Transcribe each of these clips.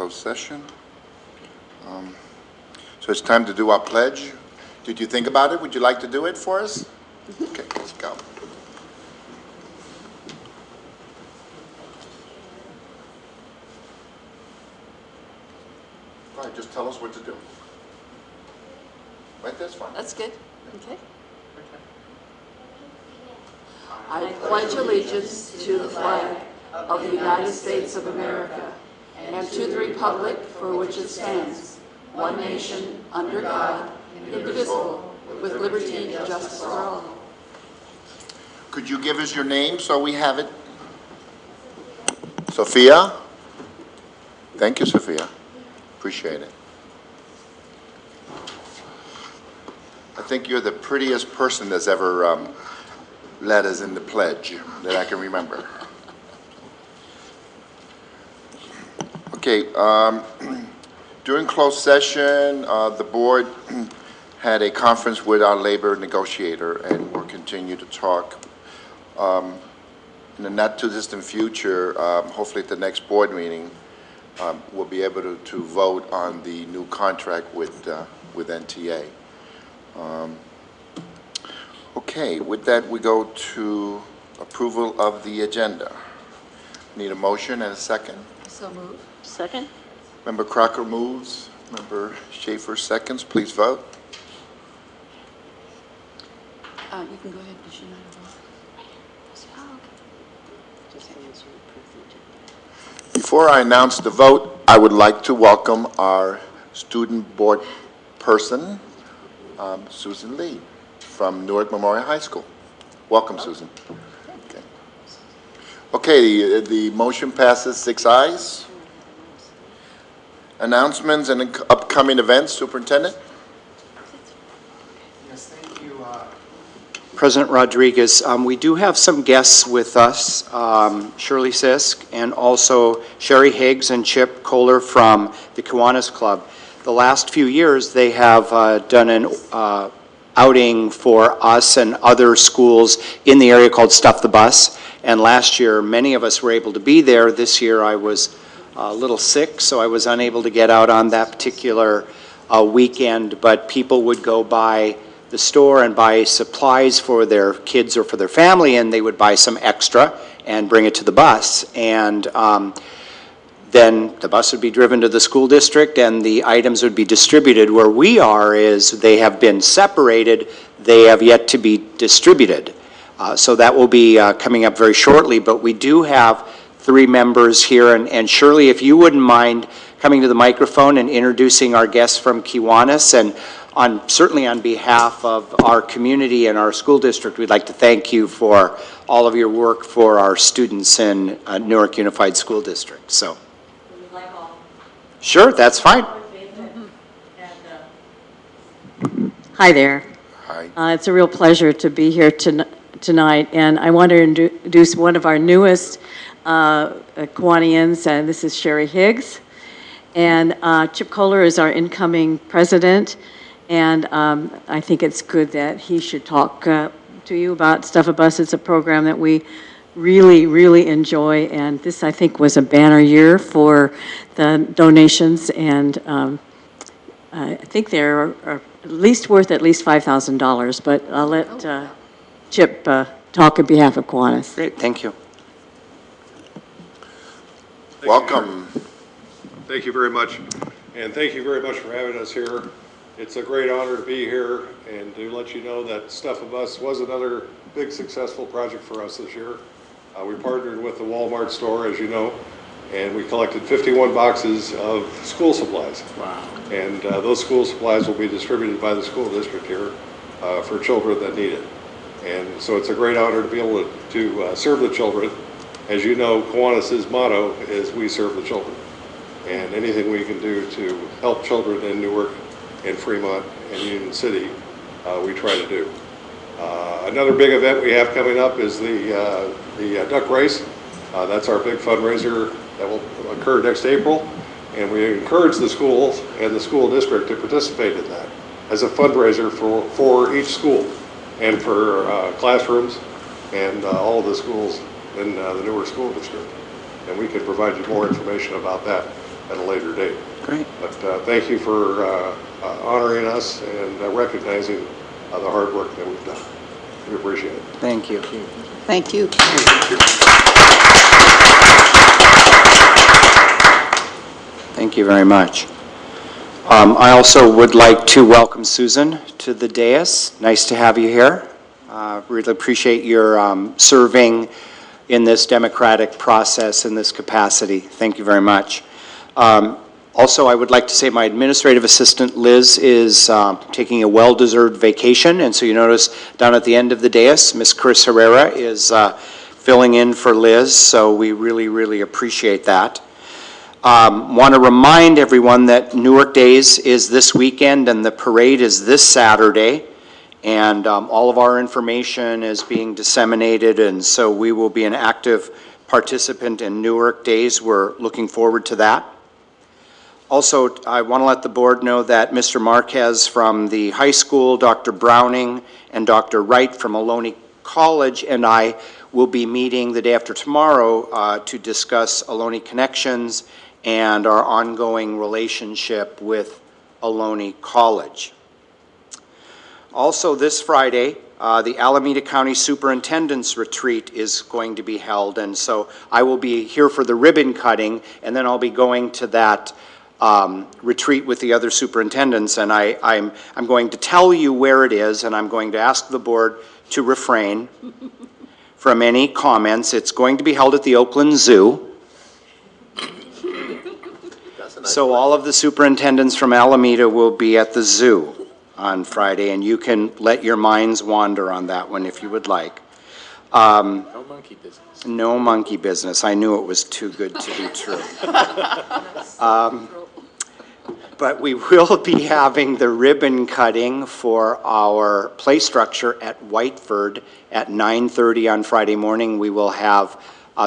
closed session. So it's time to do our pledge. Did you think about it? Would you like to do it for us? Okay, let's go. Go ahead, just tell us what to do. Right, that's fine. That's good. Okay. I pledge allegiance to the flag of the United States of America and to the republic for which it stands, one nation, under God, indivisible, with liberty and justice for all. Could you give us your name so we have it? Sophia? Thank you, Sophia. Appreciate it. I think you're the prettiest person that's ever led us in the pledge that I can remember. Okay, during closed session, the board had a conference with our labor negotiator, and we'll continue to talk. In the not too distant future, hopefully at the next board meeting, we'll be able to vote on the new contract with NTA. Okay, with that, we go to approval of the agenda. Need a motion and a second. So moved. Second. Member Crocker moves. Member Schaefer seconds. Please vote. You can go ahead. Did you not vote? Oh, okay. Just answer Before I announce the vote, I would like to welcome our student board person, Susan Lee, from Newark Memorial High School. Welcome, Susan. Okay. Okay, the motion passes 6 ayes. Announcements and upcoming events, Superintendent. Yes, thank you, President Rodriguez. We do have some guests with us, Shirley Sisk and also Sherry Higgs and Chip Kohler from the Kiwanis Club. The last few years, they have done an outing for us and other schools in the area called Stuff the Bus. And last year, many of us were able to be there. This year, I was a little sick, so I was unable to get out on that particular weekend. But people would go by the store and buy supplies for their kids or for their family, and they would buy some extra and bring it to the bus. And then the bus would be driven to the school district and the items would be distributed. Where we are is they have been separated, they have yet to be distributed. So that will be coming up very shortly, but we do have 3 members here, and Shirley, if you wouldn't mind coming to the microphone and introducing our guests from Kiwanis, and certainly on behalf of our community and our school district, we'd like to thank you for all of your work for our students in Newark Unified School District. So. Sure, that's fine. Hi there. Hi. It's a real pleasure to be here tonight, and I want to introduce one of our newest Kiwanians, and this is Sherry Higgs. And Chip Kohler is our incoming president, and I think it's good that he should talk to you about Stuff a Bus. It's a program that we really enjoy, and this, I think, was a banner year for the donations, and I think they're at least worth at least $5,000, but I'll let Chip talk on behalf of Kiwanis. Great, thank you. Welcome. Thank you very much, and thank you very much for having us here. It's a great honor to be here and to let you know that Stuff a Bus was another big successful project for us this year. We partnered with the Walmart store, as you know, and we collected 51 boxes of school supplies. Wow. And those school supplies will be distributed by the school district here for children that need it. And so it's a great honor to be able to serve the children. As you know, Kiwanis' motto is "We serve the children." And anything we can do to help children in Newark and Fremont and Union City, we try to do. Another big event we have coming up is the duck race. That's our big fundraiser that will occur next April. And we encourage the schools and the school district to participate in that as a fundraiser for each school and for classrooms and all of the schools in the Newark School District. And we can provide you more information about that. at a later date. Great. But thank you for honoring us and recognizing the hard work that we've done. We appreciate it. Thank you. Thank you. Thank you very much. I also would like to welcome Susan to the dais. Nice to have you here. Really appreciate your serving in this democratic process in this capacity. Thank you very much. Also, I would like to say my administrative assistant, Liz, is taking a well-deserved vacation, and so you notice down at the end of the dais, Miss Chris Herrera is filling in for Liz, so we really, really appreciate that. Want to remind everyone that Newark Days is this weekend and the parade is this Saturday, and all of our information is being disseminated, and so we will be an active participant in Newark Days. We're looking forward to that. Also, I want to let the board know that Mr. Marquez from the high school, Dr. Browning, and Dr. Wright from Ohlone College and I will be meeting the day after tomorrow to discuss Ohlone Connections and our ongoing relationship with Ohlone College. Also this Friday, the Alameda County Superintendents Retreat is going to be held, and so I will be here for the ribbon cutting, and then I'll be going to that retreat with the other superintendents, and I'm going to tell you where it is, and I'm going to ask the board to refrain from any comments. It's going to be held at the Oakland Zoo. So all of the superintendents from Alameda will be at the zoo on Friday, and you can let your minds wander on that one if you would like. No monkey business. No monkey business. I knew it was too good to be true. But we will be having the ribbon cutting for our play structure at Whiteford at 9:30 on Friday morning. We will have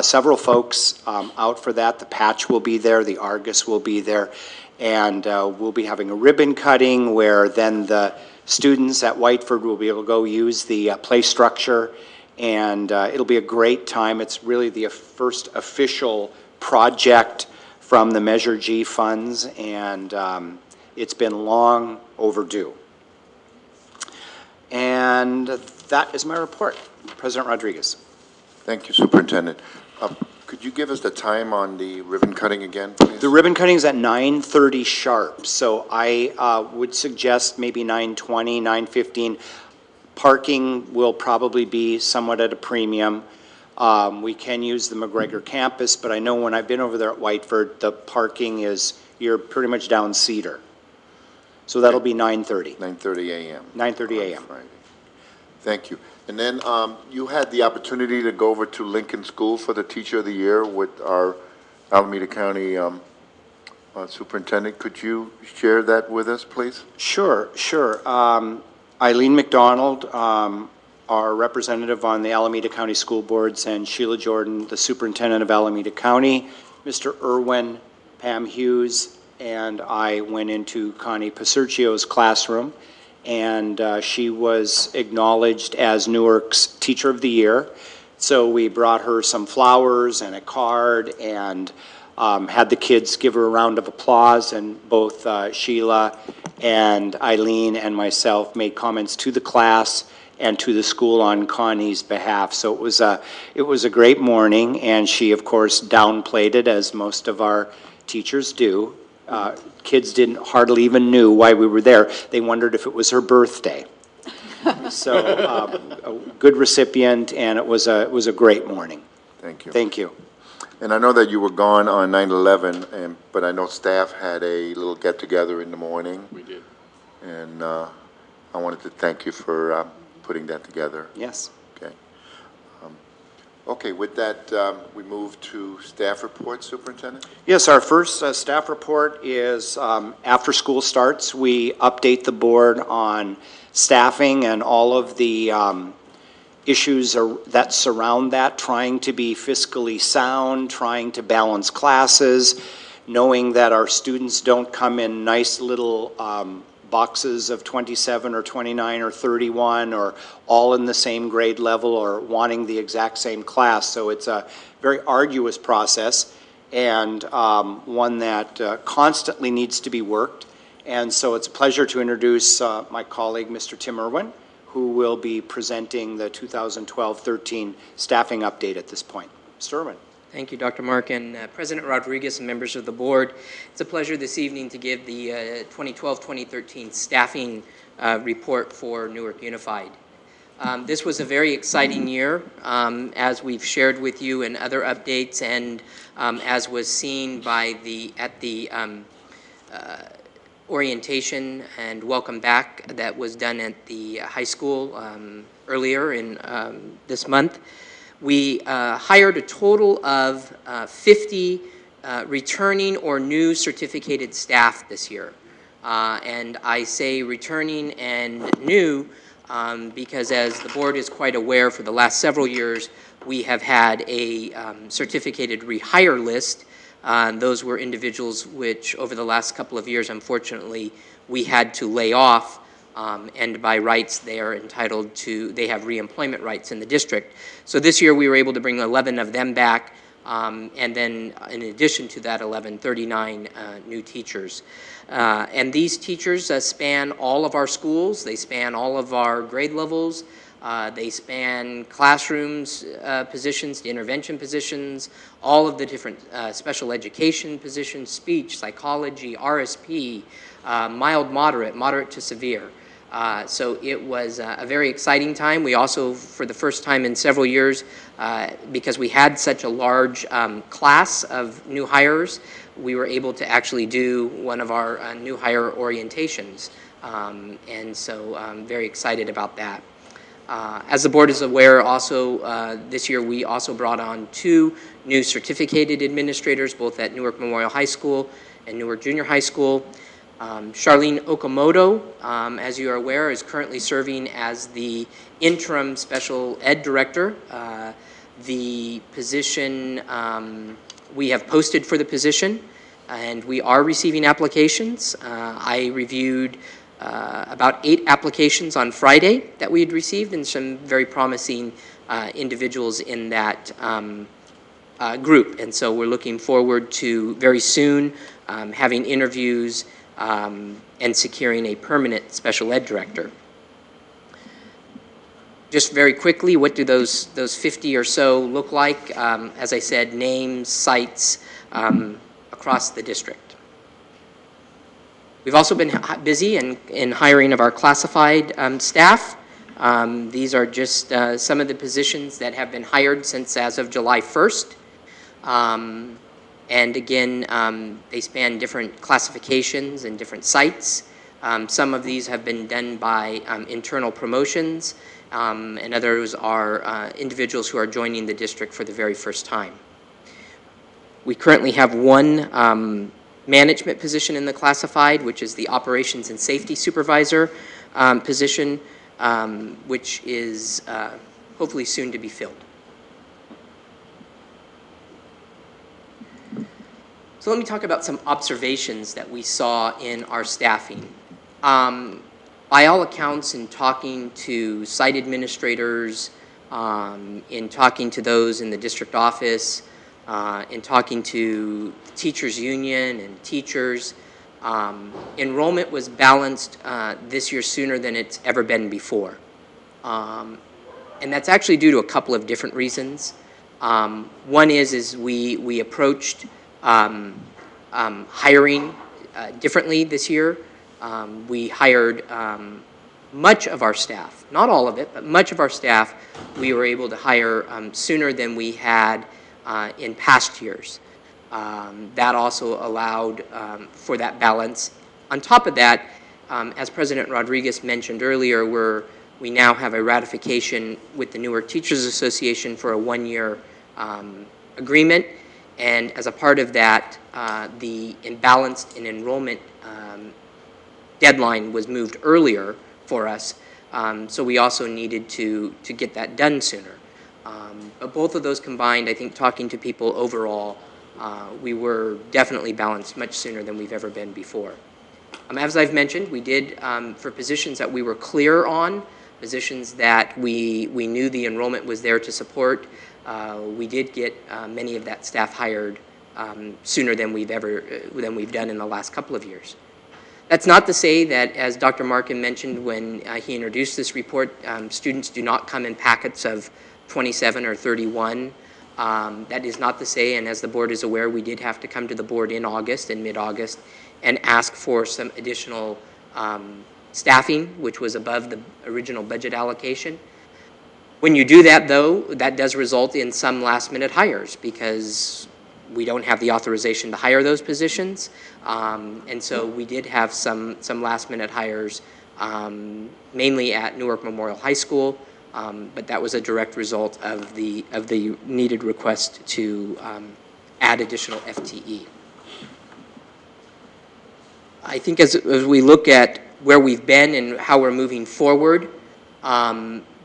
several folks out for that. The Patch will be there, the Argus will be there, and we'll be having a ribbon cutting where then the students at Whiteford will be able to go use the play structure, and it'll be a great time. It's really the first official project from the Measure G funds, and it's been long overdue. And that is my report. President Rodriguez. Thank you, Superintendent. Could you give us the time on the ribbon cutting again, please? The ribbon cutting is at 9:30 sharp, so I would suggest maybe 9:20, 9:15. Parking will probably be somewhat at a premium. We can use the McGregor campus, but I know when I've been over there at Whiteford, the parking is, you're pretty much down Cedar. So that'll be 9:30. 9:30 a.m. 9:30 a.m. Friday. Thank you. And then you had the opportunity to go over to Lincoln School for the Teacher of the Year with our Alameda County Superintendent. Could you share that with us, please? Sure. Eileen McDonald, our representative on the Alameda County School Boards, and Sheila Jordan, the Superintendent of Alameda County, Mr. Irwin, Pam Hughes, and I went into Connie Pasurcio's classroom, and she was acknowledged as Newark's Teacher of the Year. So we brought her some flowers and a card and had the kids give her a round of applause, and both Sheila and Eileen and myself made comments to the class and to the school on Connie's behalf. So it was a great morning, and she of course downplayed it, as most of our teachers do. Kids didn't hardly even knew why we were there. They wondered if it was her birthday. So a good recipient, and it was a great morning. Thank you. Thank you. And I know that you were gone on 9/11, but I know staff had a little get-together in the morning. We did. And I wanted to thank you for putting that together. Yes. Okay. Okay, with that, we move to staff report, Superintendent? Yes, our first staff report is after school starts, we update the board on staffing and all of the issues that surround that, trying to be fiscally sound, trying to balance classes, knowing that our students don't come in nice little boxes of 27 or 29 or 31 or all in the same grade level or wanting the exact same class. So it's a very arduous process, and one that constantly needs to be worked. And so it's a pleasure to introduce my colleague, Mr. Tim Irwin, who will be presenting the 2012-13 staffing update at this point. Mr. Irwin. Thank you, Dr. Mark, and President Rodriguez and members of the board. It's a pleasure this evening to give the 2012-2013 staffing report for Newark Unified. This was a very exciting year, as we've shared with you in other updates, and as was seen by at the orientation and welcome back that was done at the high school earlier in this month. We hired a total of 50 returning or new certificated staff this year. And I say returning and new because, as the board is quite aware, for the last several years we have had a certificated rehire list. Those were individuals which over the last couple of years, unfortunately, we had to lay off, and by rights they are entitled to, they have reemployment rights in the district. So this year we were able to bring 11 of them back, and then in addition to that 11, 39 new teachers. And these teachers span all of our schools, they span all of our grade levels, they span classrooms positions, to intervention positions, all of the different special education positions, speech, psychology, RSP, mild, moderate to severe. So it was a very exciting time. We also, for the first time in several years, because we had such a large class of new hires, we were able to actually do one of our new hire orientations. And so I'm very excited about that. As the board is aware, also this year we also brought on 2 new certificated administrators, both at Newark Memorial High School and Newark Junior High School. Charlene Okamoto, as you are aware, is currently serving as the interim special ed director. The position, we have posted for the position, and we are receiving applications. I reviewed about 8 applications on Friday that we had received, and some very promising individuals in that group. And so we're looking forward to very soon having interviews and securing a permanent special ed director. Just very quickly, what do those 50 or so look like? As I said, names, sites across the district. We've also been busy in hiring of our classified staff. These are just some of the positions that have been hired since as of July 1st. And again, they span different classifications and different sites. Some of these have been done by internal promotions, and others are individuals who are joining the district for the very first time. We currently have 1 management position in the classified, which is the Operations and Safety Supervisor position, which is hopefully soon to be filled. So let me talk about some observations that we saw in our staffing. By all accounts, in talking to site administrators, in talking to those in the district office, in talking to the teachers union and teachers, enrollment was balanced this year sooner than it's ever been before. And that's actually due to a couple of different reasons. One is we approached hiring differently this year. We hired much of our staff, not all of it, but much of our staff we were able to hire sooner than we had in past years. That also allowed for that balance. On top of that, as President Rodriguez mentioned earlier, we now have a ratification with the Newark Teachers Association for a 1-year agreement. And as a part of that, the imbalance in enrollment deadline was moved earlier for us, so we also needed to get that done sooner. But both of those combined, I think talking to people overall, we were definitely balanced much sooner than we've ever been before. As I've mentioned, we did, for positions that we were clear on, positions that we knew the enrollment was there to support, we did get many of that staff hired sooner than we've done in the last couple of years. That's not to say that, as Dr. Markin mentioned when he introduced this report, students do not come in packets of 27 or 31. That is not to say, and as the board is aware, we did have to come to the board in August, in mid-August, and ask for some additional staffing, which was above the original budget allocation. When you do that, though, that does result in some last-minute hires because we don't have the authorization to hire those positions. And so we did have some last-minute hires, mainly at Newark Memorial High School, but that was a direct result of the needed request to add additional FTE. I think as we look at where we've been and how we're moving forward,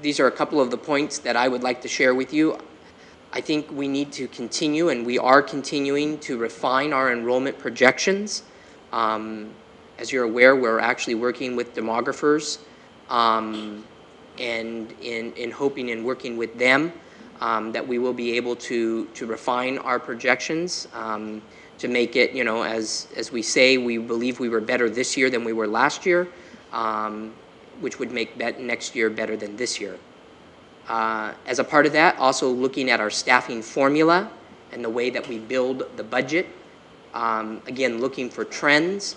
these are a couple of the points that I would like to share with you. I think we need to continue, and we are continuing to refine our enrollment projections. As you're aware, we're actually working with demographers and in hoping and working with them that we will be able to refine our projections to make it, you know, as we say, we believe we were better this year than we were last year, which would make next year better than this year. As a part of that, also looking at our staffing formula and the way that we build the budget. Again, looking for trends,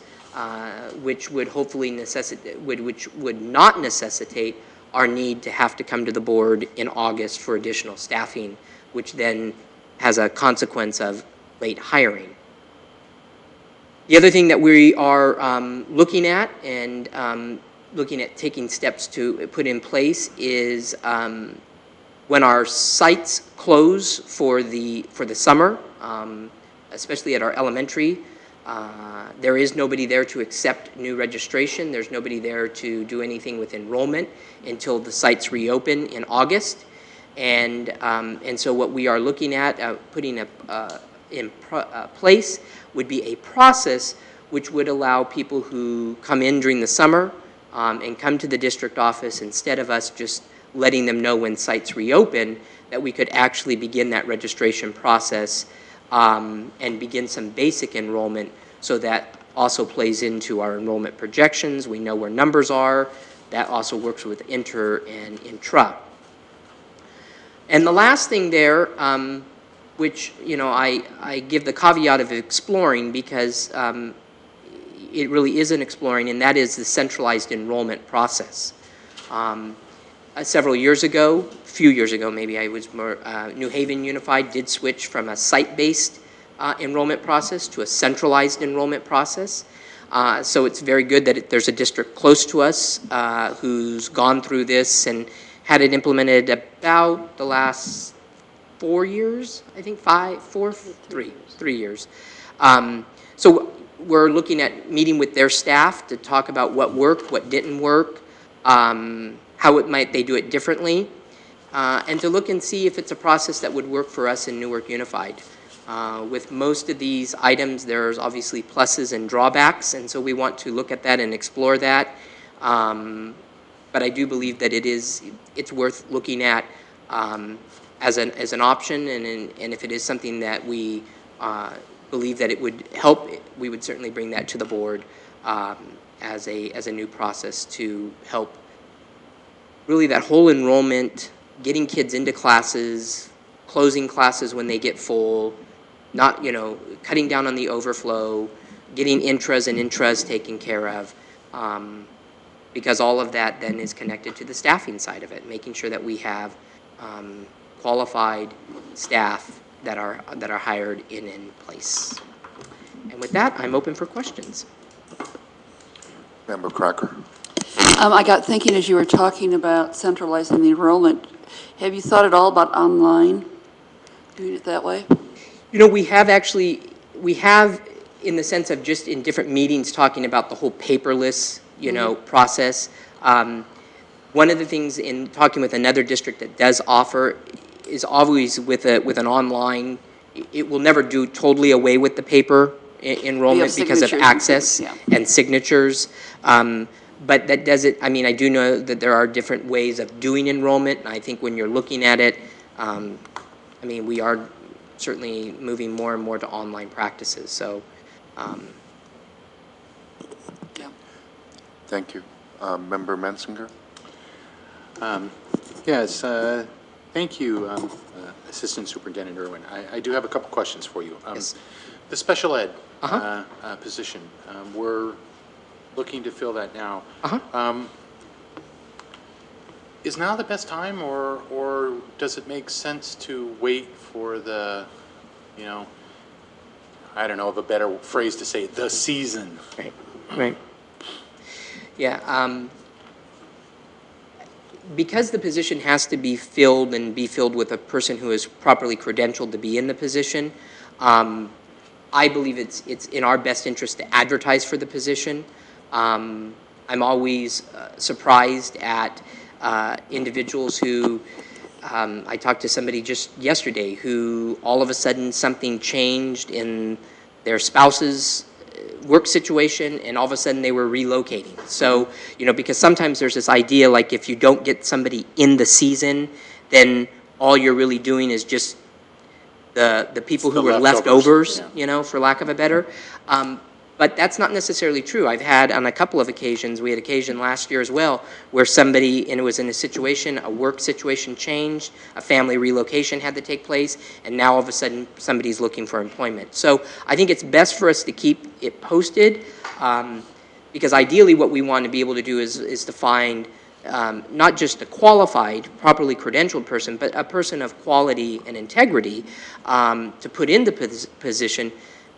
which would hopefully which would not necessitate our need to have to come to the board in August for additional staffing, which then has a consequence of late hiring. The other thing that we are looking at and looking at taking steps to put in place is when our sites close for the summer, especially at our elementary, there is nobody there to accept new registration. There's nobody there to do anything with enrollment until the sites reopen in August. And so what we are looking at putting in place would be a process which would allow people who come in during the summer and come to the district office, instead of us just letting them know when sites reopen, that we could actually begin that registration process and begin some basic enrollment, so that also plays into our enrollment projections. We know where numbers are. That also works with inter and intra. And the last thing there, which, you know, I give the caveat of exploring because it really isn't exploring, and that is the centralized enrollment process. Several years ago, a few years ago maybe, I was more, New Haven Unified did switch from a site-based enrollment process to a centralized enrollment process. So it's very good that there's a district close to us who's gone through this and had it implemented about the last 4 years, I think 3 years. So we're looking at meeting with their staff to talk about what worked, what didn't work, how they do it differently, and to look and see if it's a process that would work for us in Newark Unified. With most of these items, there's obviously pluses and drawbacks, and so we want to look at that and explore that. But I do believe that it's worth looking at as an option, and if it is something that we believe that it would help, we would certainly bring that to the board as a new process to help really that whole enrollment, getting kids into classes, closing classes when they get full, not, you know, cutting down on the overflow, getting intras and intras taken care of, because all of that then is connected to the staffing side of it, making sure that we have qualified staff that are hired in place. And with that, I'm open for questions. Member Cracker. I got thinking as you were talking about centralizing the enrollment, have you thought at all about online, doing it that way? You know, we have in the sense of just in different meetings talking about the whole paperless, you know, process. One of the things in talking with another district that does offer is always with an online, it will never do totally away with the paper enrollment because of access and signatures. But that doesn't, I mean, I do know that there are different ways of doing enrollment, and I think when you're looking at it, I mean, we are certainly moving more and more to online practices. So, yeah. Thank you. Member Mensinger? Yes, thank you, Assistant Superintendent Irwin. I do have a couple questions for you. Yes. The special ed position, we're looking to fill that now. Is now the best time, or does it make sense to wait for the, you know, I don't know of a better phrase to say, the season? Right, right. Yeah, because the position has to be filled and be filled with a person who is properly credentialed to be in the position, I believe it's in our best interest to advertise for the position. I'm always surprised at individuals who, I talked to somebody just yesterday who all of a sudden something changed in their spouse's work situation, and all of a sudden they were relocating. So, you know, because sometimes there's this idea like if you don't get somebody in the season, then all you're really doing is just the people who were leftovers, you know, for lack of a better. But that's not necessarily true. I've had on a couple of occasions, we had occasion last year as well, where somebody, and it was in a situation, a work situation changed, a family relocation had to take place, and now all of a sudden somebody's looking for employment. So I think it's best for us to keep it posted, because ideally what we want to be able to do is to find not just a qualified, properly credentialed person, but a person of quality and integrity to put in the position.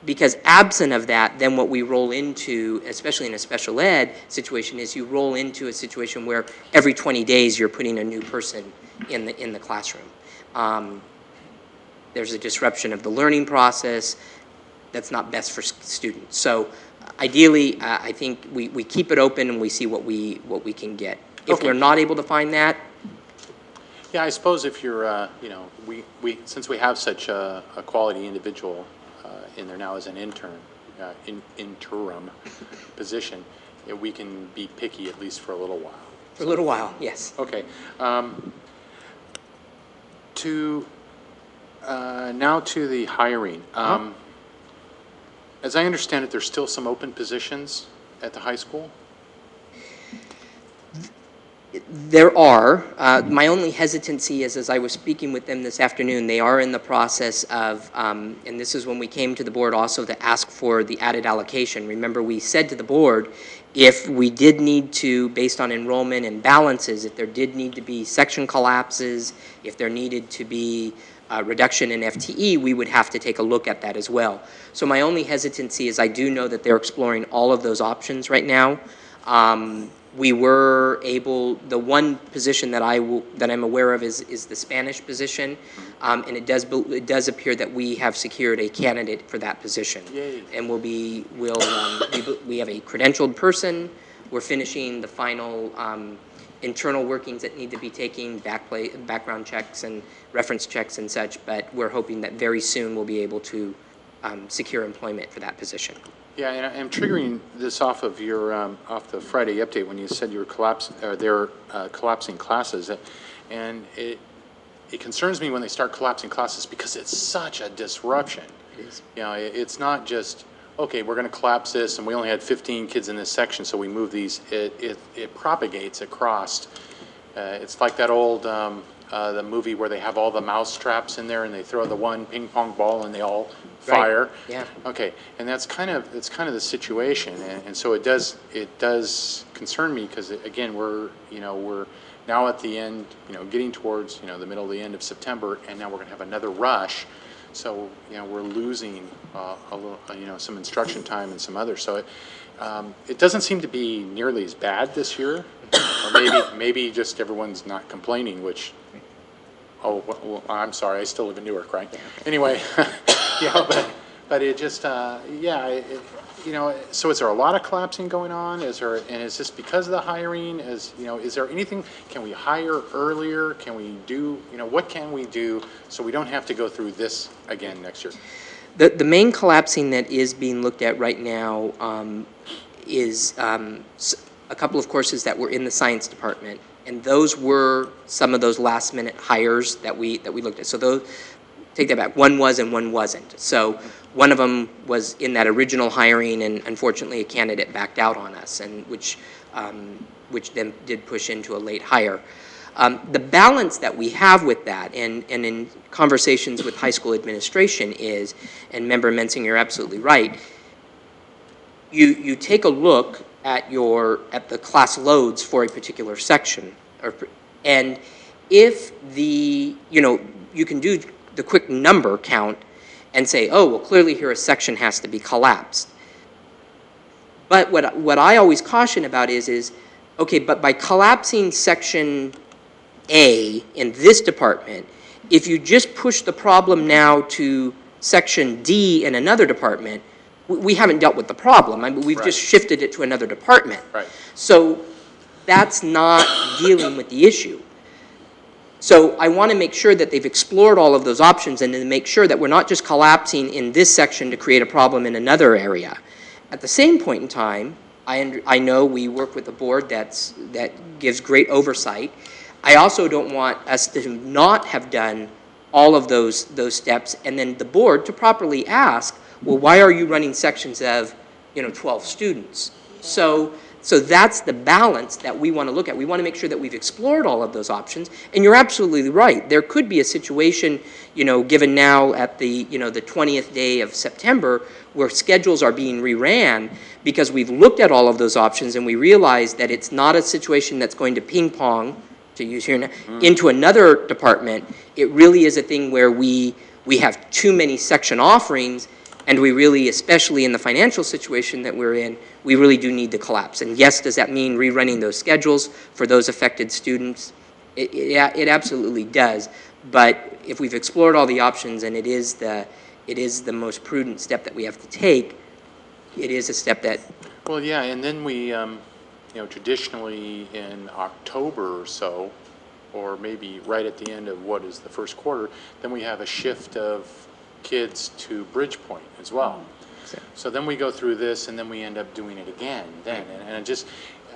Because absent of that, then what we roll into, especially in a special ed situation, is you roll into a situation where every 20 days you're putting a new person in the classroom. There's a disruption of the learning process that's not best for students. So ideally, I think we keep it open and we see what we can get. If we're not able to find that, Yeah, I suppose if you're, you know, since we have such a quality individual in there now as an intern, interim position, we can be picky at least for a little while. for a little while, yes. Okay. Now to the hiring. As I understand it, there's still some open positions at the high school? There are. My only hesitancy is, as I was speaking with them this afternoon, they are in the process of, and this is when we came to the board also to ask for the added allocation. Remember, we said to the board, if we did need to, based on enrollment and balances, if there did need to be section collapses, if there needed to be a reduction in FTE, we would have to take a look at that as well. So my only hesitancy is I do know that they're exploring all of those options right now. We were able, the one position that I'm aware of is the Spanish position, and it does appear that we have secured a candidate for that position. Yay. And we have a credentialed person. We're finishing the final internal workings that need to be taking, background checks and reference checks and such, but we're hoping that very soon we'll be able to secure employment for that position. Yeah, and I'm triggering this off of your off the Friday update when you said you were they're collapsing classes, and it concerns me when they start collapsing classes because it's such a disruption. It is. You know, it's not just okay, we're going to collapse this, and we only had 15 kids in this section, so we move these. It propagates across. It's like that old the movie where they have all the mouse traps in there, and they throw the one ping pong ball, and they all fire. Right. Yeah. Okay, and that's kind of the situation, and so it does concern me because again we're now at the end, getting towards the middle of the end of September, and now we're going to have another rush. So we're losing a little some instruction time and some others. So it doesn't seem to be nearly as bad this year, or maybe just everyone's not complaining, which. Oh, well, I'm sorry. I still live in Newark, right? Anyway, but it just, so is there a lot of collapsing going on? Is this because of the hiring? Is there anything? Can we hire earlier? Can we do? What can we do so we don't have to go through this again next year? The main collapsing that is being looked at right now is a couple of courses that were in the science department. And those were some of those last-minute hires that we looked at. So take that back. One was and one wasn't. So one of them was in that original hiring, and unfortunately a candidate backed out on us, and which then did push into a late hire. The balance that we have with that, and in conversations with high school administration is, and Member Mensing, you're absolutely right, you take a look at the class loads for a particular section, and if you can do the quick number count and say, oh, well, clearly here a section has to be collapsed. But what I always caution about is, okay, but by collapsing section A in this department, if you just push the problem now to section D in another department, we haven't dealt with the problem. I mean, we've just shifted it to another department. Right. So that's not dealing with the issue. So I want to make sure that they've explored all of those options and then make sure that we're not just collapsing in this section to create a problem in another area. At the same point in time, I know we work with a board that gives great oversight. I also don't want us to not have done all of those steps, and then the board to properly ask, well, why are you running sections of 12 students? So that's the balance that we want to look at. We want to make sure that we've explored all of those options. And you're absolutely right. There could be a situation, given now at the 20th day of September, where schedules are being reran because we've looked at all of those options and we realize that it's not a situation that's going to ping pong, to use here, into another department. It really is a thing where we have too many section offerings, and we really, especially in the financial situation that we're in, we really do need to collapse. And yes, does that mean rerunning those schedules for those affected students? It absolutely does. But if we've explored all the options and it is the most prudent step that we have to take, it is a step that... Well, yeah, and then we, traditionally in October or so, or maybe right at the end of what is the first quarter, then we have a shift of kids to Bridgepoint as well. So then we go through this, and then we end up doing it again then, and it just,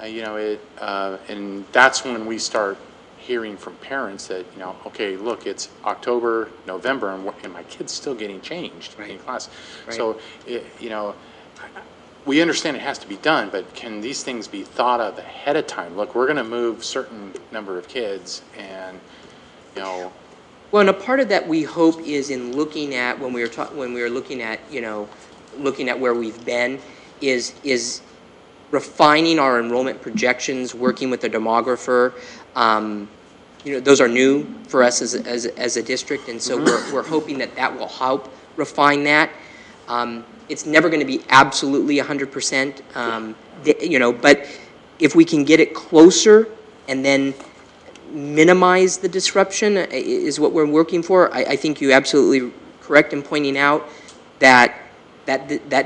and that's when we start hearing from parents that, okay, look, it's October, November, and my kid's still getting changed in class. Right. So, we understand it has to be done, but can these things be thought of ahead of time? Look, we're going to move certain number of kids, and, Well, and a part of that we hope is in looking at when we were looking at looking at where we've been is refining our enrollment projections, working with the demographer. Those are new for us as a district, and so we're hoping that will help refine that. It's never going to be absolutely 100%, but if we can get it closer and then minimize the disruption is what we're working for. I think you're absolutely correct in pointing out that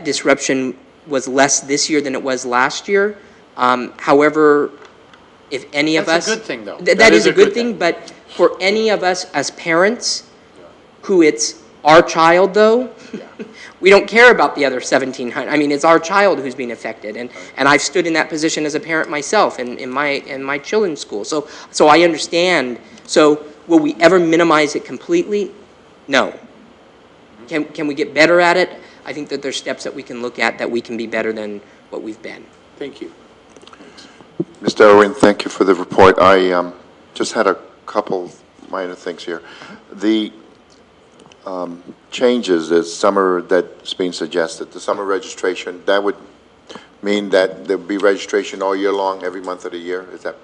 disruption was less this year than it was last year. However, if any of us... That's a good thing, though. That is a good thing, but for any of us as parents who it's our child, though, we don't care about the other 1,700. I mean, it's our child who's being affected, and I've stood in that position as a parent myself in my children's school. So I understand. So will we ever minimize it completely? No. Can we get better at it? I think that there's steps that we can look at that we can be better than what we've been. Thank you. Mr. Irwin, thank you for the report. I just had a couple minor things here. The changes this summer that's being suggested, the summer registration, that would mean that there would be registration all year long, every month of the year? Is that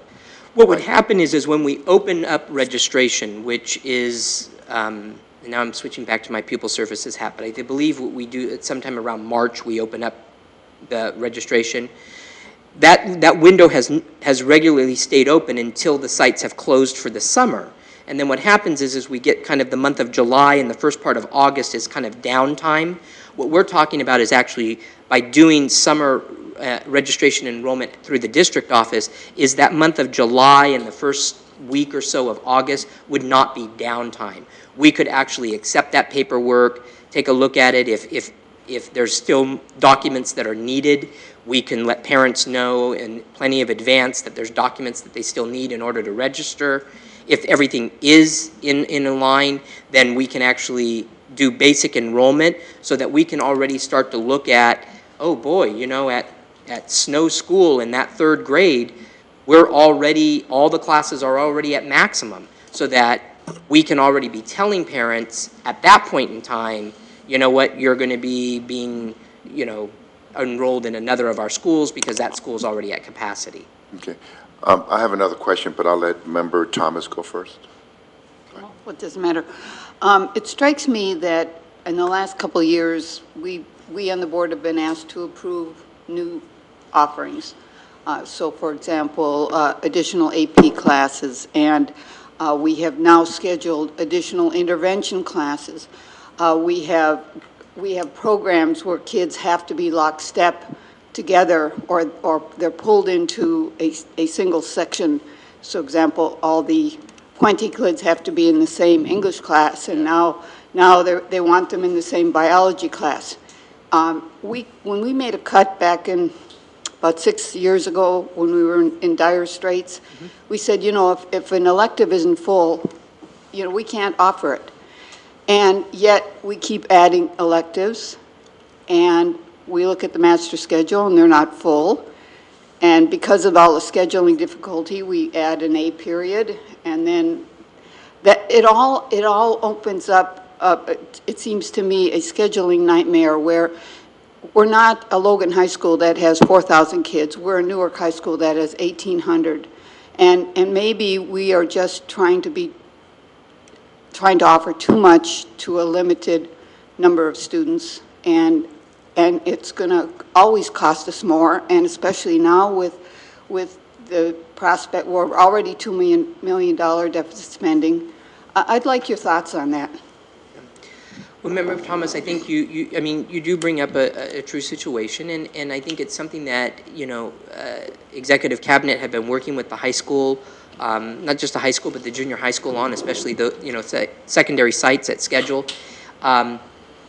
what would happen is when we open up registration, which is, and now I'm switching back to my pupil services hat, but I believe what we do at sometime around March, we open up the registration. That window has regularly stayed open until the sites have closed for the summer. And then what happens is we get kind of the month of July and the first part of August is kind of downtime. What we're talking about is actually by doing summer registration enrollment through the district office is that month of July and the first week or so of August would not be downtime. We could actually accept that paperwork, take a look at it. If there's still documents that are needed, we can let parents know in plenty of advance that there's documents that they still need in order to register. if everything is in a line, then we can actually do basic enrollment so that we can already start to look at, oh boy, you know, at Snow School in that 3rd grade, we're already, all the classes are already at maximum, so that we can already be telling parents at that point in time, you know what, you're going to be being, you know, enrolled in another of our schools because that school is already at capacity. Okay. I have another question, but I'll let Member Thomas go first. Well, it doesn't matter. It strikes me that in the last couple of years, we on the board have been asked to approve new offerings. So, for example, additional AP classes, and we have now scheduled additional intervention classes. We have programs where kids have to be lockstep together, or they're pulled into a single section. So, example, all the Pointy kids have to be in the same English class, and now they want them in the same biology class. When we made a cut back in about 6 years ago, when we were in dire straits, we said, you know, if an elective isn't full, you know, we can't offer it. And yet we keep adding electives, and we look at the master schedule and they're not full. And because of all the scheduling difficulty, we add an A period, and then that it all opens up, it seems to me, a scheduling nightmare where we're not a Logan High School that has 4,000 kids. We're a Newark High School that has 1,800. And maybe we are just trying to offer too much to a limited number of students, and it's going to always cost us more, and especially now with the prospect, we're already $2 million deficit spending. I'd like your thoughts on that. Well, Member Thomas, I think you do bring up a true situation, and I think it's something that, you know, Executive Cabinet have been working with the high school, not just the high school, but the junior high school on, especially the, you know, secondary sites at schedule.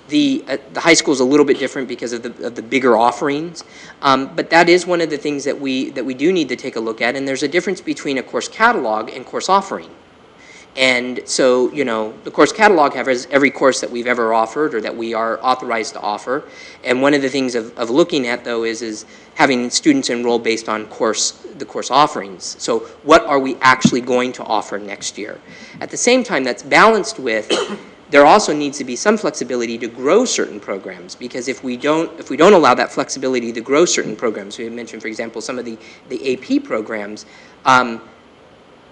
The high school is a little bit different because of the bigger offerings, but that is one of the things that we do need to take a look at, and there's a difference between a course catalog and course offering. And so, you know, the course catalog has every course that we've ever offered or that we are authorized to offer. And one of the things of looking at, though, is having students enroll based on the course offerings. So what are we actually going to offer next year? At the same time, that's balanced with there also needs to be some flexibility to grow certain programs, because if we don't allow that flexibility to grow certain programs, we mentioned, for example, some of the AP programs,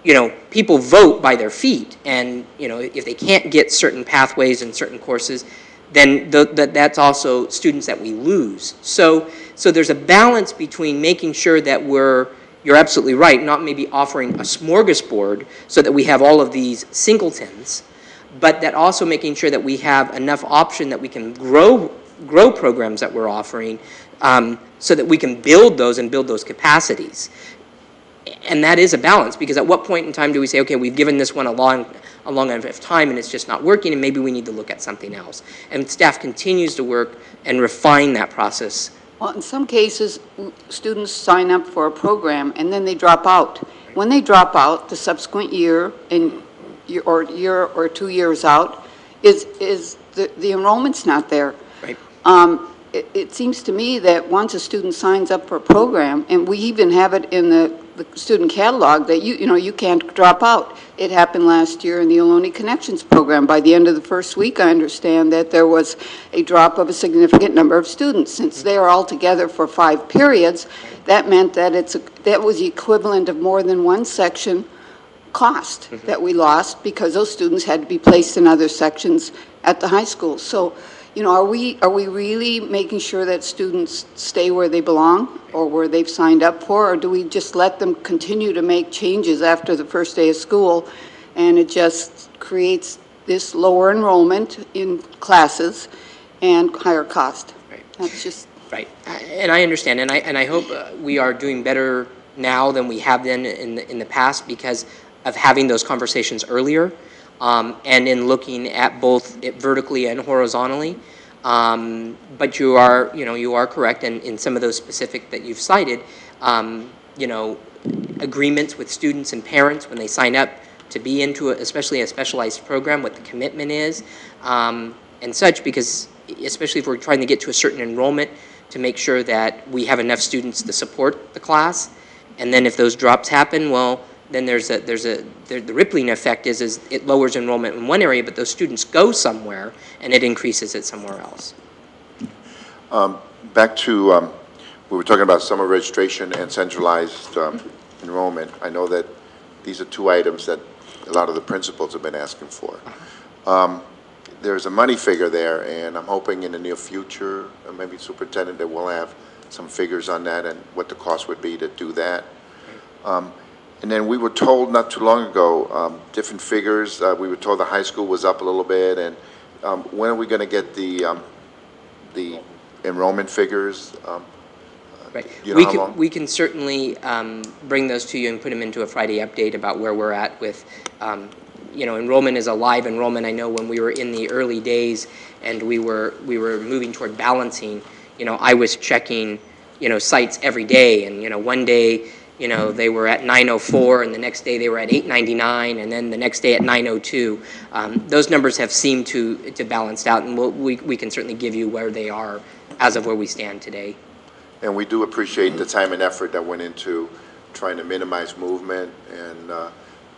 you know, people vote by their feet, and, you know, if they can't get certain pathways and certain courses, then that's also students that we lose. So there's a balance between making sure that you're absolutely right, not maybe offering a smorgasbord so that we have all of these singletons, but that also making sure that we have enough option that we can grow programs that we're offering, so that we can build those capacities. And that is a balance, because at what point in time do we say, okay, we've given this one a long enough time and it's just not working, and maybe we need to look at something else. And staff continues to work and refine that process. Well, in some cases, students sign up for a program and then they drop out. When they drop out, the subsequent year or year or 2 years out, is the enrollment's not there. Right. It seems to me that once a student signs up for a program, and we even have it in the student catalog, that you can't drop out. It happened last year in the Ohlone Connections program. By the end of the first week, I understand that there was a drop of a significant number of students. Since they are all together for 5 periods, that meant that that was the equivalent of more than one section cost that we lost, because those students had to be placed in other sections at the high school. So, you know, are we really making sure that students stay where they belong or where they've signed up for, or do we just let them continue to make changes after the first day of school, and it just creates this lower enrollment in classes and higher cost? Right. That's just right. And I understand, and I hope we are doing better now than we have been in the past, because of having those conversations earlier. And in looking at both vertically and horizontally. But you are correct, and in some of those specific that you've cited, you know, agreements with students and parents when they sign up to be into, especially a specialized program, what the commitment is, and such, because especially if we're trying to get to a certain enrollment, to make sure that we have enough students to support the class. And then if those drops happen, well, then the rippling effect is it lowers enrollment in one area, but those students go somewhere and it increases it somewhere else. Back to, we were talking about summer registration and centralized enrollment. I know that these are two items that a lot of the principals have been asking for. There's a money figure there, and I'm hoping in the near future, maybe Superintendent, that we'll have some figures on that and what the cost would be to do that. And then we were told not too long ago, different figures. We were told the high school was up a little bit, and when are we going to get the enrollment figures? Right. You know how long? We can certainly bring those to you and put them into a Friday update about where we're at with, enrollment is a live enrollment. I know when we were in the early days and we were moving toward balancing, I was checking, sites every day, and, one day, they were at 904, and the next day they were at 899, and then the next day at 902. Those numbers have seemed to balance out, and we can certainly give you where they are as of where we stand today. And we do appreciate the time and effort that went into trying to minimize movement, and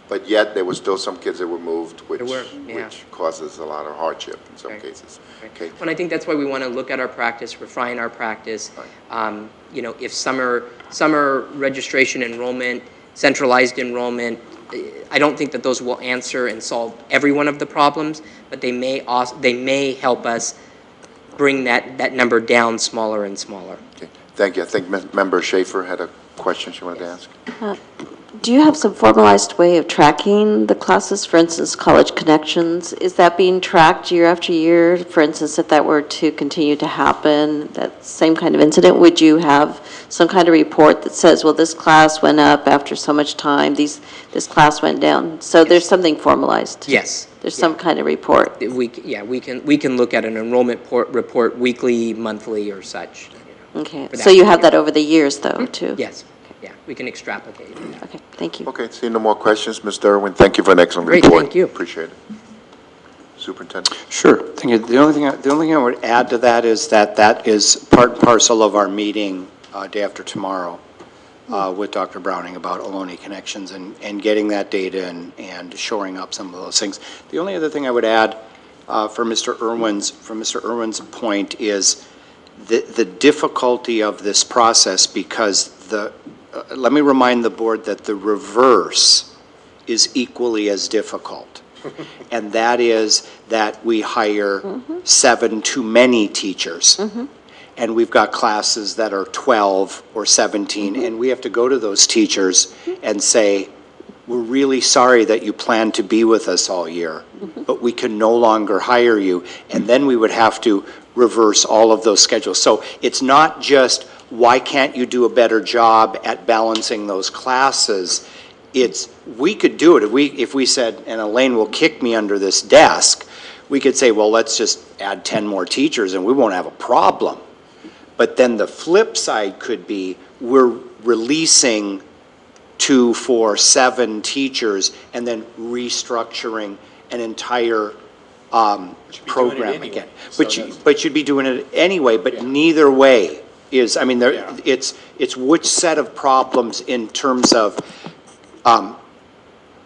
but yet there were still some kids that were moved, which causes a lot of hardship in some cases. Okay. And I think that's why we want to look at our practice, refine our practice. If summer registration enrollment, centralized enrollment, I don't think that those will answer and solve every one of the problems, but they may help us bring that number down smaller and smaller. Okay. Thank you. I think Member Schaefer had a question she wanted to ask. Do you have some formalized way of tracking the classes? For instance, College Connections, is that being tracked year after year? For instance, if that were to continue to happen, that same kind of incident, would you have some kind of report that says, well, this class went up after so much time, this class went down? So there's something formalized. Yes. There's some kind of report. We can look at an enrollment report weekly, monthly, or such. Okay. So you have that over the years, though, too? Yes. Yeah, we can extrapolate. Okay, thank you. Okay, seeing no more questions, Mr. Irwin, thank you for an excellent Great, report. thank you. Appreciate it. Superintendent. Sure. Thank you. The only thing I would add to that is that is part and parcel of our meeting day after tomorrow with Dr. Browning about Ohlone Connections and getting that data and shoring up some of those things. The only other thing I would add from Mr. Irwin's point is the difficulty of this process, because let me remind the board that the reverse is equally as difficult. And that is that we hire 7 too many teachers. And we've got classes that are 12 or 17, and we have to go to those teachers and say, we're really sorry that you plan to be with us all year, but we can no longer hire you. And then we would have to reverse all of those schedules. So it's not just, why can't you do a better job at balancing those classes? It's, we could do it. If we said, and Elaine will kick me under this desk, we could say, well, let's just add 10 more teachers and we won't have a problem. But then the flip side could be, we're releasing 2, 4, 7 teachers and then restructuring an entire program again. But you'd be doing it anyway, but neither way is, I mean, it's which set of problems in terms of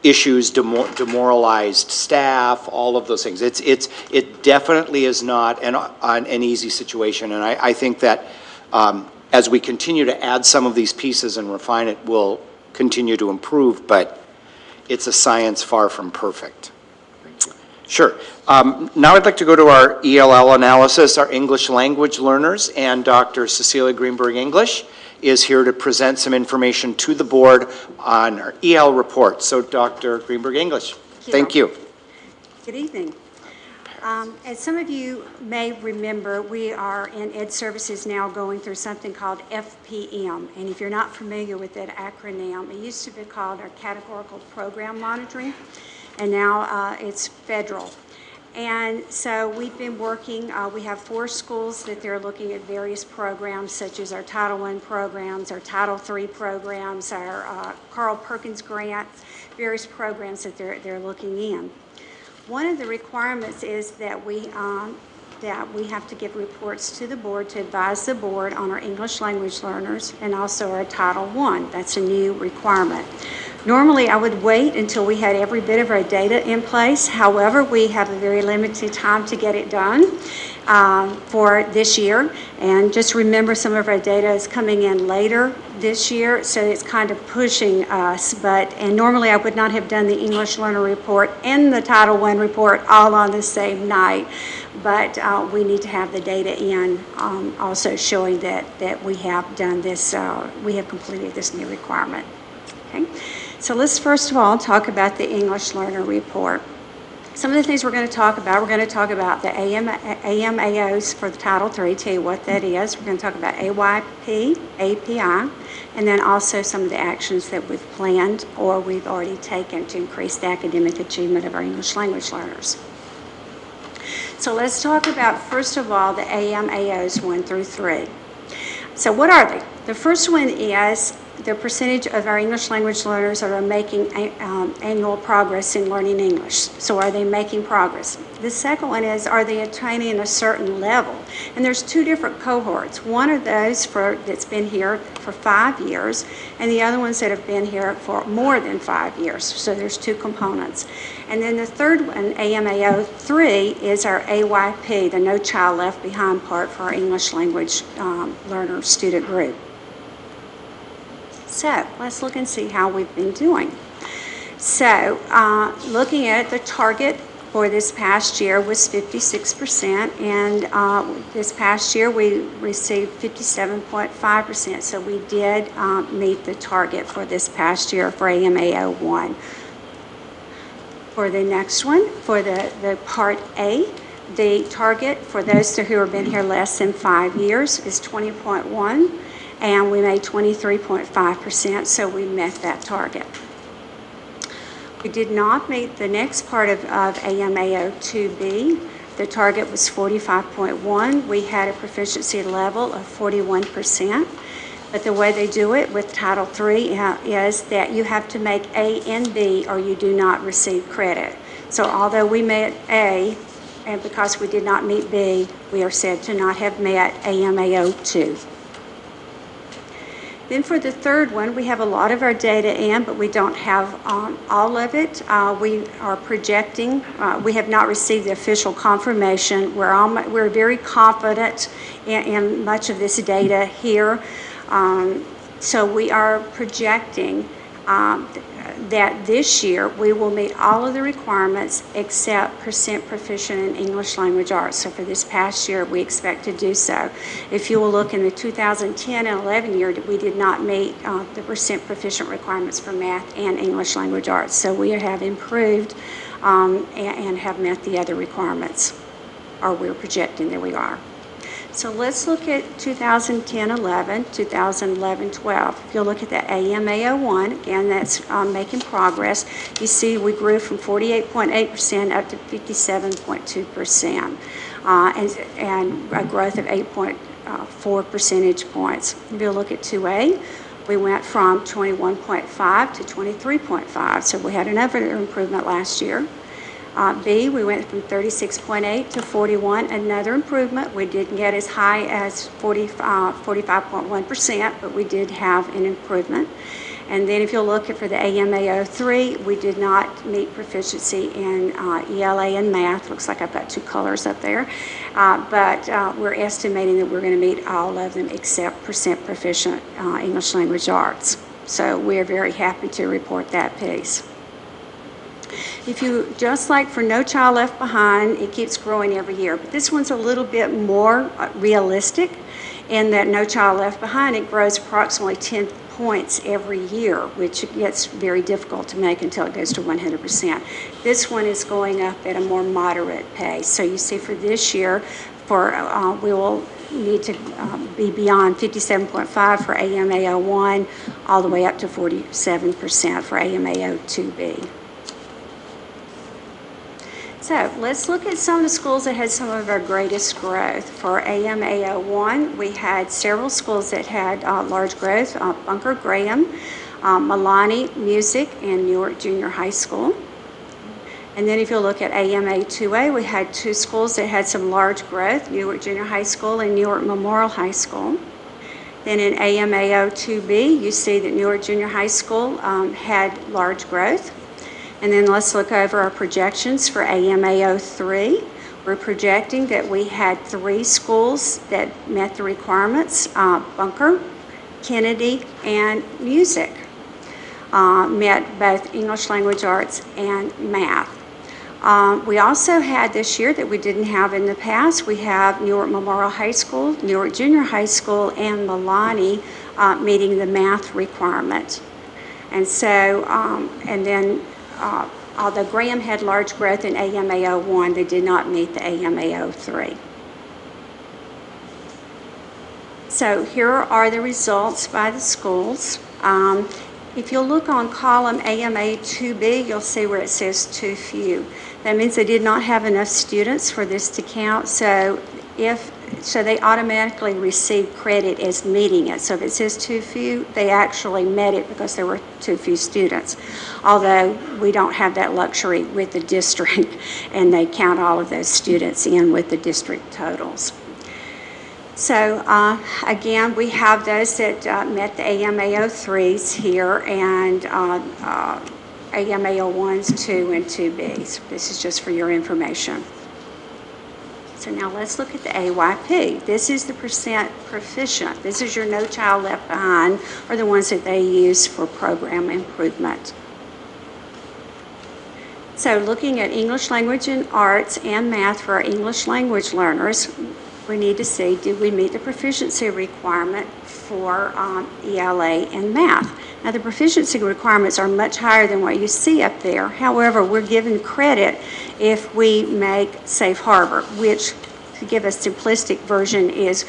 issues, demoralized staff, all of those things. It definitely is not an easy situation, and I think that as we continue to add some of these pieces and refine it, we'll continue to improve, but it's a science far from perfect. Sure. Now I'd like to go to our Ela Analysis, our English language learners, and Dr. Cecilia Greenberg English is here to present some information to the board on our EL report. So Dr. Greenberg English, thank you. Good evening. As some of you may remember, we are in Ed Services now going through something called FPM. And if you're not familiar with that acronym, it used to be called our Categorical Program Monitoring, and now it's federal. And so we've been working, we have 4 schools that they're looking at various programs, such as our Title I programs, our Title III programs, our Carl Perkins grants, various programs that they're looking in. One of the requirements is that we have to give reports to the board to advise the board on our English language learners and also our Title I. That's a new requirement. Normally, I would wait until we had every bit of our data in place. However, we have a very limited time to get it done for this year. And just remember, some of our data is coming in later this year, so it's kind of pushing us. And normally, I would not have done the English learner report and the Title I report all on the same night. But we need to have the data in, also showing that we have done this, we have completed this new requirement. Okay. So let's first of all talk about the English Learner Report. Some of the things we're going to talk about the AMAOs for the Title III, tell you what that is. We're going to talk about AYP, API, and then also some of the actions that we've planned or we've already taken to increase the academic achievement of our English language learners. So let's talk about, first of all, the AMAOs 1 through 3. So what are they? The first one is the percentage of our English language learners that are making annual progress in learning English. So are they making progress? The second one is, are they attaining a certain level? And there's 2 different cohorts. One of those that's been here for 5 years, and the other ones that have been here for more than 5 years. So there's 2 components. And then the third one, AMAO 3, is our AYP, the No Child Left Behind part for our English language learner student group. So let's look and see how we've been doing. So looking at it, the target for this past year was 56%, and this past year we received 57.5%. So we did meet the target for this past year for AMAO 1. For the next one, for the Part A, the target for those who have been here less than 5 years is 20.1. And we made 23.5%, so we met that target. We did not meet the next part of AMAO 2B. The target was 45.1. We had a proficiency level of 41%. But the way they do it with Title III is that you have to make A and B or you do not receive credit. So although we met A, and because we did not meet B, we are said to not have met AMAO 2. Then for the third one, we have a lot of our data in, but we don't have all of it. We are projecting. We have not received the official confirmation. We're very confident in much of this data here. So we are projecting that this year we will meet all of the requirements except percent proficient in English language arts. So for this past year, we expect to do so. If you will look in the 2010 and 11 year, we did not meet the percent proficient requirements for math and English language arts. So we have improved and have met the other requirements, or we're projecting that we are. So let's look at 2010-11, 2011-12. If you'll look at the AMAO1, again, that's making progress. You see we grew from 48.8% up to 57.2%, and a growth of 8.4 percentage points. If you'll look at 2A, we went from 21.5 to 23.5, so we had another improvement last year. B, we went from 36.8 to 41, another improvement. We didn't get as high as 45.1%, but we did have an improvement. And then if you'll look at for the AMAO3, we did not meet proficiency in ELA and math. Looks like I've got 2 colors up there. But we're estimating that we're going to meet all of them except percent proficient English language arts. So we're very happy to report that piece. If you, just like for No Child Left Behind, it keeps growing every year. But this one's a little bit more realistic in that No Child Left Behind, it grows approximately 10 points every year, which gets very difficult to make until it goes to 100%. This one is going up at a more moderate pace. So you see for this year, we will need to be beyond 57.5 for AMAO1, all the way up to 47% for AMAO2B. So So let's look at some of the schools that had some of our greatest growth. For AMAO1, we had several schools that had large growth, Bunker Graham, Milani Music, and Newark Junior High School. And then if you look at AMA2A, we had two schools that had some large growth, Newark Junior High School and Newark Memorial High School. Then in AMAO2B, you see that Newark Junior High School had large growth. And then let's look over our projections for AMAO3. We're projecting that we had 3 schools that met the requirements, Bunker, Kennedy, and Music. Met both English language arts and math. We also had this year that we didn't have in the past, we have Newark Memorial High School, Newark Junior High School, and Milani meeting the math requirement. And so, and then although Graham had large growth in AMAO1, they did not meet the AMAO3. So here are the results by the schools. If you'll look on column AMA2B, you'll see where it says too few. That means they did not have enough students for this to count, so they automatically receive credit as meeting it. So if it says too few, they actually met it because there were too few students. Although we don't have that luxury with the district, and they count all of those students in with the district totals. So again, we have those that met the AMAO3s here, and AMAO1s, 2, and 2Bs. This is just for your information. So now let's look at the AYP. This is the percent proficient. This is your No Child Left Behind, or the ones that they use for program improvement. So looking at English language and arts and math for our English language learners, we need to see, did we meet the proficiency requirement for ELA and math? Now, the proficiency requirements are much higher than what you see up there. However, we're given credit if we make safe harbor, which, to give a simplistic version, is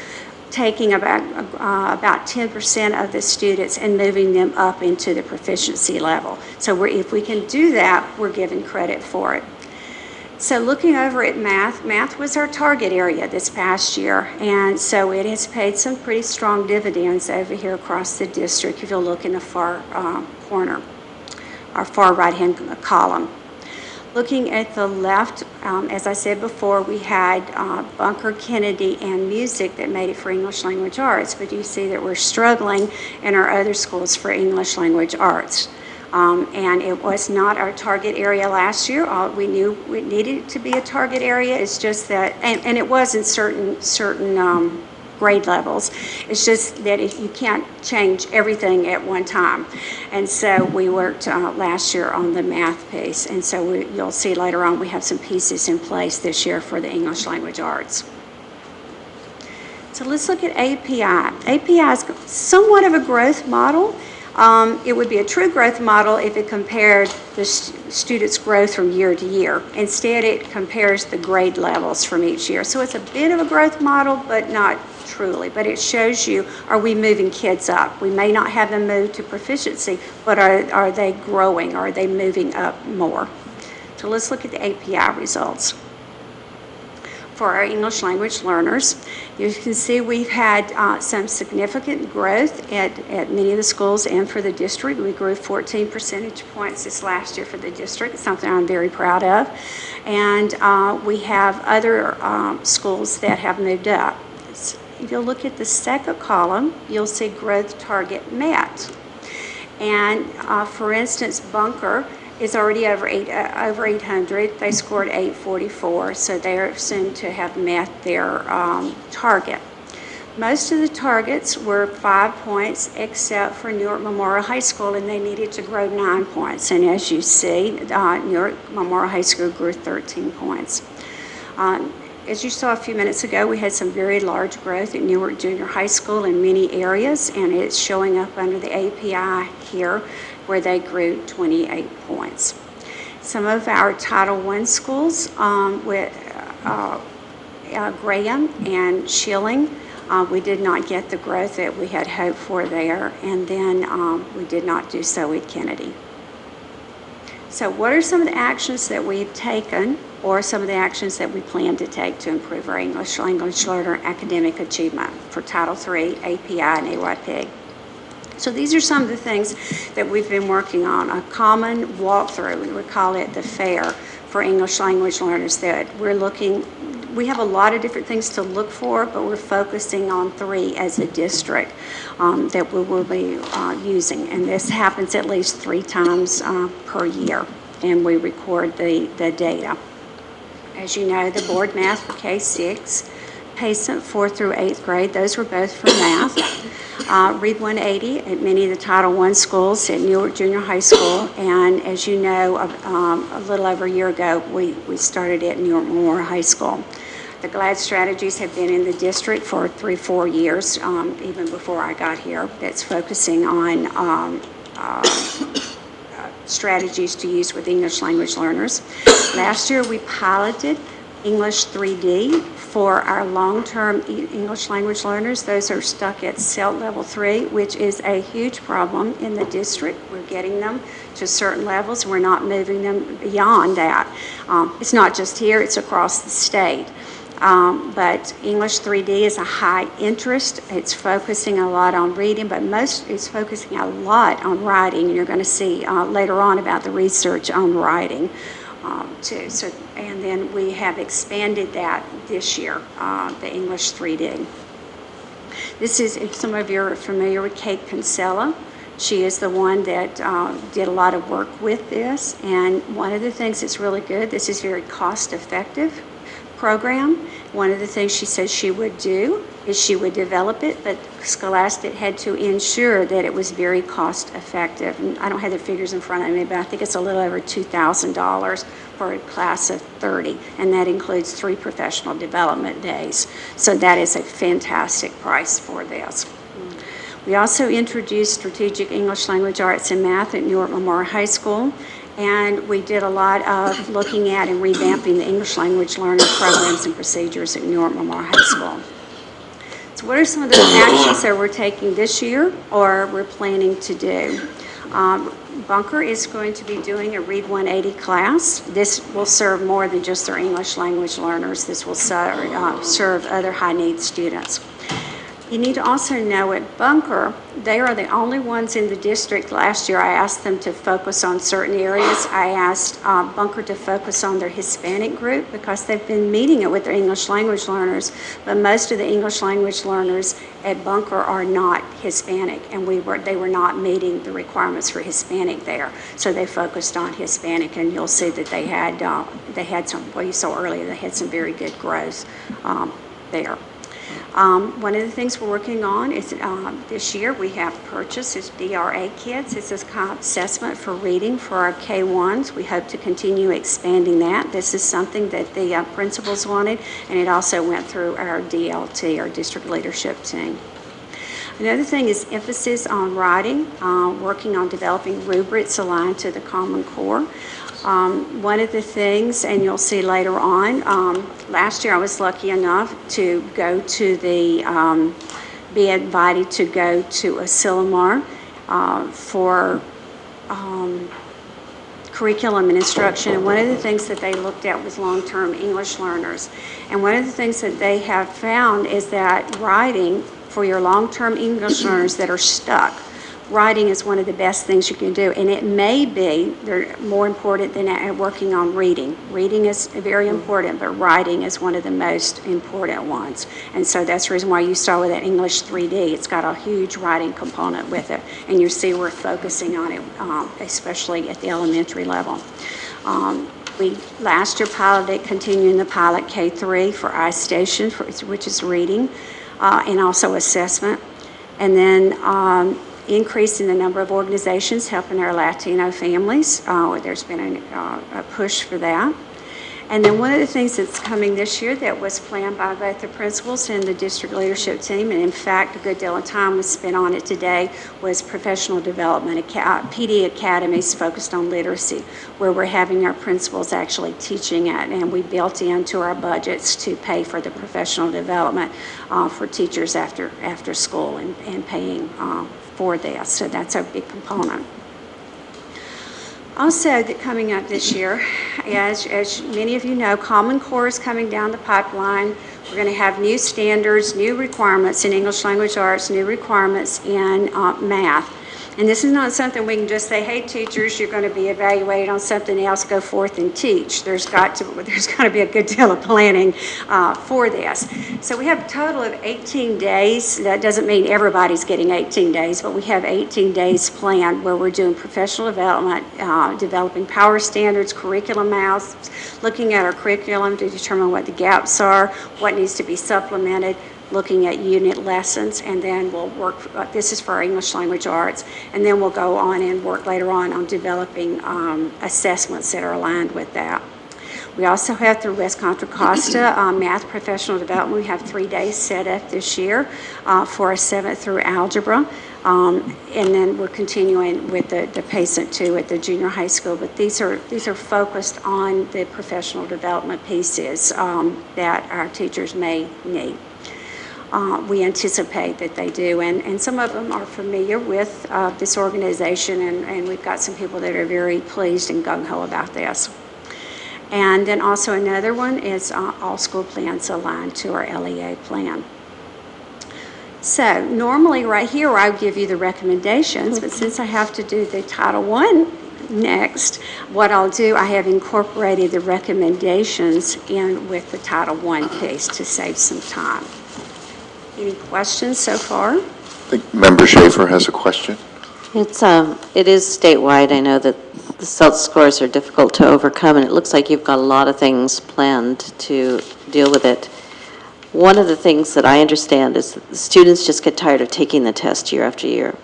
taking about 10% of the students and moving them up into the proficiency level. So if we can do that, we're given credit for it. So looking over at math was our target area this past year, and so it has paid some pretty strong dividends over here across the district if you'll look in the far corner, our far right-hand column. Looking at the left, as I said before, we had Bunker, Kennedy, and Music that made it for English language arts, but you see that we're struggling in our other schools for English language arts. And it was not our target area last year. We knew we needed it to be a target area. It's just that, and it was in certain grade levels. It's just that you can't change everything at one time. And so we worked last year on the math piece. And so you'll see later on we have some pieces in place this year for the English language arts. So let's look at API. API is somewhat of a growth model. It would be a true growth model if it compared the students' growth from year to year. Instead, it compares the grade levels from each year. So it's a bit of a growth model, but not truly. But it shows you, are we moving kids up? We may not have them move to proficiency, but are they growing? Are they moving up more? So let's look at the API results. For our English language learners, you can see we've had some significant growth at many of the schools and for the district. We grew 14 percentage points this last year for the district, something I'm very proud of. And we have other schools that have moved up. If you'll look at the second column, you'll see growth target met. And for instance, Bunker is already over 800. They scored 844, so they're soon to have met their target. Most of the targets were 5 points, except for Newark Memorial High School, and they needed to grow 9 points. And as you see, Newark Memorial High School grew 13 points. As you saw a few minutes ago, we had some very large growth at Newark Junior High School in many areas, and it's showing up under the API here, where they grew 28 points. Some of our Title I schools with Graham and Schilling, we did not get the growth that we had hoped for there, and then we did not do so with Kennedy. So what are some of the actions that we've taken or some of the actions that we plan to take to improve our English language learner academic achievement for Title III, API, and AYP? So these are some of the things that we've been working on. A common walkthrough, we call it the FAIR, for English language learners, that we have a lot of different things to look for, but we're focusing on 3 as a district that we will be using. And this happens at least 3 times per year, and we record the data. As you know, the board math for K-6, PACENT 4th through 8th grade, those were both for math. Read 180 at many of the Title I schools at Newark Junior High School, and as you know, a little over a year ago, we started at Newark Memorial High School. The GLAD strategies have been in the district for 3-4 years, even before I got here, that's focusing on strategies to use with English language learners. Last year, we piloted English 3D for our long-term English language learners. Those are stuck at CELT level 3, which is a huge problem in the district. We're getting them to certain levels. We're not moving them beyond that. It's not just here, it's across the state. But English 3D is a high interest. It's focusing a lot on reading, but it's focusing a lot on writing. You're going to see later on about the research on writing too. So, and then we have expanded that this year, the English 3D. This is, if some of you are familiar with Kate Kinsella, she is the one that did a lot of work with this. And one of the things that's really good, this is very cost-effective program. One of the things she says she would do is she would develop it, but Scholastic had to ensure that it was very cost effective. And I don't have the figures in front of me, but I think it's a little over $2,000 for a class of 30, and that includes 3 professional development days. So that is a fantastic price for this. We also introduced strategic English language arts and math at Newark Memorial High School. And we did a lot of looking at and revamping the English language learner programs and procedures at Newark Memorial High School. So what are some of the actions that we're taking this year or we're planning to do? Bunker is going to be doing a Read 180 class. This will serve more than just their English language learners. This will serve other high-need students. You need to also know at Bunker, they are the only ones in the district. Last year, I asked them to focus on certain areas. I asked Bunker to focus on their Hispanic group because they've been meeting it with their English language learners, but most of the English language learners at Bunker are not Hispanic, and they were not meeting the requirements for Hispanic there. So they focused on Hispanic, and you'll see that they had some, well, you saw earlier, they had some very good growth there. One of the things we're working on is this year we have purchased is DRA kits. It's this kind of assessment for reading for our K-1s. We hope to continue expanding that. This is something that the principals wanted, and it also went through our DLT, our district leadership team. Another thing is emphasis on writing, working on developing rubrics aligned to the Common Core. One of the things, and you'll see later on, last year I was lucky enough to go to be invited to go to Asilomar for curriculum and instruction. And one of the things that they looked at was long-term English learners. And one of the things that they have found is that writing for your long-term English learners that are stuck, writing is one of the best things you can do, and it may be they're more important than working on reading. Reading is very important, but writing is one of the most important ones. And so that's the reason why you saw with that English 3D, it's got a huge writing component with it, and you see we're focusing on it, especially at the elementary level. We last year piloted, continuing the pilot K3 for iStation, which is reading, and also assessment, and then increasing the number of organizations helping our Latino families. There's been a push for that. And then one of the things that's coming this year that was planned by both the principals and the district leadership team, and in fact a good deal of time was spent on it today, was professional development, PD academies focused on literacy, where we're having our principals actually teaching it, and we built into our budgets to pay for the professional development for teachers after school and paying for this. So that's a big component. Also, coming up this year, as many of you know, Common Core is coming down the pipeline. We're going to have new standards, new requirements in English Language Arts, new requirements in math. And this is not something we can just say, hey, teachers, you're going to be evaluated on something else, go forth and teach. There's got to be a good deal of planning for this. So we have a total of 18 days. That doesn't mean everybody's getting 18 days, but we have 18 days planned where we're doing professional development, developing power standards, curriculum maps, looking at our curriculum to determine what the gaps are, what needs to be supplemented, looking at unit lessons, and then we'll work, this is for our English Language Arts, and then we'll go on and work later on developing assessments that are aligned with that. We also have through West Contra Costa Math Professional Development. We have 3 days set up this year for a 7th through algebra. And then we're continuing with the PACENT 2 at the junior high school. But these are focused on the professional development pieces that our teachers may need. We anticipate that they do, and some of them are familiar with this organization, and we've got some people that are very pleased and gung-ho about this. And then also another one is all school plans aligned to our LEA plan. So normally right here I would give you the recommendations, but since I have to do the Title I next, what I'll do, I have incorporated the recommendations in with the Title I piece to save some time. Any questions so far? I think Member Schaefer has a question. It is statewide. I know that the SELT scores are difficult to overcome, and it looks like you've got a lot of things planned to deal with it. One of the things that I understand is that the students just get tired of taking the test year after year.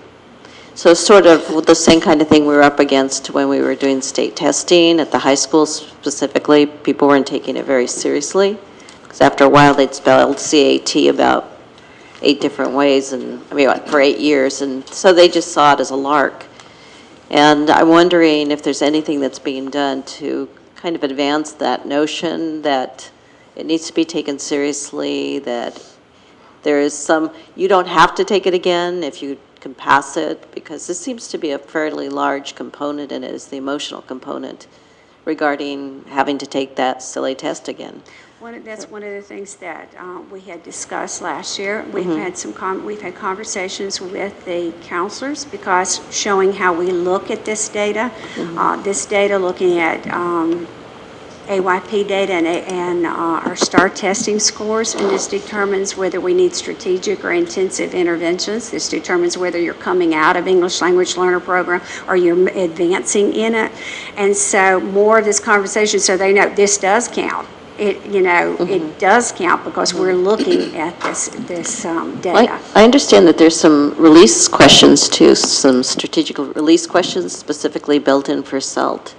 So sort of the same kind of thing we were up against when we were doing state testing at the high school specifically. People weren't taking it very seriously, because after a while they'd spelled CAT about 8 different ways, and I mean for 8 years, and so they just saw it as a lark. And I'm wondering if there's anything that's being done to kind of advance that notion that it needs to be taken seriously, that there is some, you don't have to take it again if you can pass it, because this seems to be a fairly large component in it, is the emotional component regarding having to take that silly test again. That's one of the things that we had discussed last year. We've had conversations with the counselors, because showing how we look at this data, looking at AYP data and our STAR testing scores, and this determines whether we need strategic or intensive interventions. This determines whether you're coming out of English Language Learner Program or you're advancing in it. And so more of this conversation, so they know this does count. It does count, because we're looking at this data. I understand that there's some release questions too, some strategic release questions specifically built in for SELT.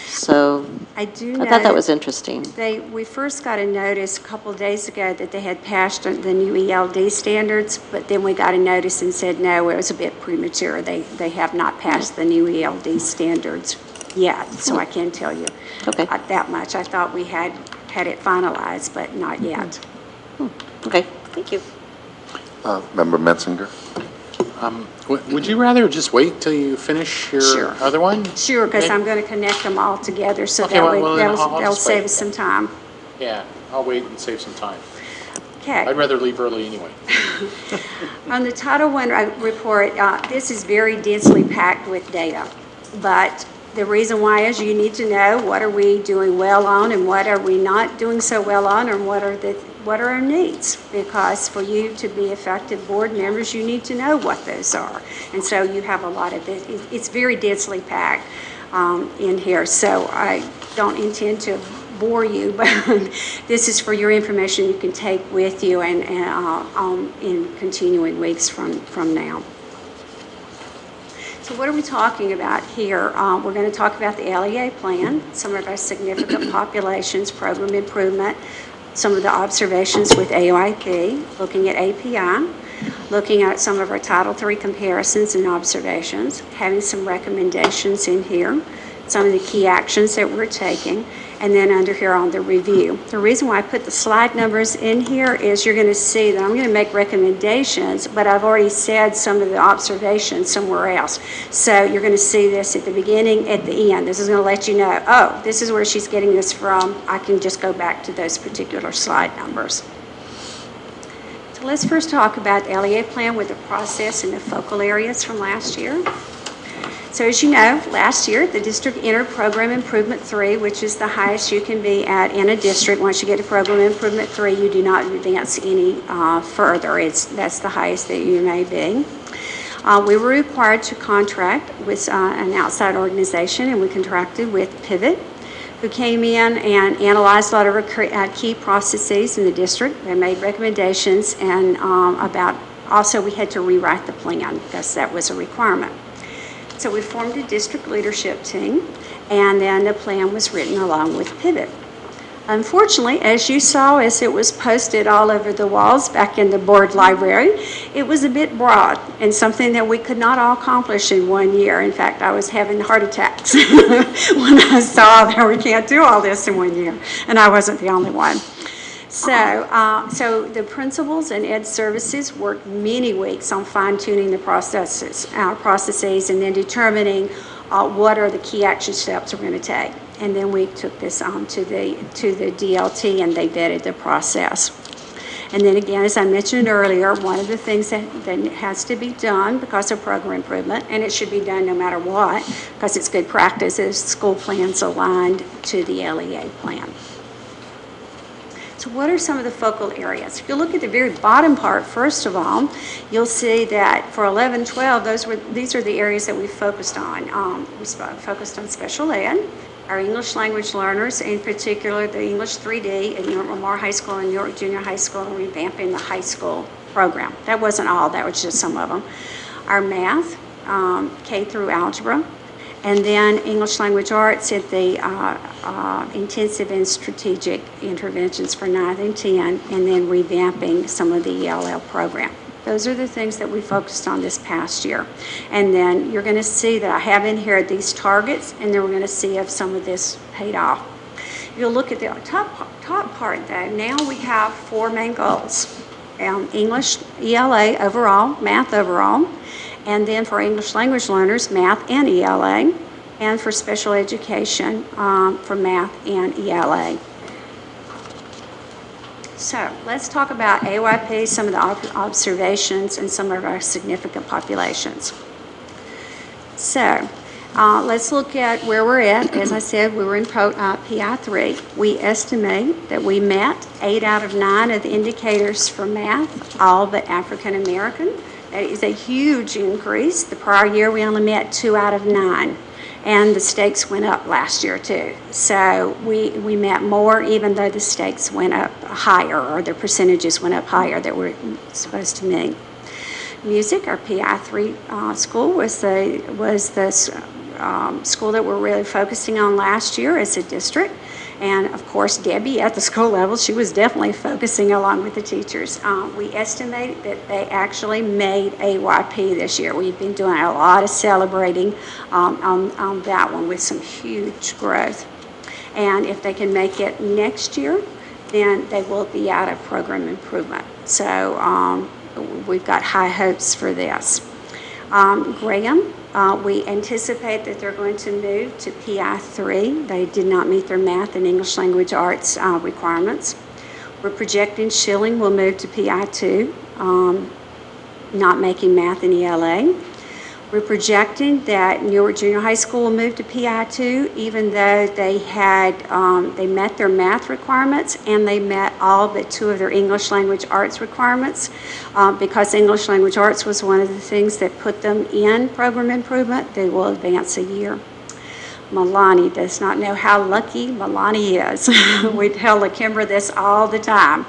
So I thought that was interesting. We first got a notice a couple of days ago that they had passed the new ELD standards, but then we got a notice and said, no, it was a bit premature. They have not passed the new ELD standards yet, so I can't tell you that much. I thought we had it finalized, but not yet. Okay, thank you. Member Metzinger? Would you rather just wait till you finish your other one? Sure, because I'm going to connect them all together, so Okay, that way I'll they'll just save wait. us some time. Yeah, I'll wait and save some time. Okay. I'd rather leave early anyway. On the Title I report, this is very densely packed with data, but the reason why is you need to know what are we doing well on and what are we not doing so well on, and what are our needs, because for you to be effective board members, you need to know what those are. And so you have a lot of it. It's very densely packed in here, so I don't intend to bore you, but this is for your information you can take with you and in continuing weeks from now. So what are we talking about here? We're going to talk about the LEA plan, some of our significant populations, program improvement, some of the observations with AOIP, looking at API, looking at some of our Title III comparisons and observations, having some recommendations in here, some of the key actions that we're taking, and then under here on the review. The reason why I put the slide numbers in here is you're going to see that I'm going to make recommendations, but I've already said some of the observations somewhere else. So you're going to see this at the beginning, at the end. This is going to let you know, oh, this is where she's getting this from. I can just go back to those particular slide numbers. So let's first talk about the LEA plan with the process and the focal areas from last year. So as you know, last year, the district entered Program Improvement 3, which is the highest you can be at in a district. Once you get to Program Improvement 3, you do not advance any further. That's the highest that you may be. We were required to contract with an outside organization, and we contracted with Pivot, who came in and analyzed a lot of our key processes in the district. They made recommendations, and also we had to rewrite the plan because that was a requirement. So we formed a district leadership team, and then the plan was written along with Pivot. Unfortunately, as you saw, as it was posted all over the walls back in the board library, it was a bit broad and something that we could not all accomplish in 1 year. In fact, I was having heart attacks when I saw that we can't do all this in 1 year, and I wasn't the only one. So the principals and ed services worked many weeks on fine-tuning the processes and then determining what are the key action steps we're going to take. And then we took this on to the DLT, and they vetted the process. And then again, as I mentioned earlier, one of the things that has to be done because of program improvement, and it should be done no matter what, because it's good practice, is school plans aligned to the LEA plan. So what are some of the focal areas? If you look at the very bottom part, first of all, you'll see that for 11-12, these are the areas that we focused on. We focused on special ed, our English language learners, in particular the English 3D at Newark Memorial High School and Newark Junior High School, and revamping the high school program. That wasn't all, that was just some of them. Our math, K through algebra, and then English language arts at the intensive and strategic interventions for 9th and 10, and then revamping some of the ELL program. Those are the things that we focused on this past year. And then you're going to see that I have in here these targets, and then we're going to see if some of this paid off. You'll look at the top part though. Now we have 4 main goals. English, ELA overall, math overall, and then for English language learners, math and ELA, and for special education for math and ELA. So let's talk about AYP, some of the observations, and some of our significant populations. So let's look at where we're at. As I said, we were in PI3. We estimate that we met 8 out of 9 of the indicators for math, all but African American. That is a huge increase. The prior year we only met 2 out of 9. And the stakes went up last year too. So we met more, even though the stakes went up higher, or the percentages went up higher that we're supposed to meet. Music, our PI3 school was the school that we're really focusing on last year as a district. And of course, Debbie at the school level, she was definitely focusing along with the teachers. We estimate that they actually made AYP this year. We've been doing a lot of celebrating on that one with some huge growth. And if they can make it next year, then they will be out of program improvement. So we've got high hopes for this. Graham, we anticipate that they're going to move to PI3. They did not meet their math and English language arts requirements. We're projecting Schilling will move to PI2, not making math and ELA. We're projecting that Newark Junior High School will move to PI2, even though they met their math requirements and they met all but 2 of their English language arts requirements. Because English language arts was one of the things that put them in program improvement, they will advance a year. Milani does not know how lucky Milani is. We tell LaKimber this all the time.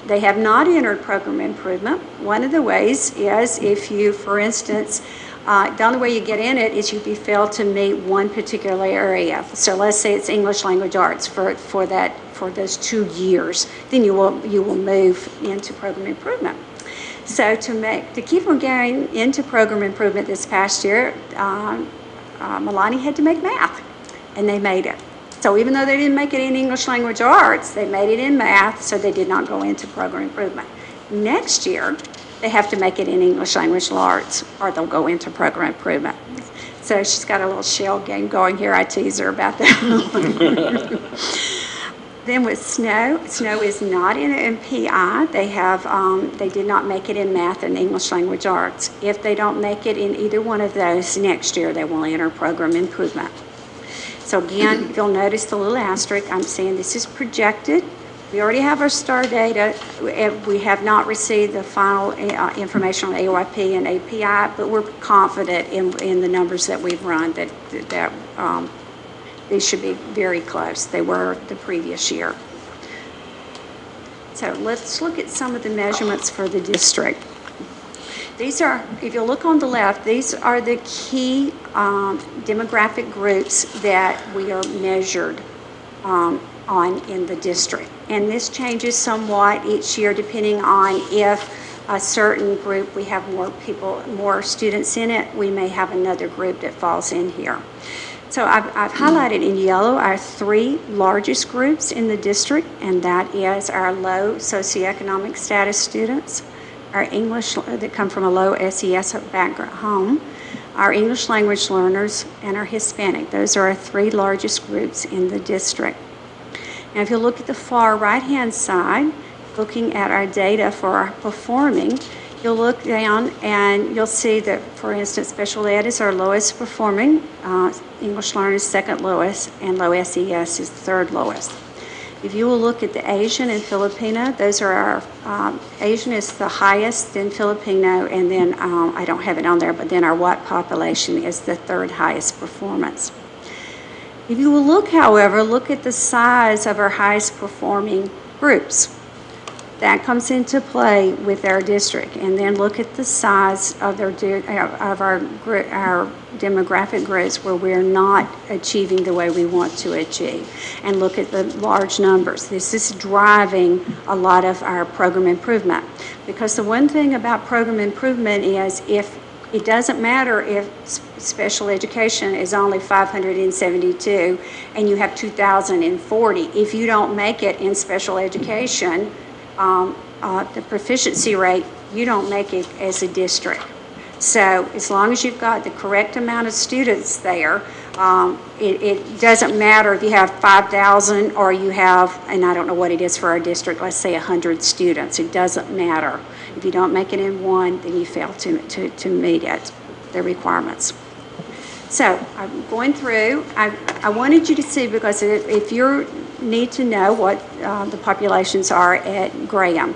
They have not entered program improvement. One of the ways is if you, for instance, the only way you get in it is if you fail to meet one particular area. So let's say it's English language arts for those 2 years, then you will move into program improvement. So to keep from going into program improvement this past year, Milani had to make math. and they made it. So even though they didn't make it in English language arts, they made it in math, so they did not go into program improvement. Next year, they have to make it in English language arts, or they'll go into program improvement. So she's got a little shell game going here. I tease her about that. Then with Snow is not in PI. They did not make it in math and English language arts. If they don't make it in either one of those next year, they will enter program improvement. So again, you'll notice the little asterisk. I'm saying this is projected. We already have our STAR data. We have not received the final information on AOIP and API, but we're confident in the numbers that we've run that these should be very close. They were the previous year. So let's look at some of the measurements for the district. These are, if you look on the left, these are the key demographic groups that we are measured on in the district. And this changes somewhat each year depending on if a certain group, we have more students in it, we may have another group that falls in here. So I've highlighted in yellow our 3 largest groups in the district, and that is our low socioeconomic status students, our English that come from a low SES background home, our English language learners, and our Hispanic. Those are our 3 largest groups in the district. Now if you look at the far right-hand side, looking at our data for our performing, you'll look down and you'll see that, for instance, special ed is our lowest performing, English learners second lowest, and low SES is the third lowest. If you will look at the Asian and Filipino, those are our, Asian is the highest, then Filipino, and then, I don't have it on there, but then our white population is the third highest performance. If you will look, however, look at the size of our highest performing groups. That comes into play with our district, and then look at the size of our demographic groups where we're not achieving the way we want to achieve, and look at the large numbers. This is driving a lot of our program improvement, because the one thing about program improvement is if it doesn't matter if special education is only 572 and you have 2,040. If you don't make it in special education, the proficiency rate, you don't make it as a district. So as long as you've got the correct amount of students there, it doesn't matter if you have 5,000 or you have, and I don't know what it is for our district, let's say 100 students. It doesn't matter. If you don't make it in one, then you fail to meet it, the requirements. So I'm going through, I wanted you to see, because if you need to know what the populations are at Graham.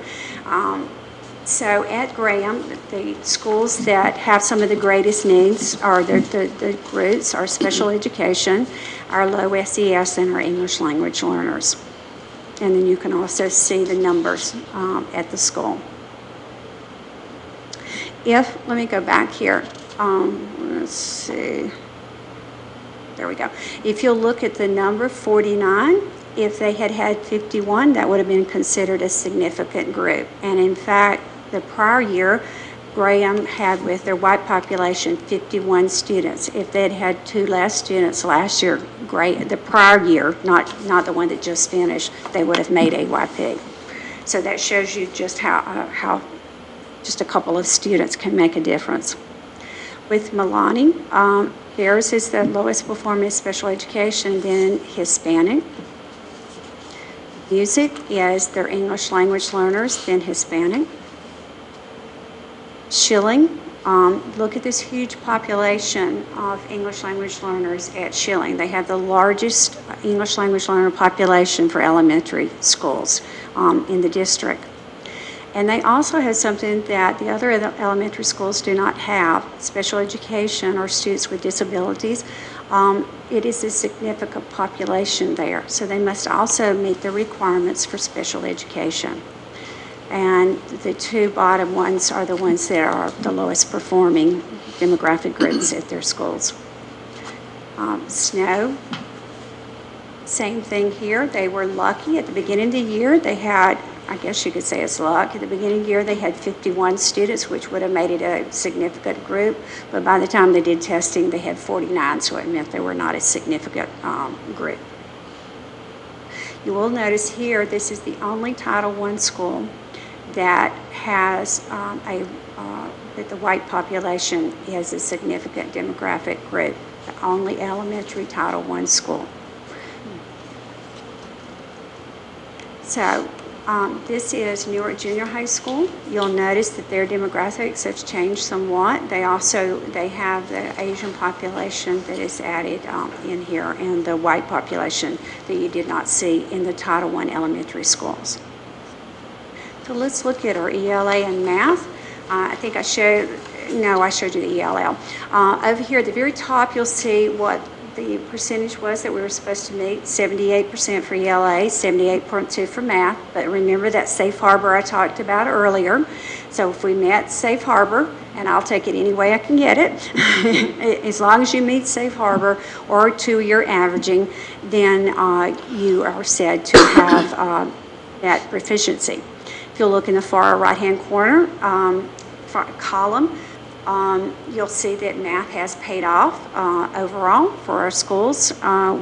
So at Graham, the schools that have some of the greatest needs are the groups, our special education, our low SES, and our English language learners. And then you can also see the numbers at the school. Let me go back here. Let's see. There we go. If you'll look at the number 49, if they had had 51, that would have been considered a significant group. And in fact, the prior year, Graham had with their white population 51 students. If they'd had 2 less students last year, the prior year, not the one that just finished, they would have made AYP. So that shows you just how just a couple of students can make a difference. With Milani, theirs is the lowest performing special education, then Hispanic. Music is their English language learners, then Hispanic. Schilling, look at this huge population of English language learners at Schilling. They have the largest English language learner population for elementary schools in the district. And they also have something that the other elementary schools do not have, special education or students with disabilities. It is a significant population there, so they must also meet the requirements for special education. And the 2 bottom ones are the ones that are the lowest performing demographic groups at their schools. Snow, Same thing here. They were lucky at the beginning of the year. They had, I guess you could say it's luck. At the beginning of the year, they had 51 students, which would have made it a significant group. But by the time they did testing, they had 49, so it meant they were not a significant group. You will notice here, this is the only Title I school that has that the white population is a significant demographic group. The only elementary Title I school. So this is Newark Junior High School. You'll notice that their demographics have changed somewhat. They have the Asian population that is added in here and the white population that you did not see in the Title I elementary schools. So let's look at our ELA and math. I think I showed you the ELL. Over here at the very top, you'll see what the percentage was that we were supposed to meet, 78% for ELA, 78.2 for math. But remember that safe harbor I talked about earlier. So if we met safe harbor, and I'll take it any way I can get it, as long as you meet safe harbor or 2-year averaging, then you are said to have that proficiency. If you look in the far right-hand corner column, you'll see that math has paid off overall for our schools,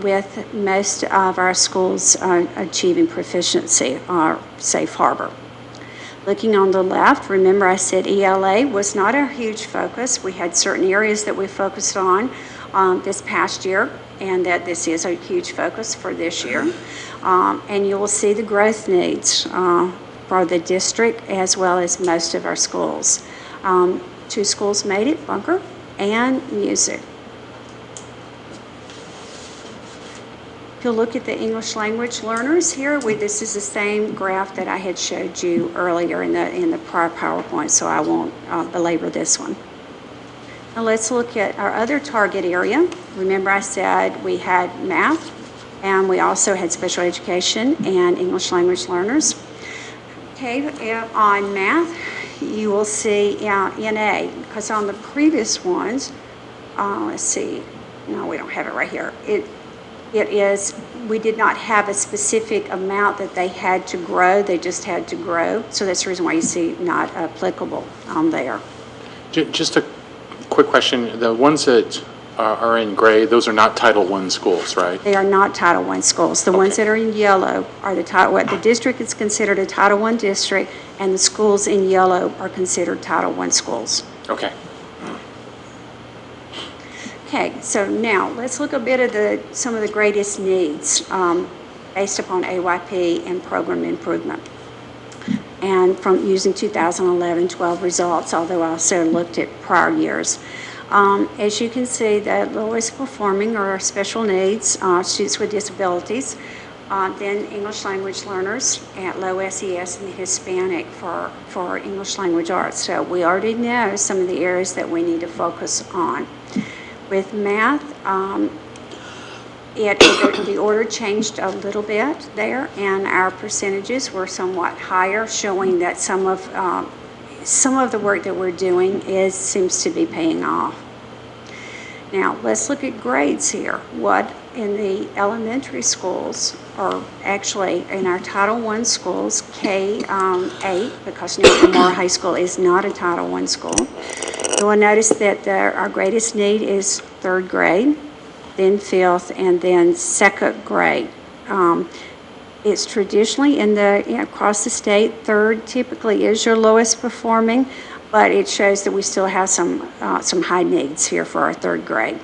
with most of our schools achieving proficiency or safe harbor. Looking on the left, remember I said ELA was not a huge focus. We had certain areas that we focused on this past year, and that this is a huge focus for this year. And you will see the growth needs for the district as well as most of our schools. 2 schools made it, Bunker and Music. If you look at the English language learners here, this is the same graph that I had showed you earlier in the prior PowerPoint, so I won't belabor this one. Now let's look at our other target area. Remember I said we had math, and we also had special education and English language learners. Okay, on math, you will see NA, because on the previous ones, let's see, no, we don't have it right here. We did not have a specific amount that they had to grow, they just had to grow. So that's the reason why you see not applicable on there. Just a quick question. The ones that are in gray, those are not Title I schools, right? They are not Title I schools. The ones that are in yellow are what the district is considered a Title I district, and the schools in yellow are considered Title I schools. Okay. Okay, so now let's look a bit at some of the greatest needs based upon AYP and program improvement. And from using 2011-12 results, although I also looked at prior years. As you can see, the lowest performing are special needs, students with disabilities, then English language learners at low SES, and Hispanic for English language arts. So we already know some of the areas that we need to focus on. With math, the order changed a little bit there, and our percentages were somewhat higher, showing that some of the work that we're doing seems to be paying off. Now, let's look at grades here. What in the elementary schools, or actually in our Title I schools, K-8, because Newark Memorial High School is not a Title I school, you will notice that our greatest need is 3rd grade, then 5th, and then 2nd grade. It's traditionally across the state, 3rd typically is your lowest performing, but it shows that we still have some high needs here for our 3rd grade.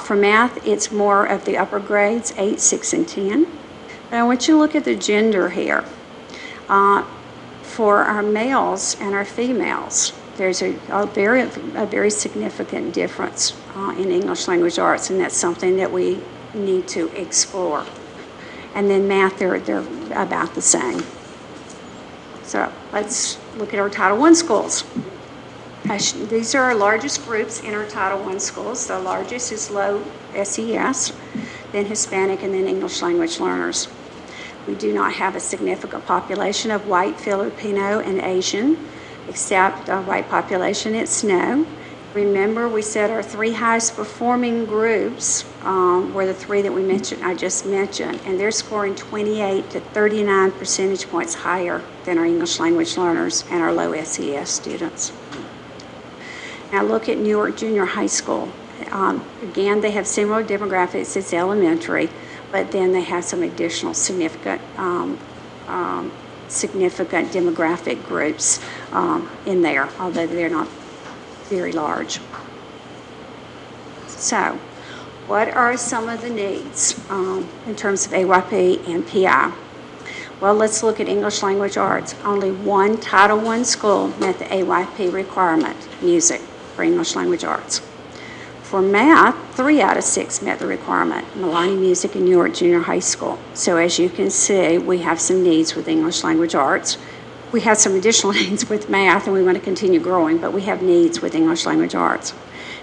For math, it's more of the upper grades, 8, 6, and 10. But I want you to look at the gender here. For our males and our females, there's a very significant difference in English language arts, and that's something that we need to explore. And then math, they're about the same. So let's look at our Title I schools. These are our largest groups in our Title I schools. The largest is low SES, then Hispanic, and then English language learners. We do not have a significant population of white, Filipino, and Asian, except the white population at Snow, Remember, we said our 3 highest performing groups were the 3 that I just mentioned, and they're scoring 28 to 39 percentage points higher than our English language learners and our low SES students. Now look at Newark Junior High School. Again, they have similar demographics as elementary, but then they have some additional significant demographic groups in there, although they're not very large. So, what are some of the needs in terms of AYP and PI? Well, let's look at English language arts. Only one Title I school met the AYP requirement, music, for English language arts. For math, 3 out of 6 met the requirement, Milani Music and Newark Junior High School. So as you can see, we have some needs with English language arts. We have some additional needs with math, and we want to continue growing, but we have needs with English language arts.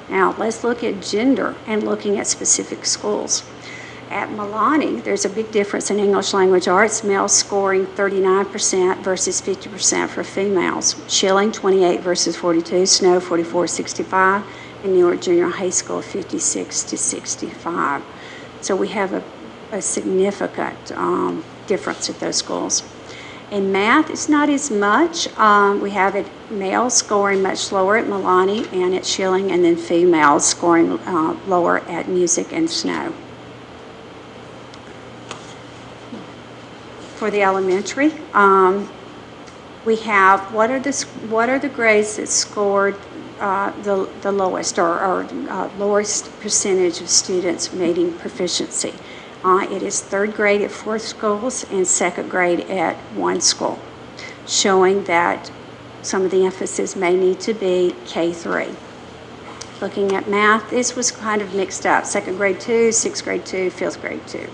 Now, let's look at gender and looking at specific schools. At Milani, there's a big difference in English language arts, males scoring 39% versus 50% for females. Schilling, 28 versus 42, Snow, 44-65, and Newark Junior High School, 56-65. So we have a significant difference at those schools. In math, it's not as much. We have males scoring much lower at Milani and at Schilling, and then females scoring lower at music and Snow. For the elementary, we have what are the grades that scored the lowest or lowest percentage of students meeting proficiency. It is 3rd grade at 4 schools and 2nd grade at 1 school, showing that some of the emphasis may need to be K-3. Looking at math, this was kind of mixed up. 2nd grade 2, 6th grade 2, 5th grade 2.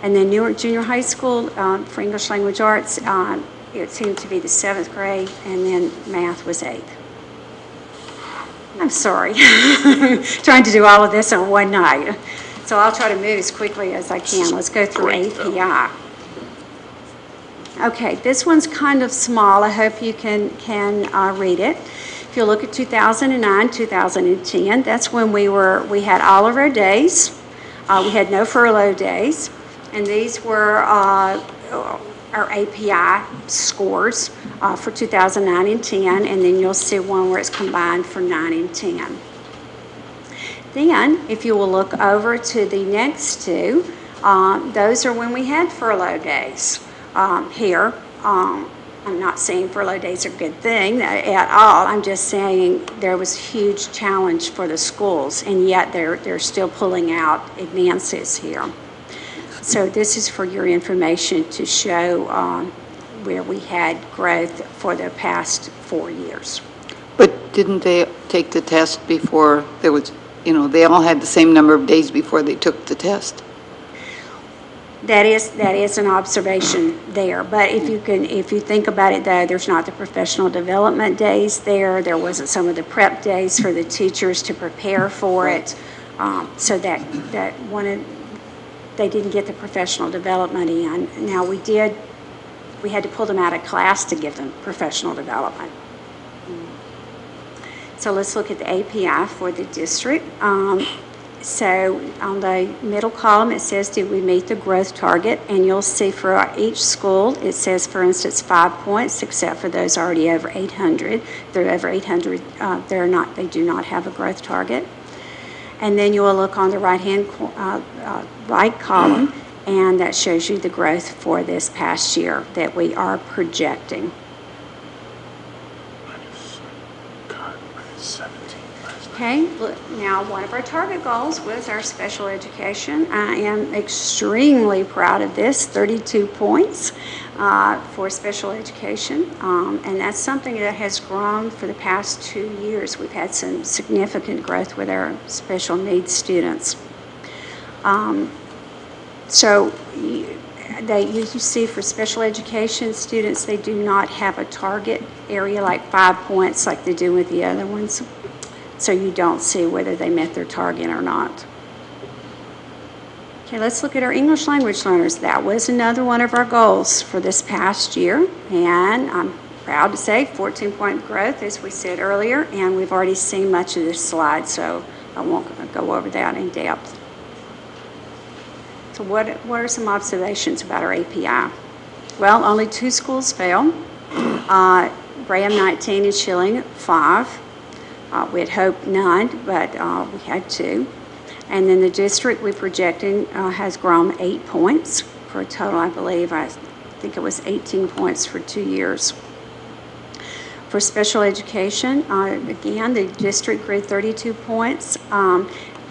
And then Newark Junior High School for English language arts, it seemed to be the 7th grade, and then math was 8th. I'm sorry, trying to do all of this on one night. So I'll try to move as quickly as I can. Let's go through API. Okay, this one's kind of small. I hope you can read it. If you look at 2009, 2010, that's when we had all of our days. We had no furlough days, and these were our API scores for 2009 and 10, and then you'll see one where it's combined for 9 and 10. Then, if you will look over to the next 2, those are when we had furlough days. Here, I'm not saying furlough days are a good thing at all. I'm just saying there was a huge challenge for the schools, and yet they're still pulling out advances here. So this is for your information to show where we had growth for the past 4 years. But didn't they take the test before there was, they all had the same number of days before they took the test? That is an observation there. But if you think about it, though, there's not the professional development days there. There wasn't some of the prep days for the teachers to prepare for it. So that they didn't get the professional development in. Now we had to pull them out of class to give them professional development. So let's look at the API for the district. So on the middle column, it says, did we meet the growth target? And you'll see for each school, it says, for instance, 5 points, except for those already over 800. They're over 800, they do not have a growth target. And then you will look on the right column, and that shows you the growth for this past year that we are projecting. Okay, now one of our target goals was our special education. I am extremely proud of this, 32 points for special education. And that's something that has grown for the past 2 years. We've had some significant growth with our special needs students. So you see for special education students, they do not have a target area like 5 points like they do with the other ones. So you don't see whether they met their target or not. Okay, let's look at our English language learners. That was another one of our goals for this past year, and I'm proud to say 14-point growth, as we said earlier, and we've already seen much of this slide, so I won't go over that in depth. So what are some observations about our API? Well, only 2 schools failed. Graham 19 and Schilling 5. We had hoped none, but we had 2. And then the district we're projecting has grown 8 points for a total, I think it was 18 points for 2 years. For special education, again, the district grew 32 points.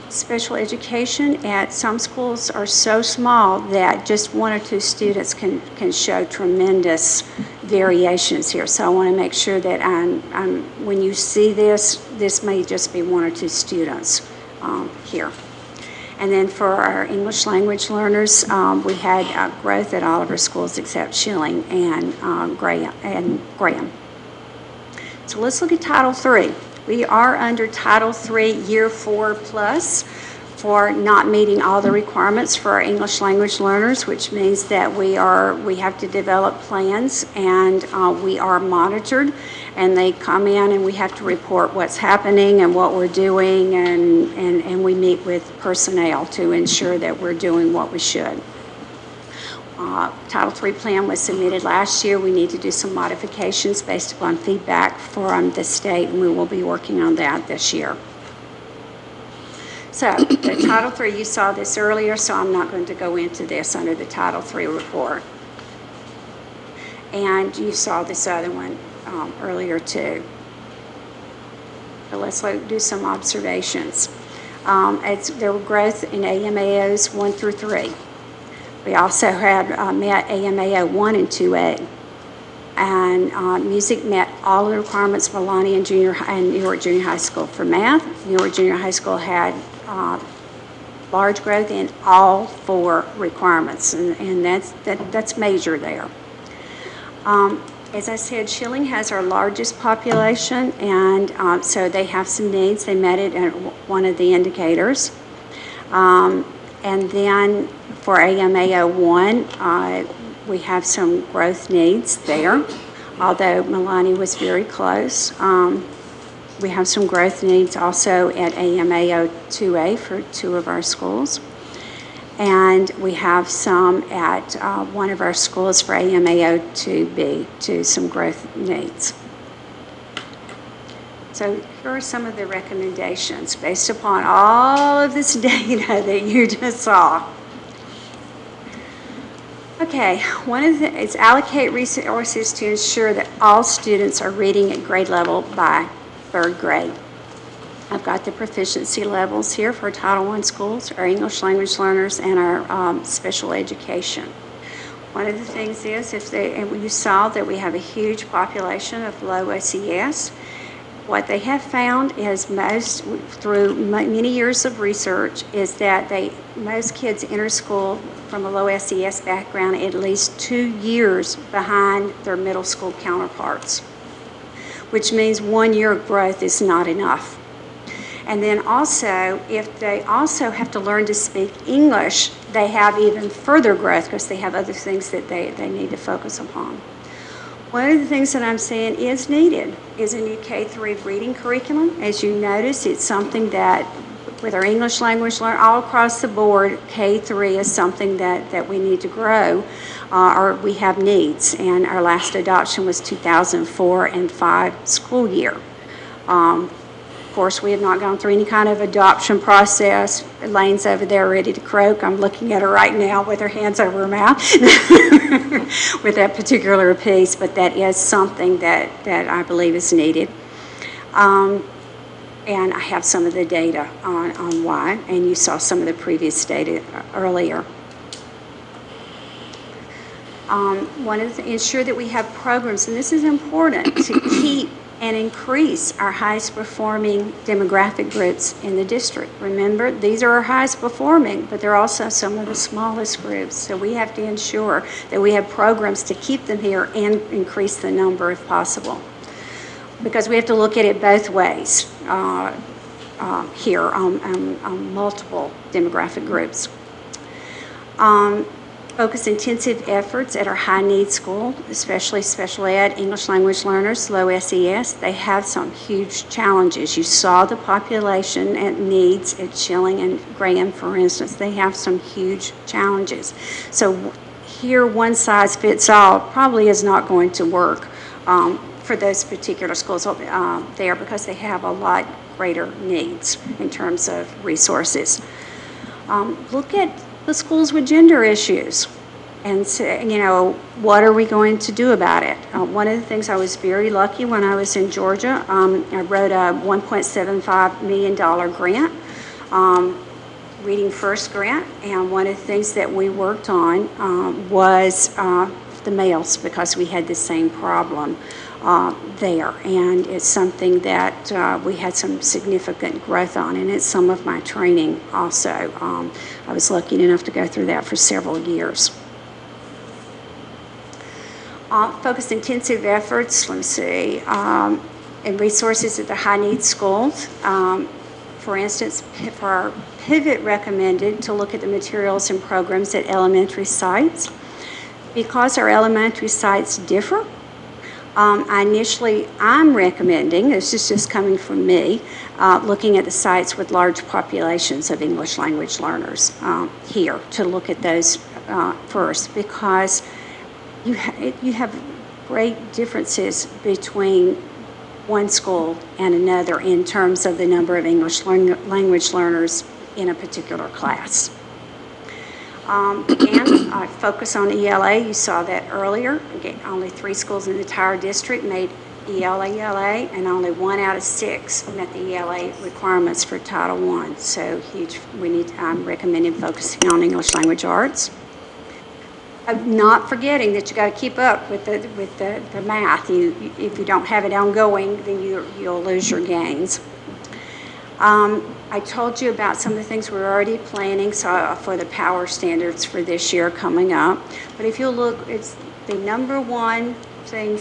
Special education at some schools are so small that just 1 or 2 students can show tremendous variations here. So I want to make sure that when you see this may just be 1 or 2 students here. And then for our English language learners, we had growth at all of our schools except Schilling and Graham. So let's look at Title III. We are under Title III Year 4 Plus for not meeting all the requirements for our English language learners, which means that we have to develop plans, and we are monitored, and they come in and we have to report what's happening and what we're doing, and we meet with personnel to ensure that we're doing what we should. Title III plan was submitted last year. We need to do some modifications based upon feedback from the state, and we will be working on that this year. So the Title III, you saw this earlier, so I'm not going to go into this under the Title III report. And you saw this other one earlier too. So let's do some observations. There were growth in AMAOs 1 through 3. We also had met AMAO 1 and 2A. And music met all the requirements for Lonnie and Newark Junior High School. For math, Newark Junior High School had large growth in all 4 requirements, and that's major there. As I said, Schilling has our largest population, and so they have some needs. They met it at one of the indicators. And then for AMAO 1, we have some growth needs there, although Milani was very close. We have some growth needs also at AMAO 2A for 2 of our schools. And we have some at one of our schools for AMAO 2B, some growth needs. So here are some of the recommendations based upon all of this data that you just saw. Okay, one of the is allocate resources to ensure that all students are reading at grade level by 3rd grade. I've got the proficiency levels here for Title I schools, our English language learners, and our special education. One of the things is, and you saw that we have a huge population of low SES. What they have found is through many years of research, is that most kids enter school from a low SES background at least 2 years behind their middle school counterparts, which means 1 year of growth is not enough. And then also, if they also have to learn to speak English, they have even further growth because they have other things that they need to focus upon. One of the things that I'm saying is needed is a new K-3 reading curriculum. As you notice, it's something that with our English language learners all across the board, K-3 is something that we need to grow, or we have needs. And our last adoption was 2004 and 5 school year. Of course, we have not gone through any kind of adoption process. Elaine's over there ready to croak. I'm looking at her right now with her hands over her mouth with that particular piece, but that is something that I believe is needed. And I have some of the data on why, and you saw some of the previous data earlier. Ensure that we have programs, and this is important, to keep and increase our highest performing demographic groups in the district. Remember, these are our highest performing, but they're also some of the smallest groups. So we have to ensure that we have programs to keep them here and increase the number if possible. Because we have to look at it both ways here on multiple demographic groups. Focus intensive efforts at our high-need school, especially special ed, English language learners, low SES. They have some huge challenges. You saw the population and needs at Schilling and Graham, for instance. They have some huge challenges. So here, one size fits all probably is not going to work for those particular schools there, because they have a lot greater needs in terms of resources. Look at the schools with gender issues and say, you know, what are we going to do about it? One of the things, I was very lucky when I was in Georgia. I wrote a $1.75 million grant, Reading First grant, and one of the things that we worked on was the males, because we had the same problem there, and it's something that we had some significant growth on, and it's some of my training also. I was lucky enough to go through that for several years. Focused intensive efforts, let me see, and resources at the high needs schools. For instance, for our pivot recommended to look at the materials and programs at elementary sites. Because our elementary sites differ, I'm recommending, this is just coming from me, looking at the sites with large populations of English language learners here, to look at those first, because you have great differences between one school and another in terms of the number of English language learners in a particular class. Again, I focus on ELA. You saw that earlier. Again, only 3 schools in the entire district made ELA, and only 1 out of 6 met the ELA requirements for Title I. So huge. I'm recommending focusing on English language arts. I'm not forgetting that you got to keep up with the math. If you don't have it ongoing, then you'll lose your gains. I told you about some of the things we're already planning for the power standards for this year coming up. But if you look, it's the number one thing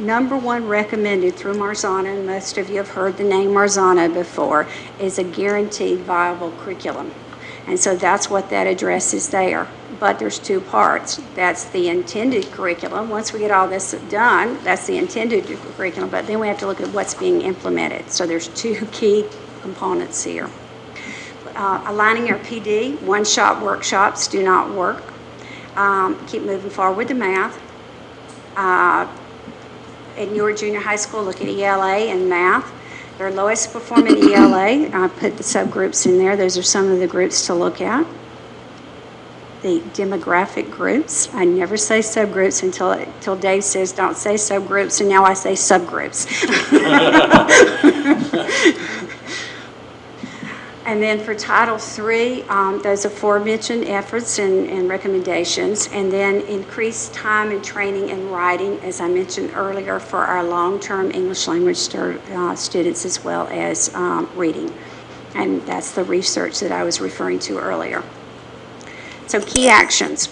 number one recommended through Marzana, and most of you have heard the name Marzana before, is a guaranteed viable curriculum. And so that's what that addresses there. But there's 2 parts. That's the intended curriculum. Once we get all this done, that's the intended curriculum, but then we have to look at what's being implemented. So there's 2 key components here. Aligning our PD, one-shot workshops do not work. Keep moving forward with the math. At Newark Junior High School, look at ELA and math. Their lowest performing ELA, I put the subgroups in there. Those are some of the groups to look at. The demographic groups. I never say subgroups until Dave says don't say subgroups, and now I say subgroups. And then for Title III, those aforementioned efforts and recommendations, and then increase time and training in writing, as I mentioned earlier, for our long-term English language students, as well as reading. And that's the research that I was referring to earlier. So key actions.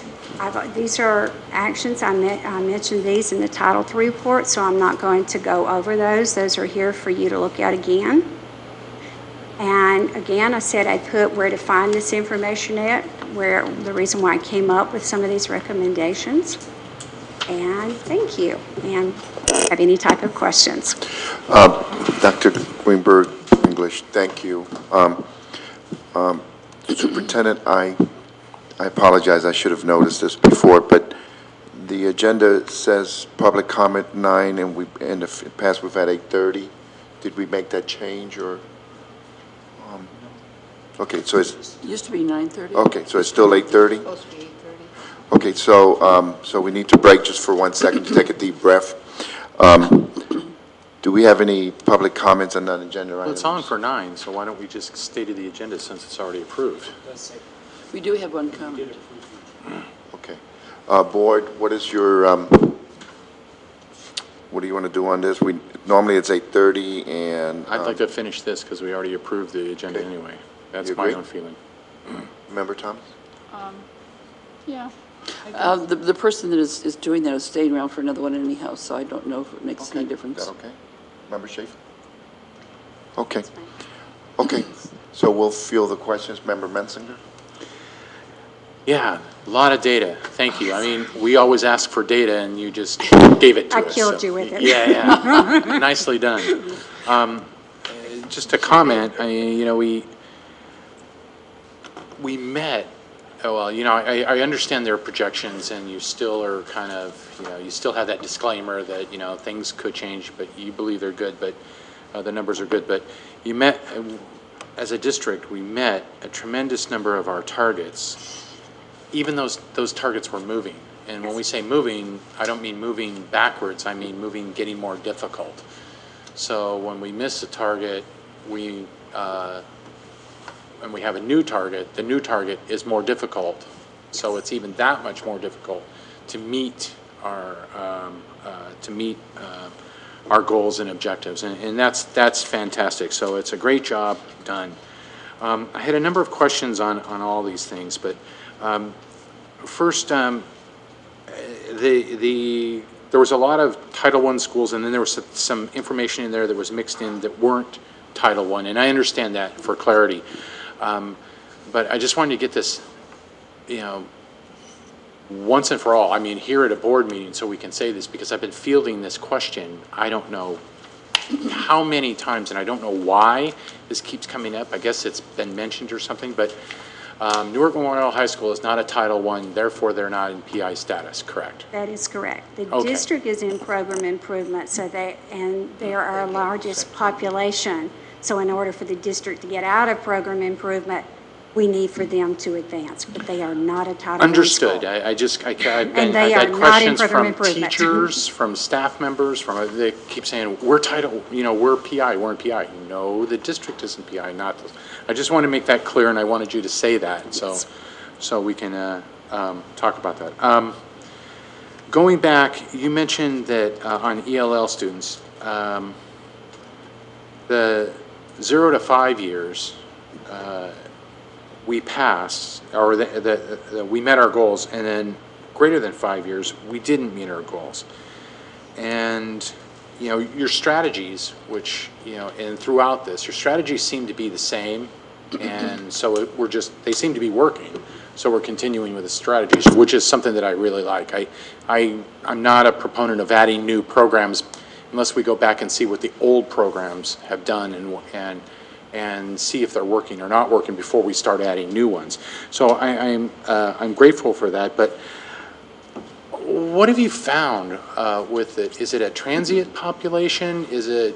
These are actions. I mentioned these in the Title III report, so I'm not going to go over those. Those are here for you to look at again. And again, I said I'd put where to find this information at, where the reason why I came up with some of these recommendations. And thank you. And have any type of questions? Dr. Greenberg, English, thank you. Superintendent, I apologize, I should have noticed this before, but the agenda says public comment 9, and in the past we've had 8:30. Did we make that change, or? Okay, so it's... It used to be 9:30. Okay, so it's still 8:30? Supposed to be 8:30. Okay, so we need to break just for 1 second to take a deep breath. Do we have any public comments on non-agenda items? Well, it's on for 9, so why don't we just stay to the agenda since it's already approved? We do have one comment. Okay. Board, what is your, what do you want to do on this? Normally it's 8:30, and... I'd like to finish this because we already approved the agenda anyway. That's You my agree? own feeling. Member Thomas? Yeah. The person that is doing that is staying around for another one anyhow, so I don't know if it makes any difference. Is that okay? Member Schaefer? Okay. Okay, so we'll field the questions. Member Mensinger? Yeah, a lot of data. Thank you. I mean, we always ask for data, and you just gave it to us. I killed you with it. Yeah. Nicely done. Just a comment, I mean, you know, we met, oh, well, you know, I understand their projections, and you still are kind of, you know, you still have that disclaimer that, you know, things could change, but you believe they're good, but the numbers are good. But you met, as a district, we met a tremendous number of our targets, even those targets were moving. And when we say moving, I don't mean moving backwards, I mean moving, getting more difficult. So when we miss a target, and we have a new target, the new target is more difficult. So it's even that much more difficult to meet our goals and objectives, and that's fantastic. So it's a great job done. I had a number of questions on all these things, but first, there was a lot of Title I schools, and then there was some information in there that was mixed in that weren't Title I, and I understand that for clarity. But I just wanted to get this, you know, once and for all, I mean, here at a board meeting, so we can say this, because I've been fielding this question, I don't know how many times, and I don't know why this keeps coming up. I guess it's been mentioned or something, but Newark Memorial High School is not a Title I, therefore they're not in PI status, correct? That is correct. The Okay. district is in program improvement, so they're our largest population. So in order for the district to get out of program improvement, we need for them to advance, but they are not a Title I Understood. school. I've And they had are not in questions program from improvement. teachers, from staff members, they keep saying, we're Title, you know, we're PI, we're in PI. No, the district isn't PI, not the, I just want to make that clear, and I wanted you to say that, so we can talk about that. Going back, you mentioned that on ELL students, the 0 to 5 years, we passed, or we met our goals, and then greater than 5 years, we didn't meet our goals. And, you know, your strategies, which, you know, and throughout this, your strategies seem to be the same, and so they seem to be working. So we're continuing with the strategies, which is something that I really like. I'm not a proponent of adding new programs unless we go back and see what the old programs have done and see if they're working or not working before we start adding new ones. So I'm grateful for that. But what have you found with it? Is it a transient population? Is it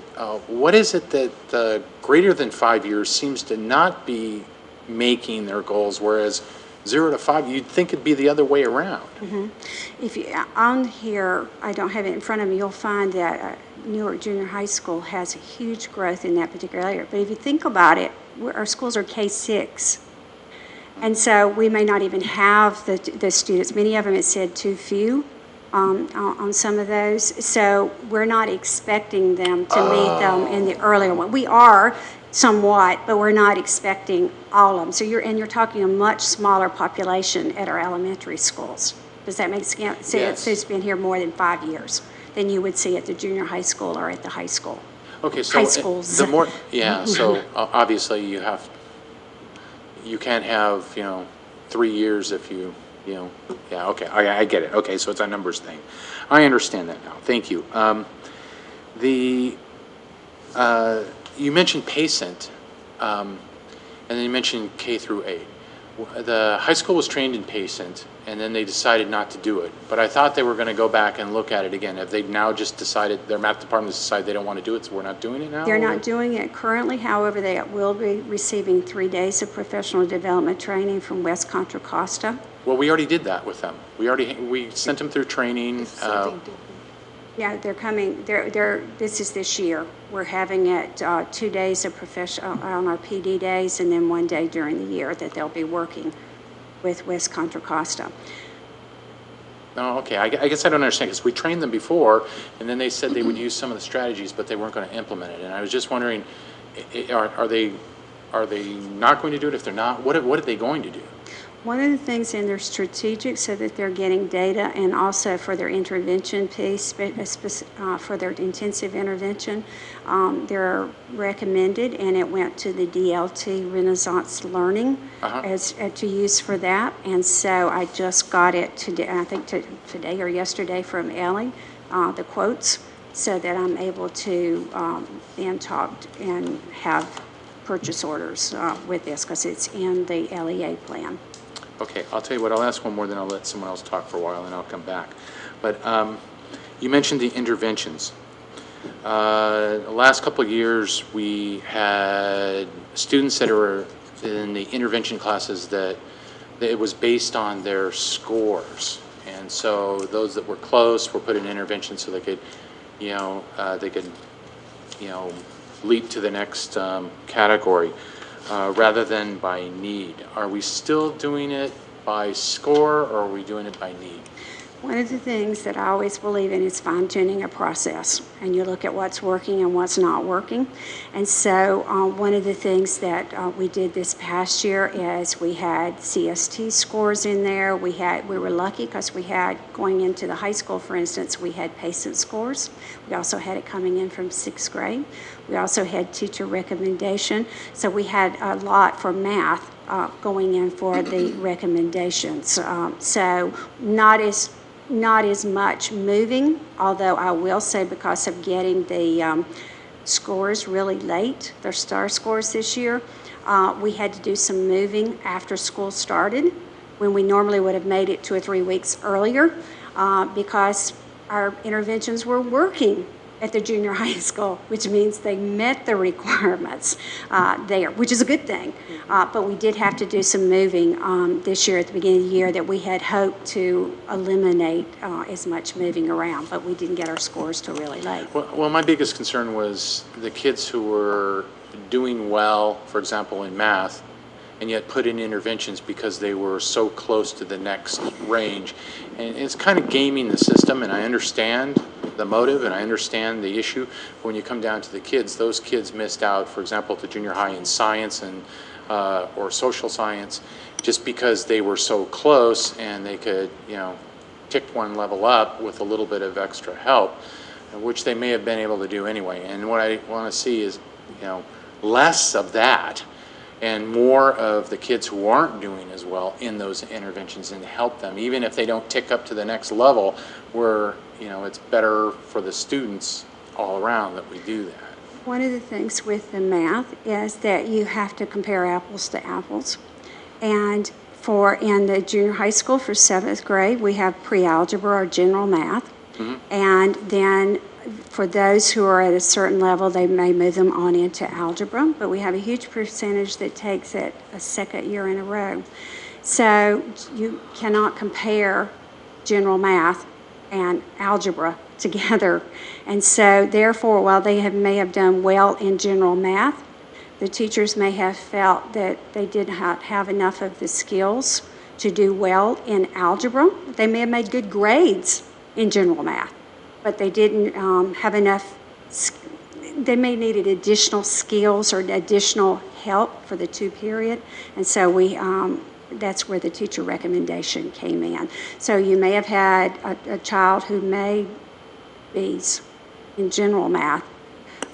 what is it that the greater than 5 years seems to not be making their goals, whereas 0 to 5, you'd think it'd be the other way around? Mm-hmm. If you, on here, I don't have it in front of me, you'll find that Newark Junior High School has a huge growth in that particular area. But if you think about it, our schools are K-6. And so we may not even have the students. Many of them, it said too few on some of those. So we're not expecting them to meet them in the earlier one. We are somewhat, but we're not expecting all of them. So you're talking a much smaller population at our elementary schools. Does that make sense? Yes. It's been here more than 5 years than you would see at the junior high school or at the high school. Okay, so high schools. the more, yeah, so obviously you can't have, 3 years if you yeah, okay, I get it. Okay, so it's a numbers thing. I understand that now. Thank you. You mentioned PACENT, and then you mentioned K through 8. The high school was trained in PACENT, and then they decided not to do it. But I thought they were going to go back and look at it again. Have they now just decided, their math department has decided they don't want to do it, so we're not doing it now? They're not doing it currently. However, they will be receiving 3 days of professional development training from West Contra Costa. Well, we already did that with them. We sent them through training. Yeah, they're coming, this is this year. We're having it 2 days of professional, on our PD days, and then 1 day during the year that they'll be working with West Contra Costa. Oh, okay. I guess I don't understand, because we trained them before, and then they said they would use some of the strategies, but they weren't going to implement it. And I was just wondering, are they not going to do it? If they're not, what are they going to do? One of the things in their strategic, so that they're getting data, and also for their intervention piece, for their intensive intervention, they're recommended, and it went to the DLT Renaissance Learning as to use for that. And so I just got it today, I think today or yesterday from Ela, the quotes, so that I'm able to then talk and have purchase orders with this, because it's in the LEA plan. Okay, I'll tell you what, I'll ask one more, then I'll let someone else talk for a while, and I'll come back. But you mentioned the interventions. The last couple of years, we had students that were in the intervention classes that it was based on their scores. And so those that were close were put in intervention so they could, leap to the next category. Rather than by need. Are we still doing it by score, or are we doing it by need? One of the things that I always believe in is fine-tuning a process, and you look at what's working and what's not working. And so one of the things that we did this past year is we had CST scores in there. We were lucky because we had, going into the high school, for instance, we had PACENT scores. We also had it coming in from 6th grade. We also had teacher recommendation. So we had a lot for math going in for the recommendations. So not as much moving, although I will say because of getting the scores really late, their STAR scores this year, we had to do some moving after school started, when we normally would have made it 2 or 3 weeks earlier, because our interventions were working at the junior high school, which means they met the requirements there, which is a good thing. But we did have to do some moving this year at the beginning of the year that we had hoped to eliminate as much moving around, but we didn't get our scores till really late. Well, my biggest concern was the kids who were doing well, for example, in math, and yet put in interventions because they were so close to the next range. And it's kind of gaming the system, and I understand the motive and I understand the issue. But when you come down to the kids, those kids missed out, for example, at the junior high in science and or social science, just because they were so close and they could, tick one level up with a little bit of extra help, which they may have been able to do anyway. And what I want to see is, less of that and more of the kids who aren't doing as well in those interventions, and help them, even if they don't tick up to the next level, where it's better for the students all around that we do that. One of the things with the math is that you have to compare apples to apples. And in the junior high school for 7th grade, we have pre-algebra or general math. Mm-hmm. And then for those who are at a certain level, they may move them on into algebra, but we have a huge percentage that takes it a second year in a row. So you cannot compare general math and algebra together. And so therefore, while they may have done well in general math, the teachers may have felt that they did not have enough of the skills to do well in algebra. They may have made good grades in general math, but they didn't have enough. They may needed additional skills or additional help for the 2 period. And so that's where the teacher recommendation came in. So you may have had a child who made B's in general math,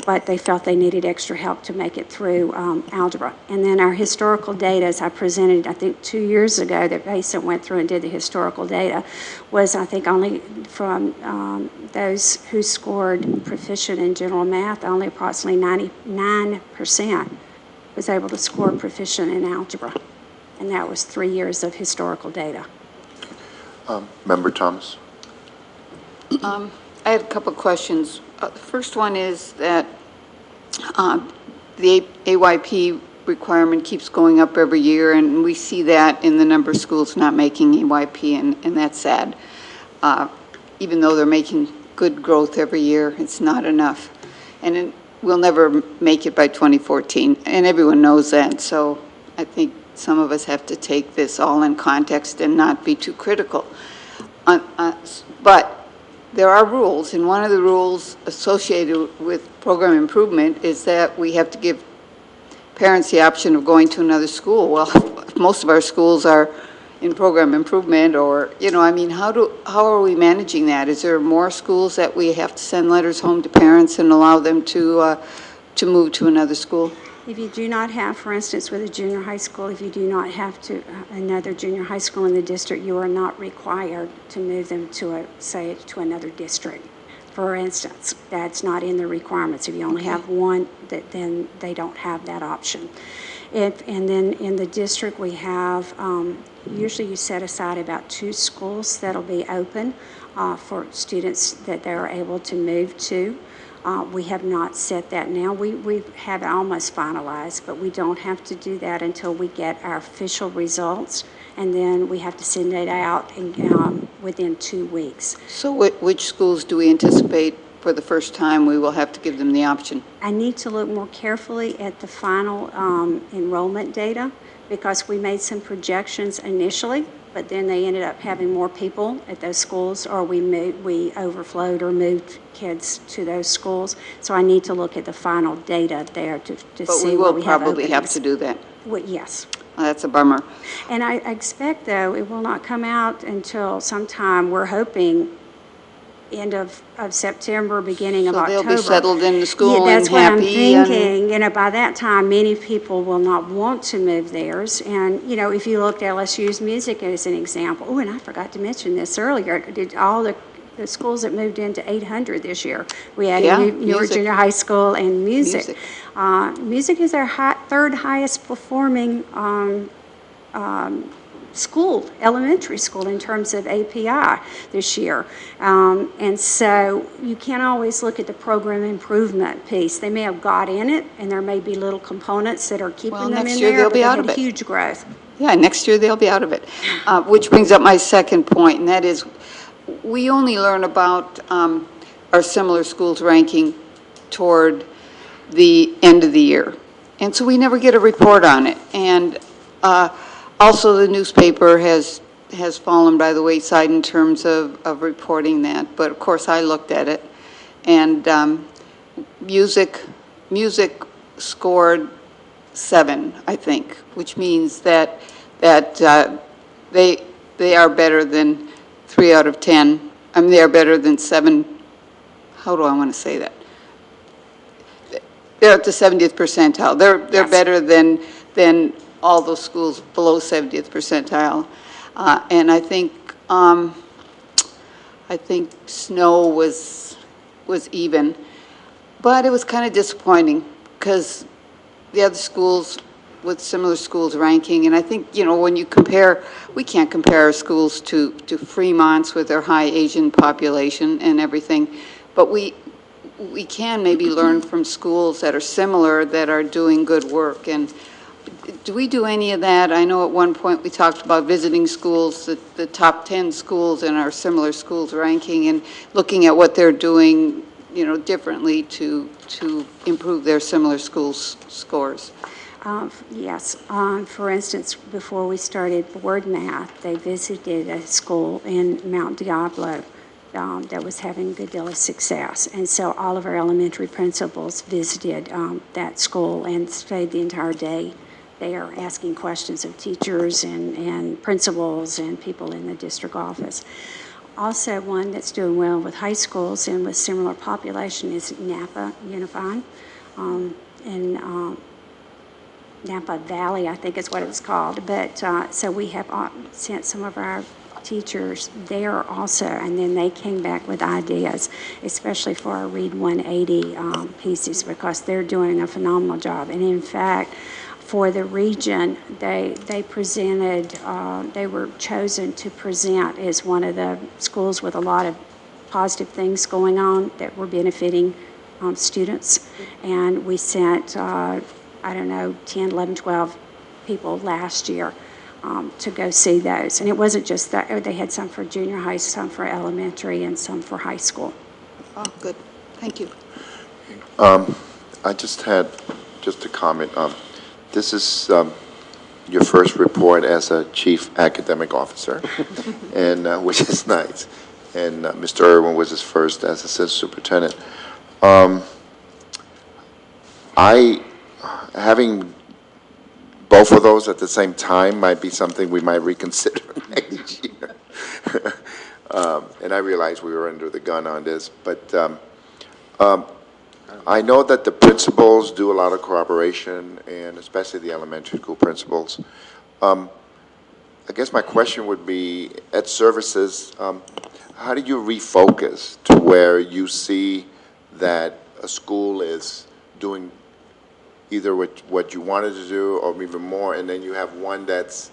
but they felt they needed extra help to make it through algebra. And then our historical data, as I presented, I think 2 years ago, that PACENT went through and did the historical data, was I think only from those who scored proficient in general math, only approximately 99% was able to score proficient in algebra. And that was 3 years of historical data. Member Thomas. I had a couple of questions. The first one is that the AYP requirement keeps going up every year, and we see that in the number of schools not making AYP, and that's sad. Even though they're making good growth every year, it's not enough. And we'll never make it by 2014, and everyone knows that. So I think some of us have to take this all in context and not be too critical. But there are rules, and one of the rules associated with program improvement is that we have to give parents the option of going to another school. Well, most of our schools are in program improvement, or, you know, I mean, how are we managing that? Is there more schools that we have to send letters home to parents and allow them to move to another school? If you do not have, for instance, with a junior high school, if you do not have to another junior high school in the district, you are not required to move them to say to another district. For instance, that's not in the requirements. If you only have one, then they don't have that option. And then in the district, we have, usually you set aside about 2 schools that'll be open for students that they're able to move to. We have not set that now. We have almost finalized, but we don't have to do that until we get our official results, and then we have to send it out within 2 weeks. So which schools do we anticipate for the first time we will have to give them the option? I need to look more carefully at the final enrollment data, because we made some projections initially, but then they ended up having more people at those schools, or we overflowed or moved kids to those schools. So I need to look at the final data there to see where we have openings. But we will probably have to do that. Well, yes. Well, that's a bummer. And I expect, though, it will not come out until sometime, we're hoping, end of September, beginning of October. So they'll be settled in the school and happy. That's what I'm thinking. You know, by that time, many people will not want to move theirs. And, you know, if you looked at LSU's music as an example, oh, and I forgot to mention this earlier, did all the schools that moved into 800 this year. We had Newark Junior High School and music. Music is our third highest performing school, elementary school, in terms of API this year. And so you can't always look at the program improvement piece. They may have got in it, and there may be little components that are keeping them in there. Next year they'll be out of it. Huge growth. Yeah, next year they'll be out of it. Which brings up my second point, and that is we only learn about our similar schools ranking toward the end of the year. And so we never get a report on it. And also, the newspaper has fallen by the wayside in terms of reporting that. But of course, I looked at it, and music scored 7, I think, which means that they are better than 3 out of 10. I mean, they are better than 7. How do I want to say that? They're at the 70th percentile. They're better than all those schools below 70th percentile. And I think Snow was even. But it was kind of disappointing because the other schools with similar schools ranking, and I think, you know, when you compare, we can't compare our schools to Fremont's with their high Asian population and everything, but we can maybe learn from schools that are similar, that are doing good work. And do we do any of that? I know at one point we talked about visiting schools, the top 10 schools in our similar schools ranking, and looking at what they're doing, you know, differently to improve their similar schools scores. Yes. For instance, before we started board math, they visited a school in Mount Diablo that was having a good deal of success. And so all of our elementary principals visited that school and stayed the entire day there, asking questions of teachers and principals and people in the district office. Also, one that's doing well with high schools and with similar population is Napa Unified. Napa Valley, I think is what it's called. But so we have sent some of our teachers there also, and then they came back with ideas, especially for our Read 180 pieces, because they're doing a phenomenal job. And in fact, for the region, they presented, they were chosen to present as one of the schools with a lot of positive things going on that were benefiting students. And we sent, I don't know, 10, 11, 12 people last year to go see those. And it wasn't just that, they had some for junior high, some for elementary, and some for high school. Oh, good. Thank you. I just had a comment. This is your first report as a chief academic officer, and which is nice. And Mr. Irwin was his first as assistant superintendent. Having both of those at the same time might be something we might reconsider next year. And I realize we were under the gun on this, but I know that the principals do a lot of cooperation, and especially the elementary school principals. I guess my question would be, at services, how do you refocus to where you see that a school is doing either what you wanted to do or even more, and then you have one that's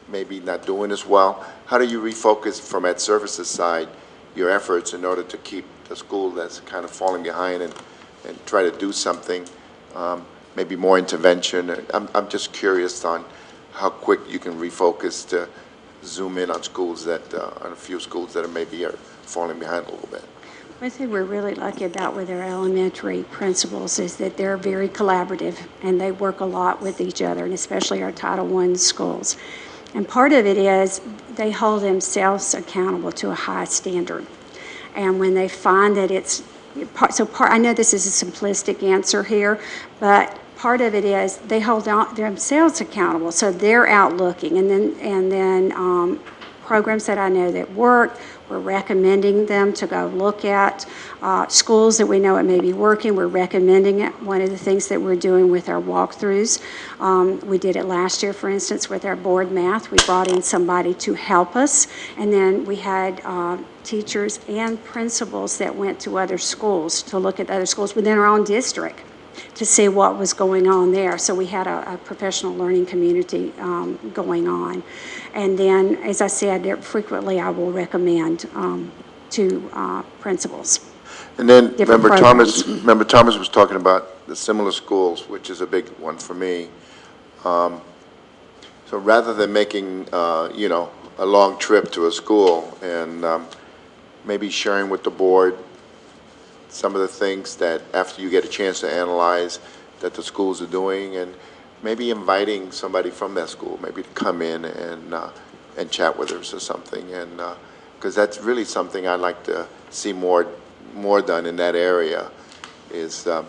maybe not doing as well? How do you refocus from at services side your efforts in order to keep the school that's kind of falling behind and try to do something, maybe more intervention? I'm just curious on how quick you can refocus to zoom in on schools that, on a few schools that maybe are falling behind a little bit. One thing we're really lucky about with our elementary principals is that they're very collaborative and they work a lot with each other, and especially our Title I schools. And part of it is they hold themselves accountable to a high standard. And when they find that it's, I know this is a simplistic answer here, but part of it is they hold themselves accountable. So they're out looking, and then programs that I know that work, we're recommending them to go look at. Schools that we know it may be working, we're recommending it. One of the things that we're doing with our walkthroughs, we did it last year, for instance, with our board math. We brought in somebody to help us, and then we had teachers and principals that went to other schools to look at other schools within our own district to see what was going on there. So we had a professional learning community going on. And then, as I said, frequently I will recommend to principals. And then Member Thomas was talking about the similar schools, which is a big one for me. So rather than making, you know, a long trip to a school and maybe sharing with the board some of the things that after you get a chance to analyze that the schools are doing, and maybe inviting somebody from that school maybe to come in and chat with us or something, and because that's really something I'd like to see more done in that area, is the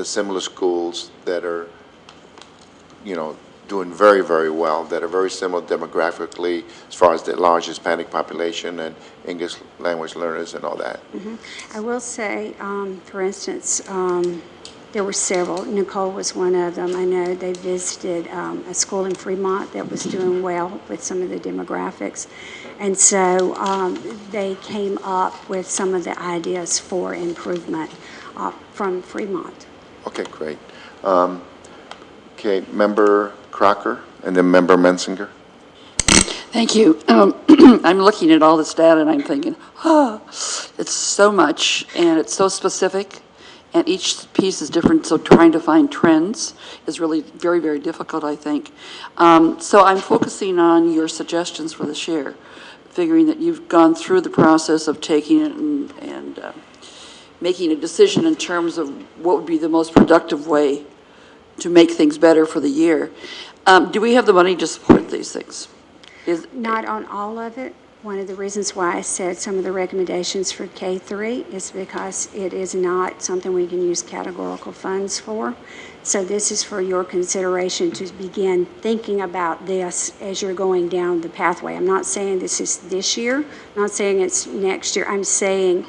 similar schools that are, you know, doing very, very well, that are very similar demographically as far as the large Hispanic population and English language learners and all that. Mm-hmm. I will say, for instance, there were several. Nicole was one of them. I know they visited a school in Fremont that was doing well with some of the demographics. And so they came up with some of the ideas for improvement from Fremont. Okay, great. Okay, Member Crocker and then Member Mensinger. Thank you. I'm looking at all this data and I'm thinking, it's so much and it's so specific and each piece is different, so trying to find trends is really very, very difficult, I think. So I'm focusing on your suggestions for this year, figuring that you've gone through the process of taking it and making a decision in terms of what would be the most productive way to make things better for the year. Do we have the money to support these things? Not on all of it. One of the reasons why I said some of the recommendations for K-3 is because it is not something we can use categorical funds for. So this is for your consideration to begin thinking about this as you're going down the pathway. I'm not saying this is this year. I'm not saying it's next year. I'm saying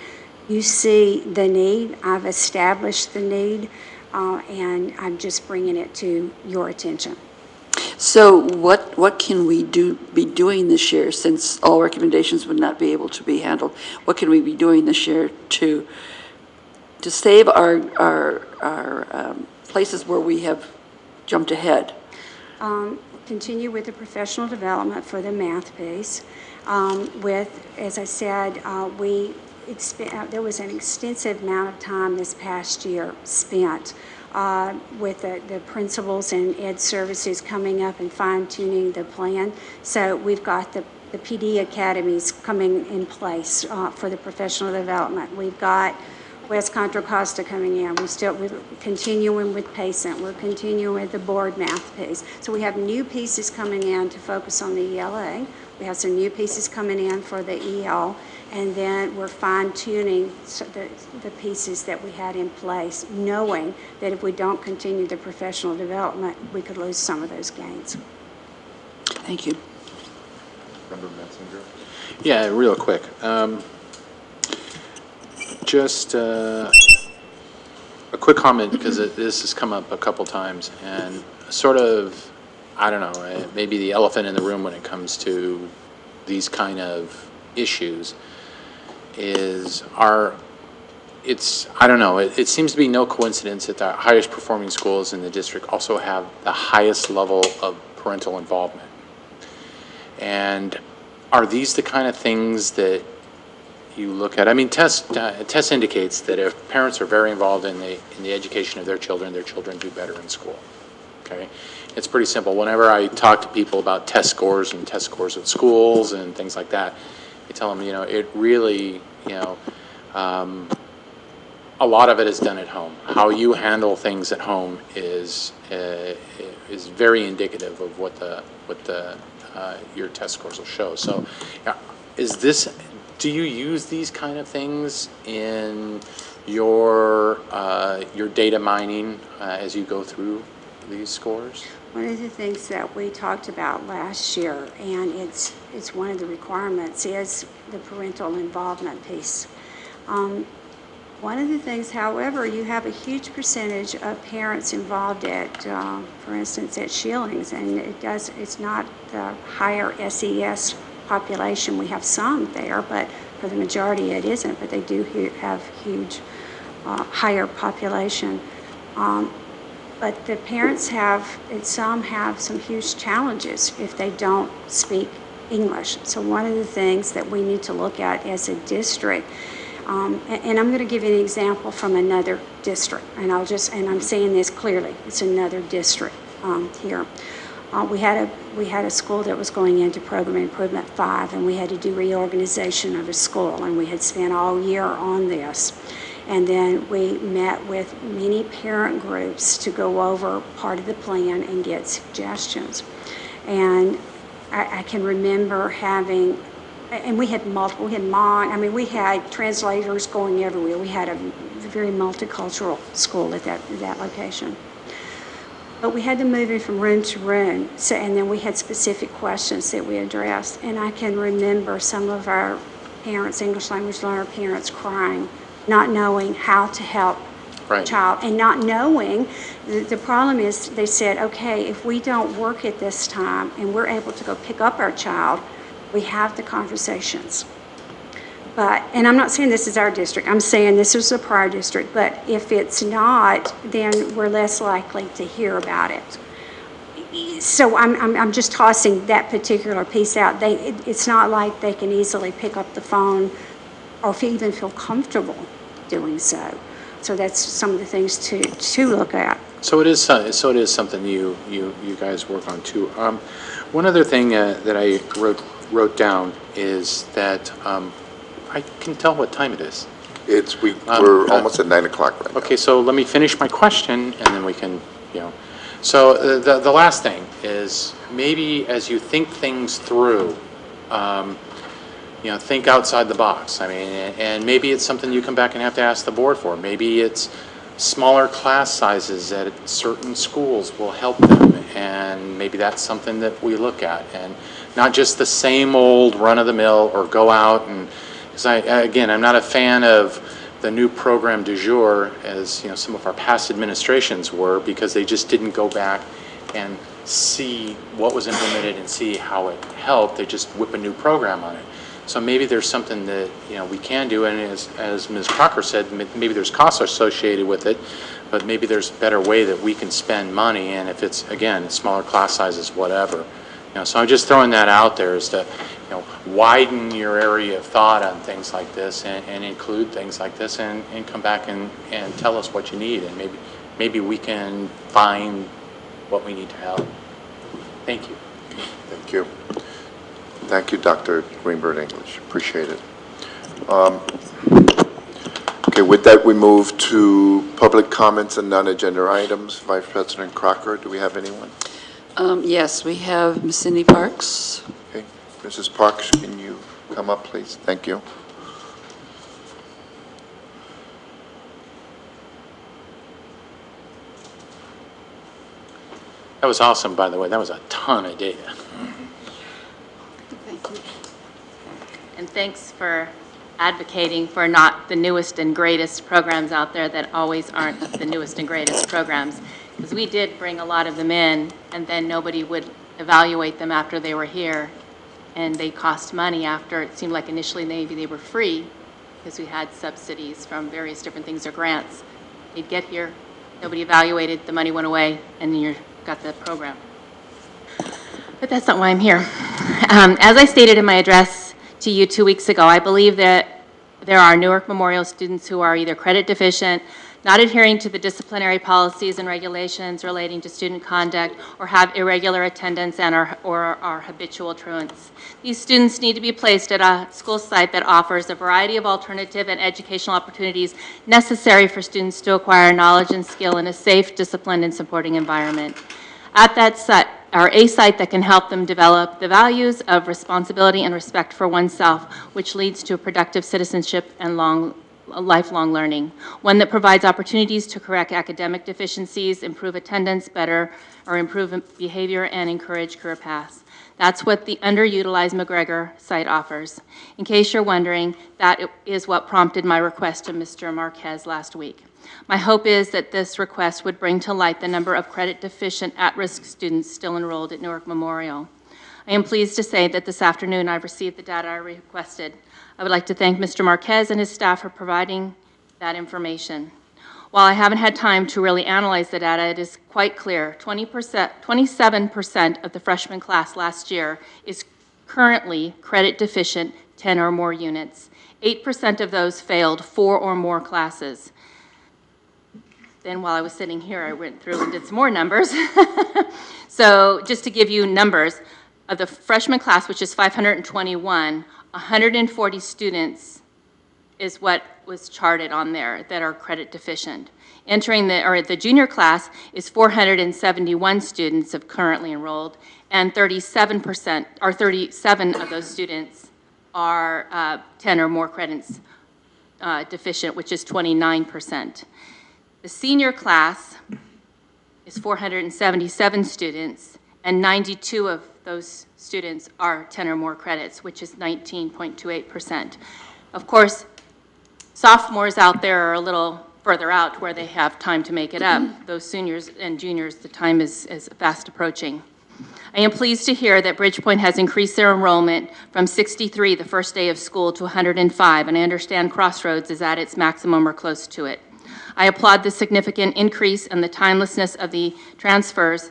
you see the need. I've established the need, and I'm just bringing it to your attention. So what can we be doing this year, since all recommendations would not be able to be handled? What can we be doing this year to save our places where we have jumped ahead? Continue with the professional development for the math piece. As I said, there was an extensive amount of time this past year spent with the principals and ed services coming up and fine-tuning the plan. So we've got the PD academies coming in place for the professional development. We've got West Contra Costa coming in. We're continuing with PACENT. We're continuing with the board math piece. So we have new pieces coming in to focus on the ELA. We have some new pieces coming in for the EL, and then we're fine-tuning the pieces that we had in place, knowing that if we don't continue the professional development, we could lose some of those gains. Thank you. Member Metzinger? Yeah, real quick. Just a quick comment, because this has come up a couple times, and sort of, I don't know, maybe the elephant in the room when it comes to these kind of issues is I don't know, it seems to be no coincidence that the highest performing schools in the district also have the highest level of parental involvement. And are these the kind of things that you look at? I mean, test indicates that if parents are very involved in the education of their children do better in school. Okay, it's pretty simple. Whenever I talk to people about test scores and test scores at schools and things like that, I tell them, it really, a lot of it is done at home. How you handle things at home is very indicative of what your test scores will show. So, do you use these kind of things in your data mining as you go through these scores? One of the things that we talked about last year, and it's one of the requirements, is the parental involvement piece. One of the things, however, you have a huge percentage of parents involved at, for instance, at Schillings, and it's not the higher SES population. We have some there, but for the majority it isn't, but they do have huge, higher population. But the parents some have some huge challenges if they don't speak English. So one of the things that we need to look at as a district, and I'm going to give you an example from another district, and I'm saying this clearly, it's another district here. We had a school that was going into Program Improvement 5, and we had to do reorganization of a school, and we had spent all year on this. And then we met with many parent groups to go over part of the plan and get suggestions. And I can remember having, and we had multiple, we had translators going everywhere. We had a very multicultural school at that location. But we had to move it from room to room, and then we had specific questions that we addressed. And I can remember some of our parents, English language learner parents, crying, not knowing how to help the child, and not knowing, the problem is, they said, okay, if we don't work at this time and we're able to go pick up our child, we have the conversations. But, and I'm not saying this is our district, I'm saying this is a prior district, but if it's not, then we're less likely to hear about it. So I'm just tossing that particular piece out. It's not like they can easily pick up the phone or even feel comfortable doing so. So that's some of the things to look at. So it is something you guys work on too. One other thing that I wrote down is that I can tell what time it is. We're almost at 9 o'clock right now. Okay, so let me finish my question, and then we can, So the last thing is, maybe as you think things through, think outside the box. And maybe it's something you come back and have to ask the board for. Maybe it's smaller class sizes at certain schools will help them, and maybe that's something that we look at, and not just the same old run-of-the-mill or go out and, because I'm not a fan of the new program du jour, as some of our past administrations were, because they just didn't go back and see what was implemented and see how it helped. They just whip a new program on it. So maybe there's something that we can do, and as Ms. Crocker said, maybe there's costs associated with it, but maybe there's a better way that we can spend money, and if it's, again, smaller class sizes, whatever. So I'm just throwing that out there, is to widen your area of thought on things like this, and include things like this, and come back and tell us what you need, and maybe we can find what we need to help. Thank you. Thank you. Thank you, Dr. Greenberg English. Appreciate it. Okay, with that, we move to public comments and non-agenda items. Vice President Crocker, do we have anyone? Yes, we have Ms. Cindy Parks. Okay, Mrs. Parks, can you come up, please? Thank you. That was awesome, by the way. That was a ton of data. Thank you. And thanks for advocating for not the newest and greatest programs out there that always aren't the newest and greatest programs. Because we did bring a lot of them in, and then nobody would evaluate them after they were here. And they cost money after. It seemed like initially maybe they were free because we had subsidies from various different things or grants. They'd get here, nobody evaluated, the money went away, and then you got the program. But that's not why I'm here. As I stated in my address to you 2 weeks ago, I believe that there are Newark Memorial students who are either credit deficient, not adhering to the disciplinary policies and regulations relating to student conduct, or have irregular attendance and are habitual truants. These students need to be placed at a school site that offers a variety of alternative and educational opportunities necessary for students to acquire knowledge and skill in a safe, disciplined, and supporting environment. At that site, or a site that can help them develop the values of responsibility and respect for oneself, which leads to a productive citizenship and lifelong learning. One that provides opportunities to correct academic deficiencies, improve attendance better, or improve behavior and encourage career paths. That's what the underutilized McGregor site offers. In case you're wondering, that is what prompted my request to Mr. Marquez last week. My hope is that this request would bring to light the number of credit-deficient at-risk students still enrolled at Newark Memorial. I am pleased to say that this afternoon I've received the data I requested. I would like to thank Mr. Marquez and his staff for providing that information. While I haven't had time to really analyze the data, it is quite clear 27% of the freshman class last year is currently credit deficient 10 or more units. 8% of those failed 4 or more classes. Then while I was sitting here, I went through and did some more numbers. So just to give you numbers, of the freshman class, which is 521, 140 students is what was charted on there that are credit deficient. Entering the junior class is 471 students have currently enrolled, and 37% of those students are 10 or more credits deficient, which is 29%. The senior class is 477 students, and 92 of those students are 10 or more credits, which is 19.28%. Of course, sophomores out there are a little further out where they have time to make it up. Those seniors and juniors, the time is fast approaching. I am pleased to hear that Bridgepoint has increased their enrollment from 63 the first day of school to 105, and I understand Crossroads is at its maximum or close to it. I applaud the significant increase and the timelessness of the transfers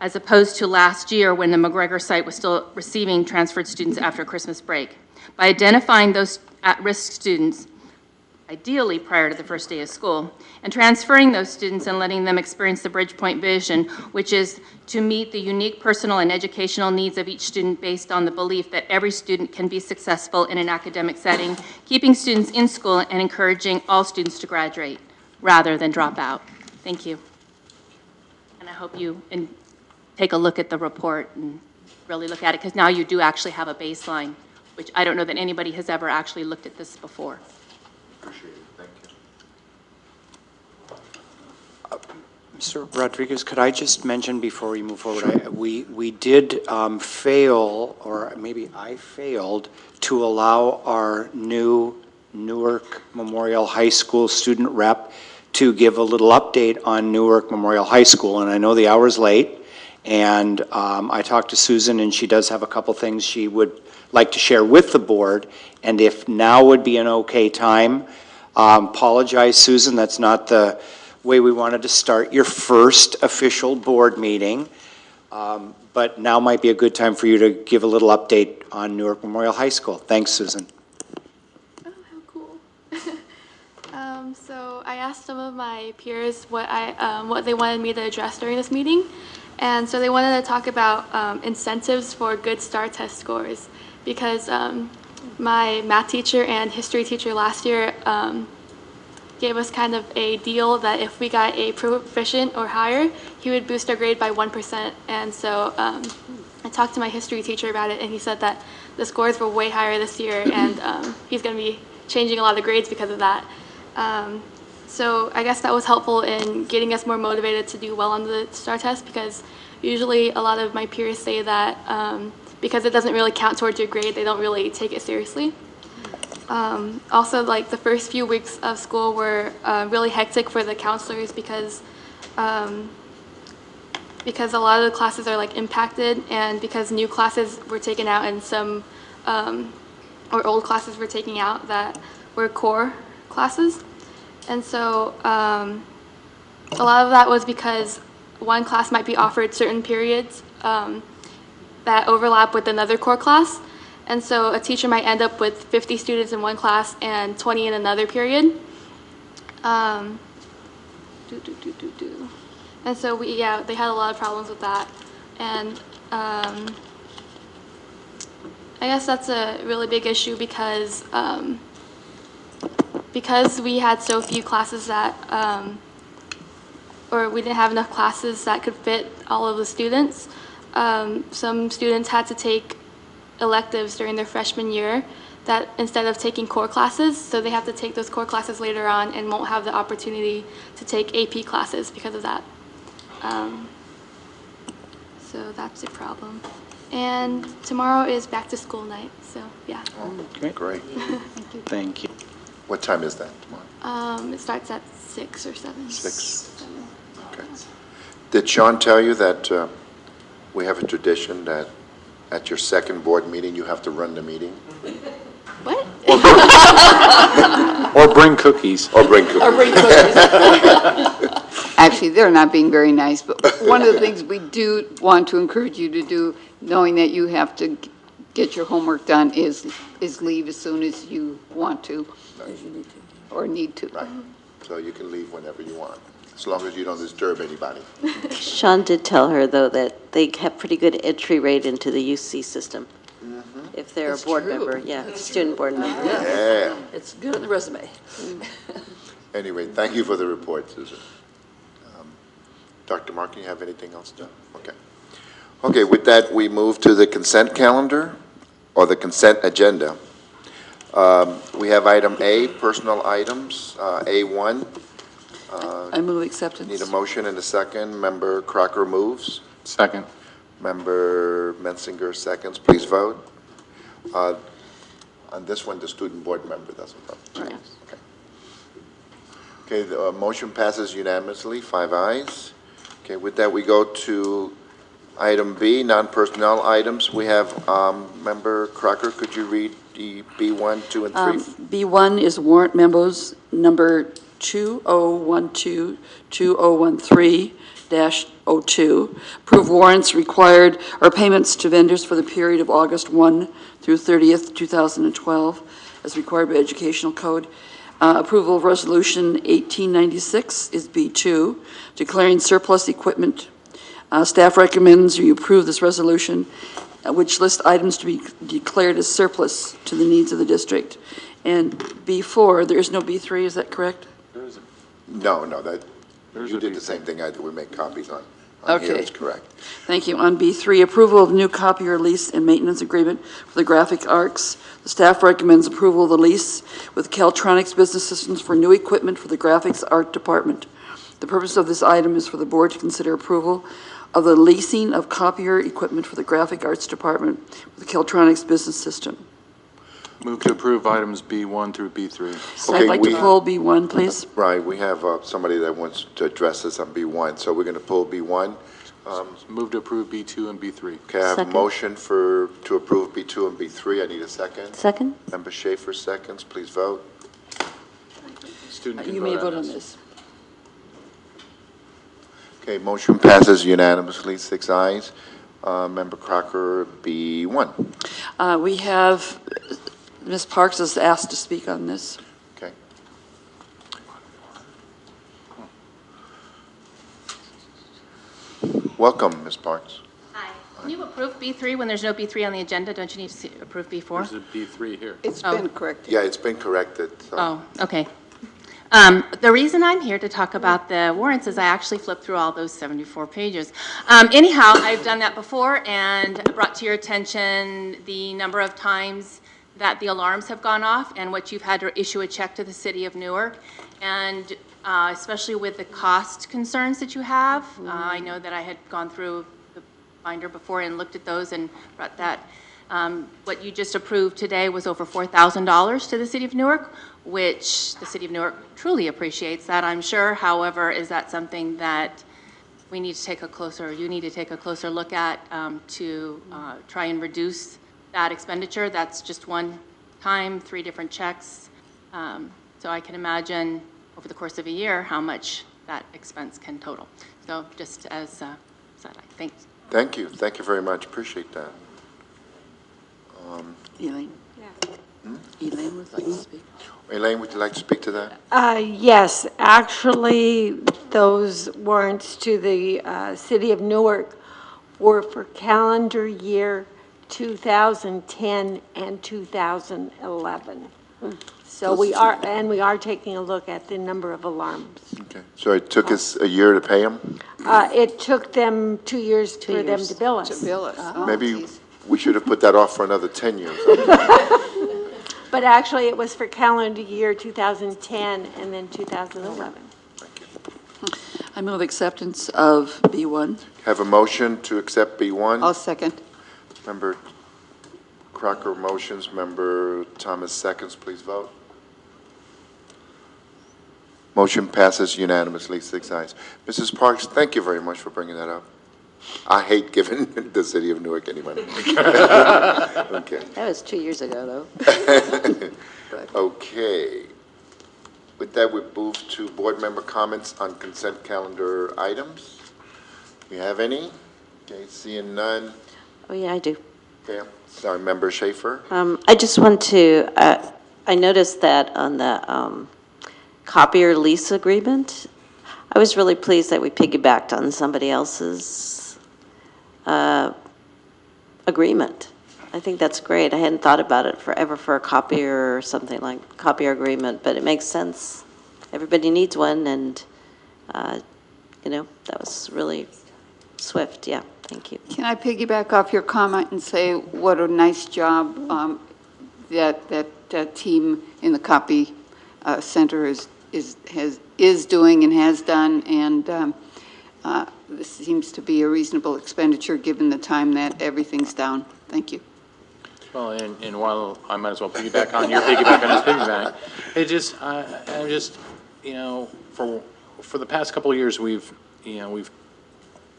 as opposed to last year when the McGregor site was still receiving transferred students after Christmas break. By identifying those at-risk students, ideally prior to the first day of school, and transferring those students and letting them experience the Bridgepoint vision, which is to meet the unique personal and educational needs of each student based on the belief that every student can be successful in an academic setting, keeping students in school and encouraging all students to graduate rather than drop out. Thank you. And I hope you take a look at the report and really look at it, because now you do actually have a baseline, which I don't know that anybody has ever actually looked at this before. Appreciate it. Thank you. Mr. Rodriguez, could I just mention before we move forward, we did fail, or maybe I failed, to allow our new Newark Memorial High School student rep to give a little update on Newark Memorial High School, and I know the hour's late, and I talked to Susan, and she does have a couple things she would like to share with the board, and if now would be an okay time, apologize, Susan, that's not the way we wanted to start your first official board meeting, but now might be a good time for you to give a little update on Newark Memorial High School. Thanks, Susan. Oh, how cool. So I asked some of my peers what they wanted me to address during this meeting, and so they wanted to talk about incentives for good STAR test scores, because my math teacher and history teacher last year gave us kind of a deal that if we got a proficient or higher, he would boost our grade by 1%. And so I talked to my history teacher about it, and he said that the scores were way higher this year, and he's going to be changing a lot of grades because of that. So I guess that was helpful in getting us more motivated to do well on the STAR test, because usually a lot of my peers say that because it doesn't really count towards your grade, they don't really take it seriously. Also, like the first few weeks of school were really hectic for the counselors because a lot of the classes are like impacted, and because new classes were taken out and some or old classes were taken out that were core classes. And so a lot of that was because one class might be offered certain periods that overlap with another core class. And so a teacher might end up with 50 students in one class and 20 in another period. And so they had a lot of problems with that. And I guess that's a really big issue because we had so few classes that, or we didn't have enough classes that could fit all of the students. Some students had to take electives during their freshman year that instead of taking core classes, so they have to take those core classes later on and won't have the opportunity to take AP classes because of that. So that's a problem. And tomorrow is back to school night, so yeah. Oh, great. Thank you. Thank you. What time is that tomorrow? It starts at 6 or 7. 6. 7. Okay. Did Sean tell you that we have a tradition that at your second board meeting, you have to run the meeting? What? Or bring cookies. Or bring cookies. Or bring cookies. Actually, they're not being very nice, but one of the things we do want to encourage you to do, knowing that you have to get your homework done, is leave as soon as you want to. Or need to. Right. So you can leave whenever you want, as long as you don't disturb anybody. Sean did tell her, though, that they have pretty good entry rate into the UC system. If they're a board member, yeah, student board member. Yeah. It's good on the resume. Anyway, thank you for the report, Susan. Dr. Mark, you have anything else to? Okay. Okay, with that, we move to the consent calendar, or the consent agenda. We have item A, personal items, A1. I move acceptance. Need a motion and a second. Member Crocker moves. Second. Member Mensinger seconds. Please vote. On this one, the student board member doesn't vote. Right. Okay. Okay, the motion passes unanimously, 5 ayes. Okay, with that, we go to item B, non-personnel items. We have Member Crocker. Could you read the B1, 2, and 3? B1 is warrant memos number 2012-2013-02. Approve warrants required or payments to vendors for the period of August 1 through 30th, 2012, as required by Educational Code. Approval of Resolution 1896 is B2, declaring surplus equipment. Staff recommends you approve this resolution, which lists items to be declared as surplus to the needs of the district. And B4, there is no B3, is that correct? No, that, you did the same thing I did. We make copies on here. Okay. It's correct. Thank you. On B3, approval of new copier lease and maintenance agreement for the graphic arts. The staff recommends approval of the lease with Caltronics Business Systems for new equipment for the graphics art department. The purpose of this item is for the board to consider approval of the leasing of copier equipment for the graphic arts department with the Caltronics Business System. Move to approve items B1 through B3. Okay, I'd like to pull B1, please. Right, we have somebody that wants to address this on B1, so we're going to pull B1. Move to approve B2 and B3. Okay, I have a Second. motion to approve B2 and B3. I need a second. Second? Member Schaefer seconds, please vote. Student can You may vote on this. Okay, motion passes unanimously, 6 ayes. Member Crocker, B1. We have, Ms. Parks is asked to speak on this. Okay. Welcome, Ms. Parks. Hi. Can you approve B3 when there's no B3 on the agenda? Don't you need to approve B4? There's a B3 here. It's been corrected. Yeah, it's been corrected. So. Oh, okay. The reason I'm here to talk about the warrants is I actually flipped through all those 74 pages. Anyhow, I've done that before and brought to your attention the number of times that the alarms have gone off and what you've had to issue a check to the city of Newark. And especially with the cost concerns that you have. I know that I had gone through the binder before and looked at those and brought that. What you just approved today was over $4,000 to the city of Newark, which the city of Newark truly appreciates that, I'm sure. However, is that something that we need to take a closer, you need to take a closer look at to try and reduce that expenditure? That's just one time, 3 different checks. So I can imagine over the course of a year how much that expense can total. So just as said, thanks. Thank you. Thank you very much. Appreciate that. Elaine? Yeah. Elaine would like to speak. Elaine, would you like to speak to that? Yes, actually, those warrants to the city of Newark were for calendar year 2010 and 2011. So we are taking a look at the number of alarms. Okay. So it took us a year to pay them? It took them 2 years for them to bill us. To bill us. Oh, Maybe geez. we should have put that off for another 10 years. But actually, it was for calendar year 2010 and then 2011. I move acceptance of B1. Have a motion to accept B1. I'll second. Member Crocker motions, Member Thomas seconds, please vote. Motion passes unanimously, 6 ayes. Mrs. Parks, thank you very much for bringing that up. I hate giving the city of Newark any money. Okay. That was 2 years ago, though. Okay. With that, we move to board member comments on consent calendar items. We have any? Okay, seeing none. Oh, yeah, I do. Okay, sorry, Member Schaefer. I just want to, I noticed that on the copier lease agreement, I was really pleased that we piggybacked on somebody else's agreement. I think that's great. I hadn't thought about it forever for a copier or something like copier agreement, but it makes sense. Everybody needs one, and, you know, that was really swift. Yeah, thank you. Can I piggyback off your comment and say what a nice job that team in the copy center is doing and has done, and this seems to be a reasonable expenditure given the time that everything's down. Thank you. Well, and while I might as well piggyback on your piggyback on his piggyback, it just, I'm just, you know, for the past couple of years, we've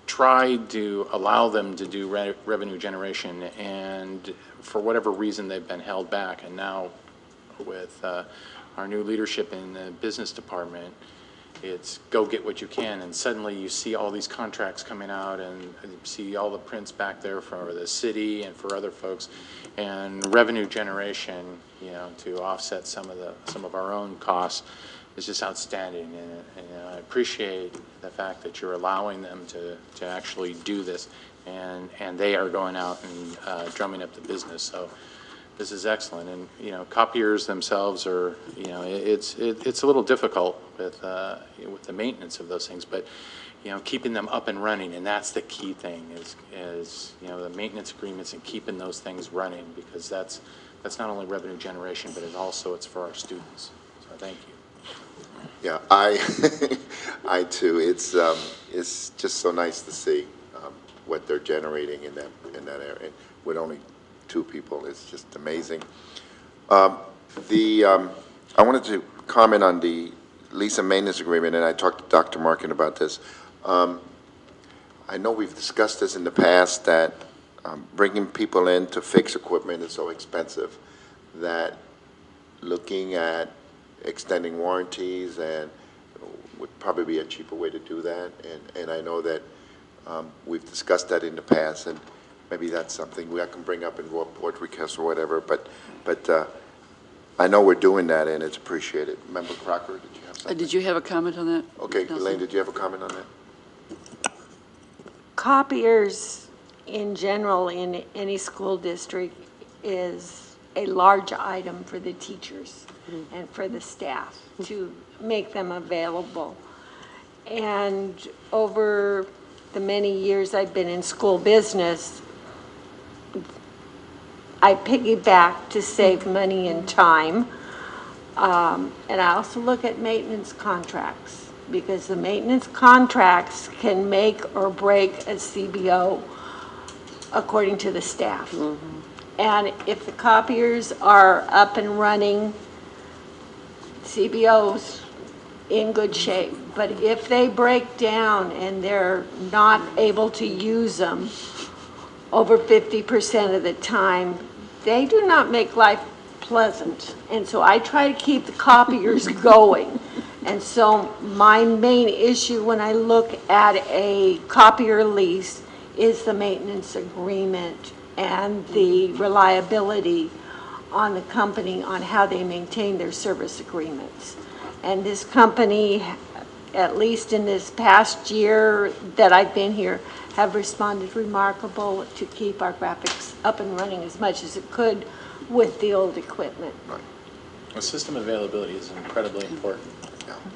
tried to allow them to do revenue generation, and for whatever reason, they've been held back. And now with our new leadership in the business department, it's go get what you can, and suddenly you see all these contracts coming out, and you see all the prints back there for the city and for other folks, and revenue generation, you know, to offset some of our own costs is just outstanding. And I appreciate the fact that you're allowing them to actually do this, and they are going out and drumming up the business. So this is excellent. And, you know, copiers themselves are, you know, it's a little difficult with the maintenance of those things, but, you know, keeping them up and running, and that's the key thing is you know, the maintenance agreements and keeping those things running, because that's not only revenue generation, but it's for our students. So thank you. Yeah, I too. It's just so nice to see what they're generating in that area. And with only 2 people, it's just amazing. I wanted to comment on the lease and maintenance agreement, and I talked to Dr. Markin about this. I know we've discussed this in the past, that bringing people in to fix equipment is so expensive that looking at extending warranties and would probably be a cheaper way to do that. And I know that we've discussed that in the past, and maybe that's something I can bring up in board requests or whatever. But I know we're doing that, and it's appreciated. Member Crocker, did you have something? Did you have a comment on that? Okay, Elaine, did you have a comment on that? Copiers in general in any school district is a large item for the teachers and for the staff to make them available. And over the many years I've been in school business, I piggyback to save money and time. And I also look at maintenance contracts, because the maintenance contracts can make or break a CBO according to the staff. And if the copiers are up and running, CBO's in good shape. But if they break down and they're not able to use them over 50% of the time, they do not make life pleasant. And so I try to keep the copiers going. And so my main issue when I look at a copier lease is the maintenance agreement and the reliability on the company on how they maintain their service agreements. And this company, at least in this past year that I've been here, have responded remarkable to keep our graphics up and running as much as it could with the old equipment. Right. Well, system availability is incredibly important.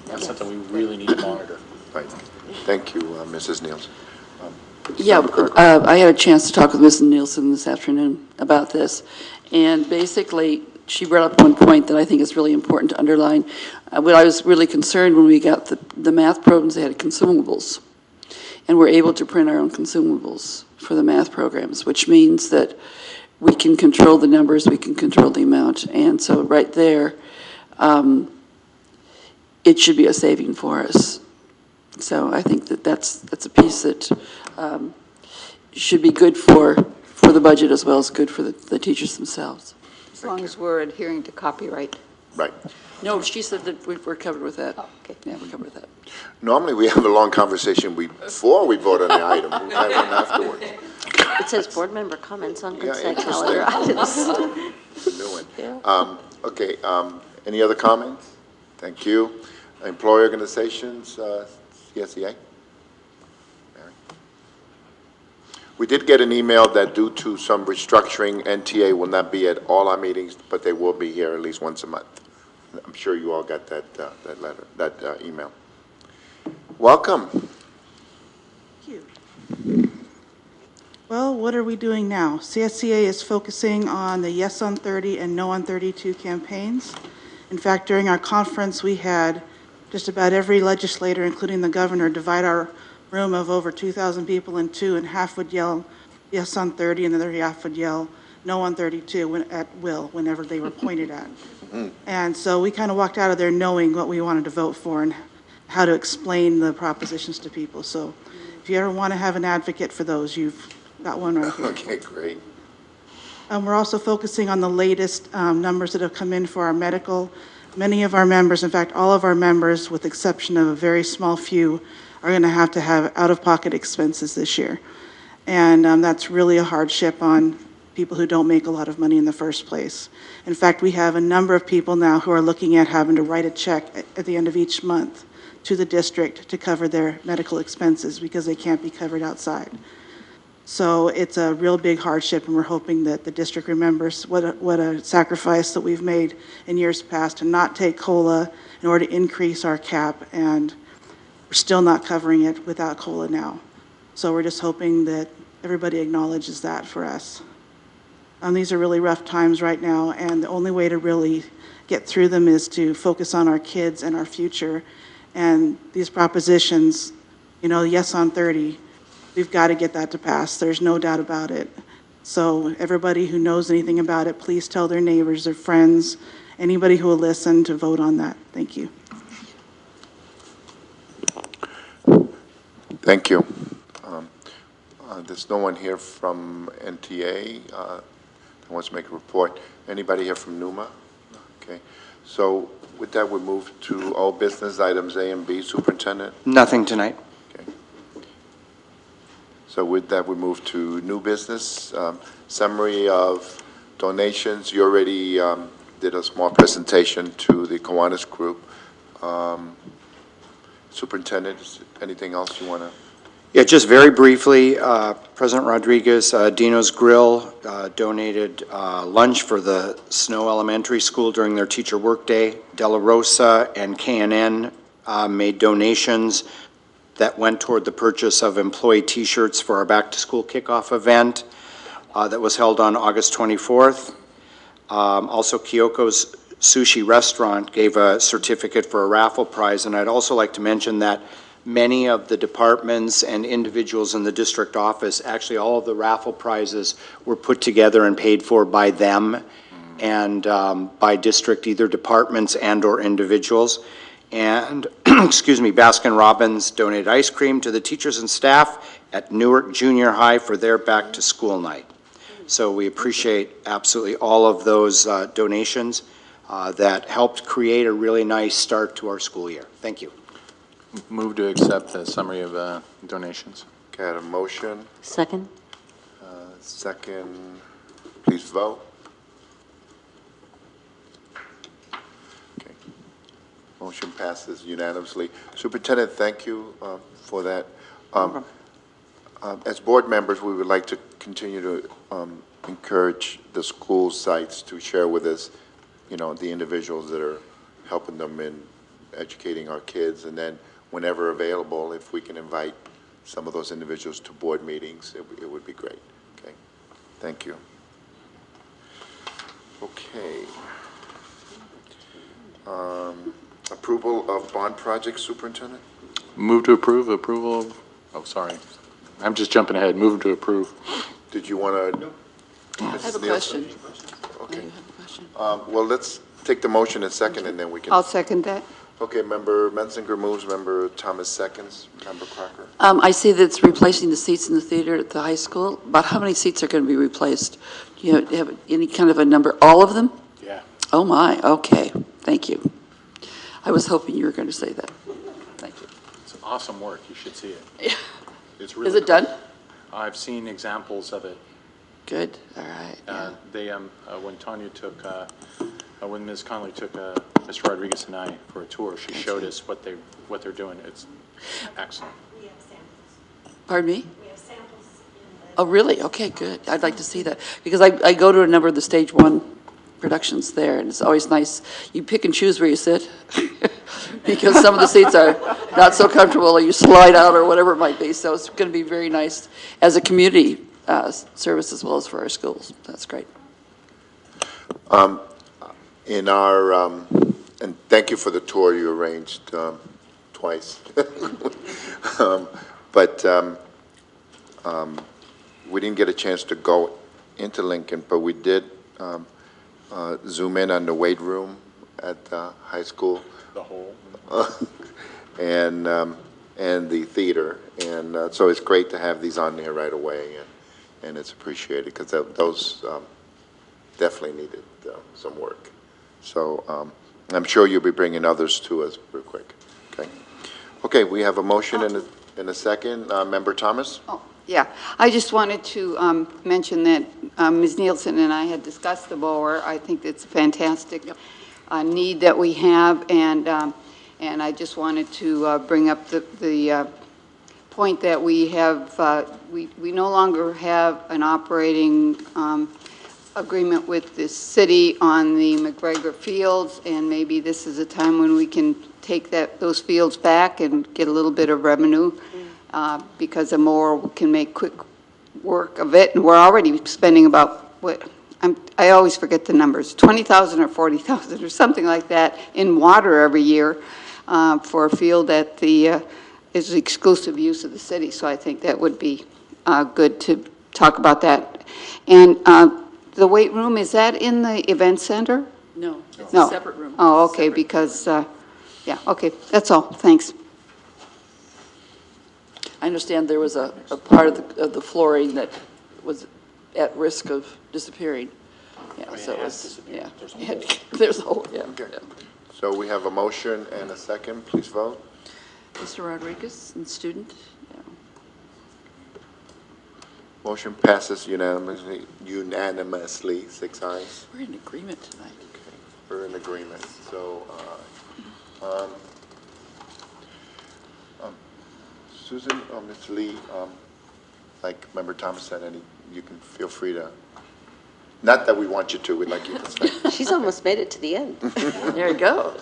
That's something we really need to monitor. Right. Thank you, Mrs. Nielsen. I had a chance to talk with Mrs. Nielsen this afternoon about this, and basically, she brought up one point that I think is really important to underline. What I was really concerned when we got the math programs, they had consumables, and we're able to print our own consumables for the math programs, which means that we can control the numbers, we can control the amount, and so right there, it should be a saving for us. So I think that that's a piece that should be good for the budget as well as good for the teachers themselves. As long as we're adhering to copyright. Right. No, she said that we're covered with that. Oh, okay. Yeah, we're covered with that. Normally, we have a long conversation before we vote on the item. We have one afterwards. It says board member comments on Yeah, consent calendar items. It's a new one. Yeah. Okay, any other comments? Thank you. Employee organizations, CSEA? Mary? We did get an email that due to some restructuring, NTA will not be at all our meetings, but they will be here at least once a month. I'm sure you all got that letter, that email. Welcome. Thank you. Well, what are we doing now? CSCA is focusing on the Yes on 30 and No on 32 campaigns. In fact, during our conference, we had just about every legislator, including the governor, divide our room of over 2,000 people in two, and half would yell yes on 30, and the other half would yell no on 32 at will, whenever they were pointed at. And so we kind of walked out of there knowing what we wanted to vote for and how to explain the propositions to people. So if you ever want to have an advocate for those, you've got one right here. Okay, great. We're also focusing on the latest numbers that have come in for our medical. Many of our members, in fact, all of our members, with the exception of a very small few, are going to have out-of-pocket expenses this year. And that's really a hardship on people who don't make a lot of money in the first place. In fact, we have a number of people now who are looking at having to write a check at the end of each month to the district to cover their medical expenses because they can't be covered outside. So it's a real big hardship, and we're hoping that the district remembers what a sacrifice that we've made in years past to not take COLA in order to increase our cap, and we're still not covering it without COLA now. So we're just hoping that everybody acknowledges that for us. These are really rough times right now, and the only way to really get through them is to focus on our kids and our future. And these propositions, you know, yes on 30, we've got to get that to pass. There's no doubt about it. So everybody who knows anything about it, please tell their neighbors, their friends, anybody who will listen to vote on that. Thank you. Thank you. There's no one here from NTA that wants to make a report. Anybody here from NUMA? Okay. So with that, we move to all business items A and B. Superintendent? Nothing tonight. So with that, we move to new business. Summary of donations. You already did a small presentation to the Kiwanis group. Superintendent, anything else you want to? Yeah, just very briefly, President Rodriguez, Dino's Grill donated lunch for the Snow Elementary School during their teacher workday. De La Rosa and KNN made donations that went toward the purchase of employee T-shirts for our back-to-school kickoff event that was held on August 24th. Also, Kyoko's Sushi Restaurant gave a certificate for a raffle prize, and I'd also like to mention that many of the departments and individuals in the district office, actually all of the raffle prizes were put together and paid for by them and by district, either departments and or individuals. And, excuse me, Baskin Robbins donated ice cream to the teachers and staff at Newark Junior High for their back-to-school night. So we appreciate absolutely all of those donations that helped create a really nice start to our school year. Thank you. Move to accept the summary of donations. Got a motion? Second? Second. Please vote. Okay. Motion passes unanimously. Superintendent, thank you for that. As board members, we would like to continue to encourage the school sites to share with us, you know, the individuals that are helping them in educating our kids, and then whenever available, if we can invite some of those individuals to board meetings, it would be great. Okay, thank you. Okay. Approval of bond project, Superintendent? Move to approve, approval of, oh, sorry. I'm just jumping ahead. Move to approve. Did you want to? I have a question. Okay. I have a question. Well, let's take the motion in second, and then we can. I'll second that. Okay, Member Menzinger moves, Member Thomas seconds, Member Crocker. I see that it's replacing the seats in the theater at the high school. About how many seats are going to be replaced? Do you have any kind of a number? All of them? Yeah. Oh, my, okay, thank you. I was hoping you were going to say that. Thank you. It's awesome work. You should see it. Yeah. It's really Is it done? I've seen examples of it. Good, all right. Yeah. They, when Tanya took, when Ms. Conley took Mr. Rodriguez and I for a tour, she showed us what they're doing. It's excellent. We have samples. Pardon me? We have samples in Oh, really? Okay, good. I'd like to see that. Because I go to a number of the stage one productions there, and it's always nice. You pick and choose where you sit, because some of the seats are not so comfortable, or you slide out, or whatever it might be. So it's going to be very nice as a community service as well as for our schools. That's great. In our, and thank you for the tour you arranged twice. But we didn't get a chance to go into Lincoln, but we did zoom in on the weight room at the high school. The whole. And the theater. And so it's great to have these on there right away, and it's appreciated, because those definitely needed some work. So I'm sure you'll be bringing others to us real quick. Okay. Okay, we have a motion and a second. Member Thomas? Oh, yeah. I just wanted to mention that Ms. Nielsen and I had discussed the mower. I think it's a fantastic need that we have, and I just wanted to bring up the point that we have, we no longer have an operating agreement with the city on the McGregor fields, and maybe this is a time when we can take those fields back and get a little bit of revenue, because a mower can make quick work of it, and we're already spending about, I always forget the numbers, 20,000 or 40,000 or something like that in water every year for a field that is the exclusive use of the city. So I think that would be good to talk about that. And the weight room, is that in the event center? No, it's No. a separate room. Oh, okay, because, yeah, okay, that's all, thanks. I understand there was a part of the flooring that was at risk of disappearing. Yeah, I mean, so it it has was, disappeared. yeah. There's a hole. There's a hole, yeah. Okay. Yeah. So we have a motion and a second. Please vote. Mr. Rodriguez and student? Yeah. Motion passes unanimously, 6 ayes. We're in agreement tonight. Okay, we're in agreement. So, Susan or Ms. Lee, like Member Thomas said, you can feel free to, not that we want you to, we'd like you to say. She's almost made it to the end. There you go.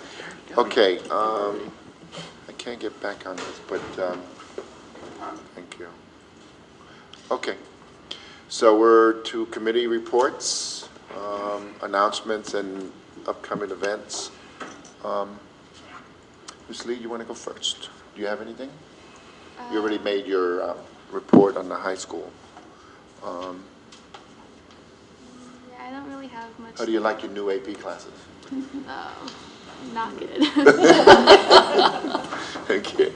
Okay, I can't get back on this, but, thank you. Okay, so we're to committee reports, announcements, and upcoming events. Ms. Lee, you want to go first? Do you have anything? You already made your report on the high school. Yeah, I don't really have much. How do you like your new AP classes? Not good. Okay.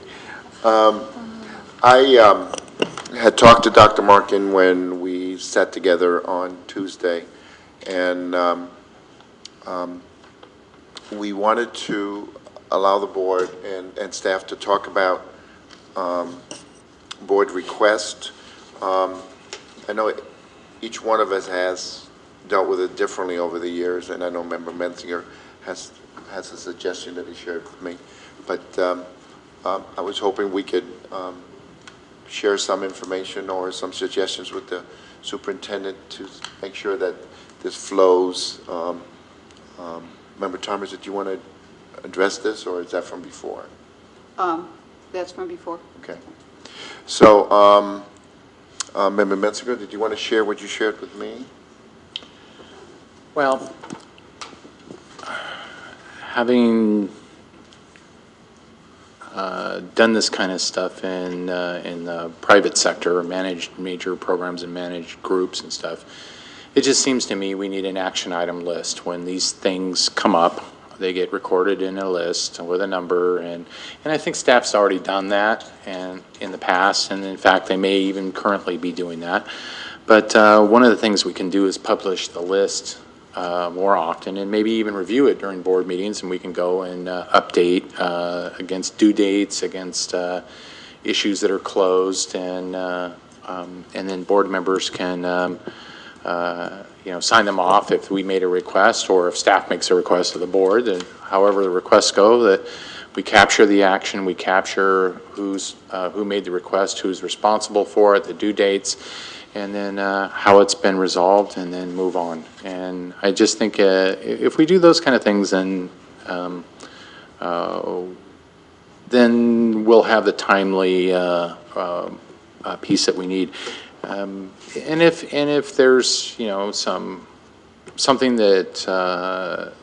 I had talked to Dr. Markin when we sat together on Tuesday, and we wanted to allow the board and staff to talk about board request. I know each one of us has dealt with it differently over the years, and I know Member Menzinger has a suggestion that he shared with me. But I was hoping we could share some information or some suggestions with the superintendent to make sure that this flows. Member Thomas, did you want to address this, or is that from before? That's from before. Okay. So, Member Menzinger, did you want to share what you shared with me? Well, having done this kind of stuff in the private sector, managed major programs and managed groups and stuff, it just seems to me we need an action item list. When these things come up, they get recorded in a list with a number, and I think staff's already done that and in the past, and in fact they may even currently be doing that. But one of the things we can do is publish the list more often, and maybe even review it during board meetings, and we can go and update against due dates, against issues that are closed, and then board members can sign them off if we made a request, or if staff makes a request to the board, and however the requests go, that we capture the action, we capture who made the request, who's responsible for it, the due dates, and then how it's been resolved, and then move on. And I just think if we do those kind of things, then we'll have the timely piece that we need. And if there's something that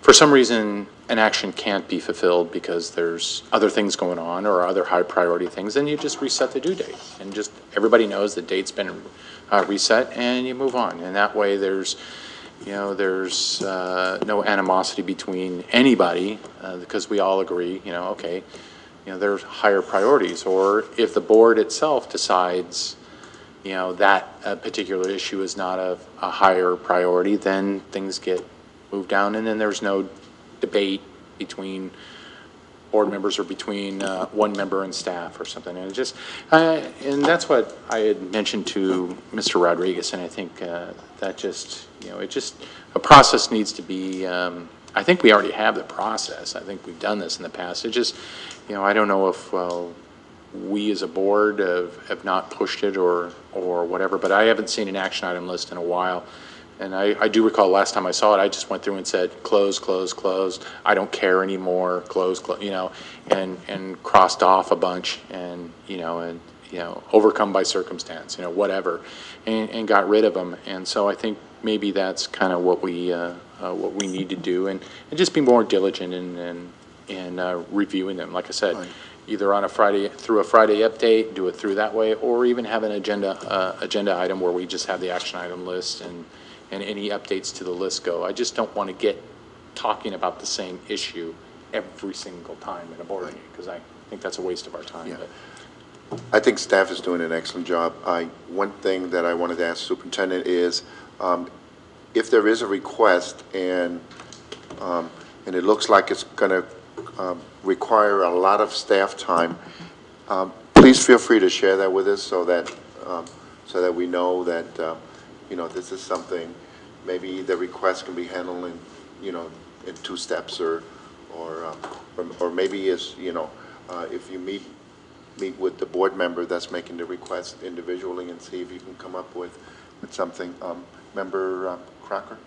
for some reason an action can't be fulfilled because there's other things going on or other high priority things, then you just reset the due date, and just everybody knows the date's been reset, and you move on. And that way there's no animosity between anybody, because we all agree, okay, there's higher priorities. Or if the board itself decides that particular issue is not a higher priority, then things get moved down, and then there's no debate between board members or between one member and staff or something. And and that's what I had mentioned to Mr. Rodriguez, and I think that just, a process needs to be, I think we already have the process. I think we've done this in the past. It just, I don't know if we as a board have not pushed it or whatever, but I haven't seen an action item list in a while. And I do recall last time I saw it, I just went through and said, close, close, close, I don't care anymore, close, and crossed off a bunch, and overcome by circumstance, whatever, and got rid of them. And so I think maybe that's kind of what we need to do, and just be more diligent in reviewing them. Like I said, right, either on through a Friday update, do it through that way, or even have an agenda item where we just have the action item list and any updates to the list go. I just don't want to get talking about the same issue every single time in a board meeting, because I think that's a waste of our time. Yeah. But I think staff is doing an excellent job. One thing that I wanted to ask Superintendent is, if there is a request and it looks like it's going to require a lot of staff time, please feel free to share that with us so that we know that this is something. Maybe the request can be handled in 2 steps, or maybe if you meet meet with the board member that's making the request individually and see if you can come up with something. Member Crocker?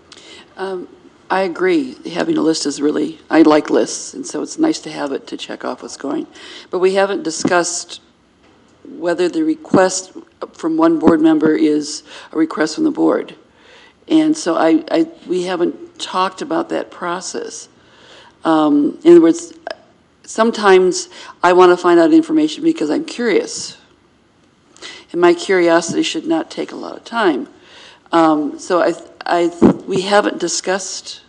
I agree. Having a list is really, I like lists, and so it's nice to have it to check off what's going. But we haven't discussed whether the request from one board member is a request from the board. And so we haven't talked about that process. In other words, sometimes I want to find out information because I'm curious. And my curiosity should not take a lot of time. So we haven't discussed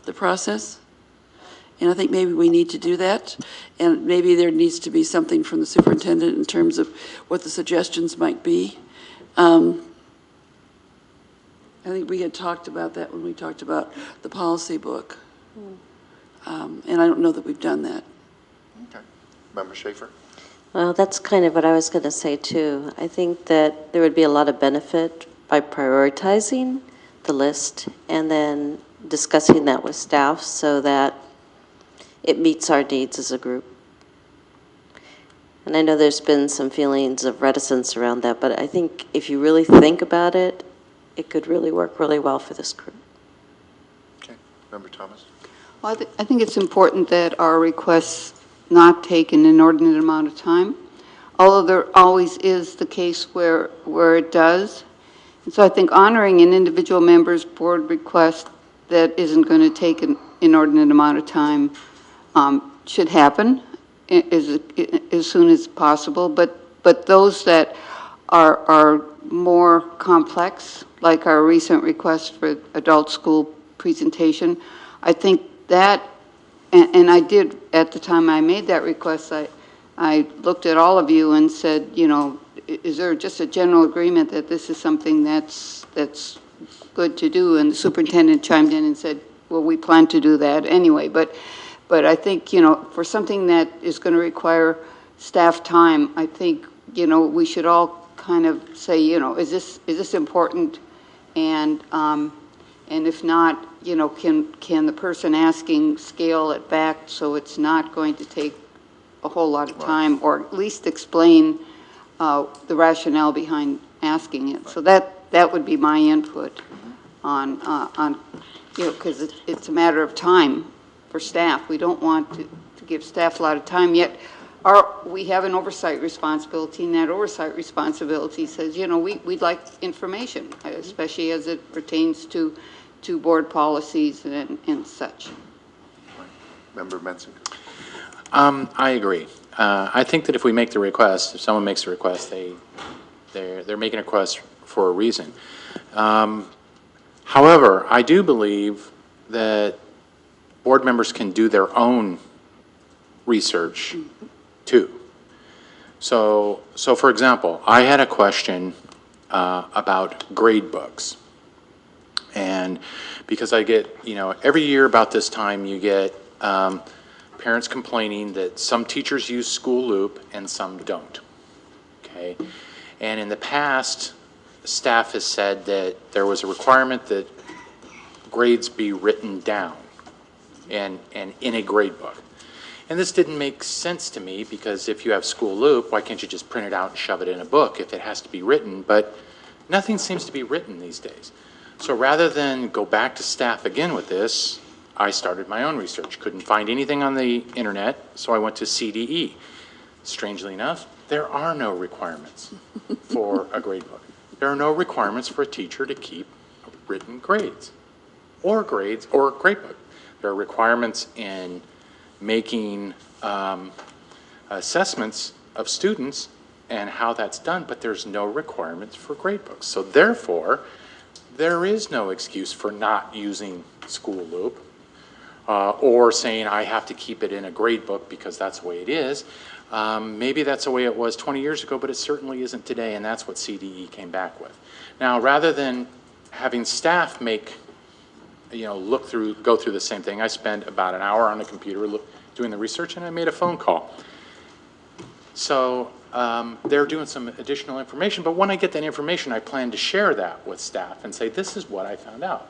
the process, and I think maybe we need to do that, and maybe there needs to be something from the superintendent in terms of what the suggestions might be. I think we had talked about that when we talked about the policy book, and I don't know that we've done that. Okay. Member Schaefer? Well, that's kind of what I was going to say too. I think that there would be a lot of benefit by prioritizing the list and then discussing that with staff so that it meets our needs as a group. And I know there's been some feelings of reticence around that, but I think if you really think about it, it could really work really well for this group. Okay. Member Thomas? Well, I think it's important that our requests not take an inordinate amount of time, although there always is the case where it does. And so I think honoring an individual member's board request that isn't going to take an inordinate amount of time should happen as soon as possible. But those that are more complex, like our recent request for adult school presentation, I think that, and I did, at the time I made that request, I looked at all of you and said, you know, is there just a general agreement that this is something that's good to do? And the superintendent chimed in and said, well, we plan to do that anyway. But I think, you know, for something that is going to require staff time, I think, you know, we should all kind of say, you know, is this important? And if not, you know, can the person asking scale it back so it's not going to take a whole lot of time, or at least explain the rationale behind asking it. So that would be my input on you know, because it's a matter of time for staff. We don't want to give staff a lot of time, yet we have an oversight responsibility, and that oversight responsibility says, you know, we'd like information, especially as it pertains to board policies and such. Member Mensinger? I agree. I think that if we make the request, if someone makes a request, they're making a request for a reason. However, I do believe that board members can do their own research too. So for example, I had a question about grade books. And because I get, you know, every year about this time you get parents complaining that some teachers use School Loop and some don't, okay? And in the past, staff has said that there was a requirement that grades be written down and in a grade book. And this didn't make sense to me, because if you have School Loop, why can't you just print it out and shove it in a book if it has to be written? But nothing seems to be written these days. So rather than go back to staff again with this, I started my own research. Couldn't find anything on the internet, so I went to CDE. Strangely enough, there are no requirements for a grade book. There are no requirements for a teacher to keep written grades or a grade book. There are requirements in making assessments of students and how that's done, but there's no requirements for grade books. So therefore, there is no excuse for not using School Loop or saying I have to keep it in a grade book because that's the way it is. Maybe that's the way it was 20 years ago, but it certainly isn't today, and that's what CDE came back with. Now, rather than having staff go through the same thing, I spent about an hour on the computer doing the research, and I made a phone call. So they're doing some additional information, but when I get that information, I plan to share that with staff and say, this is what I found out.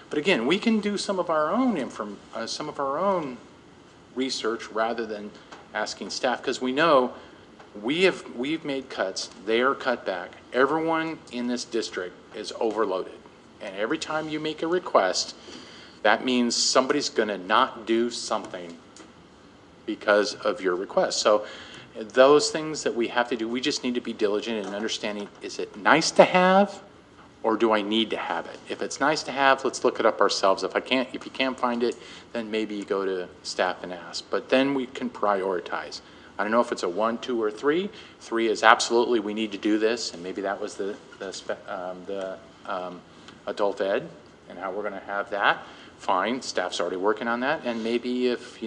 But again, we can do some of our own research rather than asking staff, because we know we've made cuts, they are cut back. Everyone in this district is overloaded. And every time you make a request, that means somebody's gonna not do something because of your request. So those things that we have to do, we just need to be diligent in understanding, is it nice to have or do I need to have it? If it's nice to have, let's look it up ourselves. If you can't find it, then maybe you go to staff and ask. But then we can prioritize. I don't know if it's a 1, 2, or 3. 3 is absolutely, we need to do this, and maybe that was the adult ed and how we're going to have that. Fine, staff's already working on that. And maybe if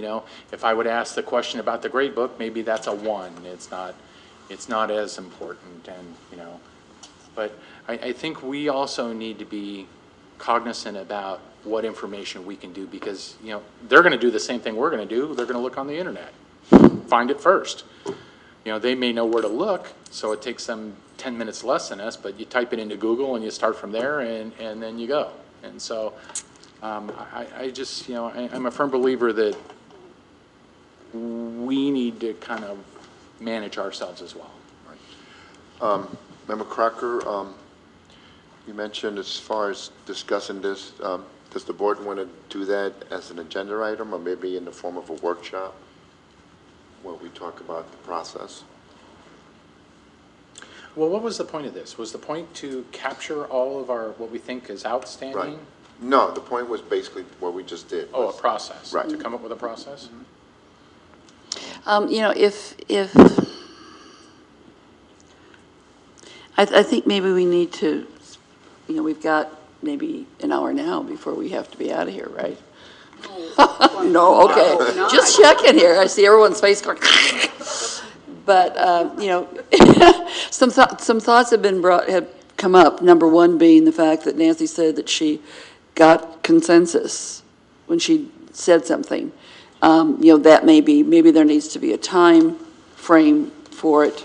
I would ask the question about the grade book, maybe that's a 1. It's not as important, and but I think we also need to be cognizant about what information we can do, because they're going to do the same thing we're going to do. They're going to look on the internet, find it first. They may know where to look, so it takes them 10 minutes less than us, but you type it into Google and you start from there, and then you go. And so I just, I'm a firm believer that we need to kind of manage ourselves as well. Right. Member Crocker, you mentioned as far as discussing this, does the board want to do that as an agenda item or maybe in the form of a workshop where we talk about the process? Well, what was the point of this? Was the point to capture all of our, what we think is outstanding? Right. No, the point was basically what we just did. Oh, a process. Right. To come up with a process? If I think maybe we need to, we've got maybe an hour now before we have to be out of here, right? No, okay. Just checking here. I see everyone's face going. But some thoughts have come up. Number one being the fact that Nancy said that she got consensus when she said something. That maybe there needs to be a time frame for it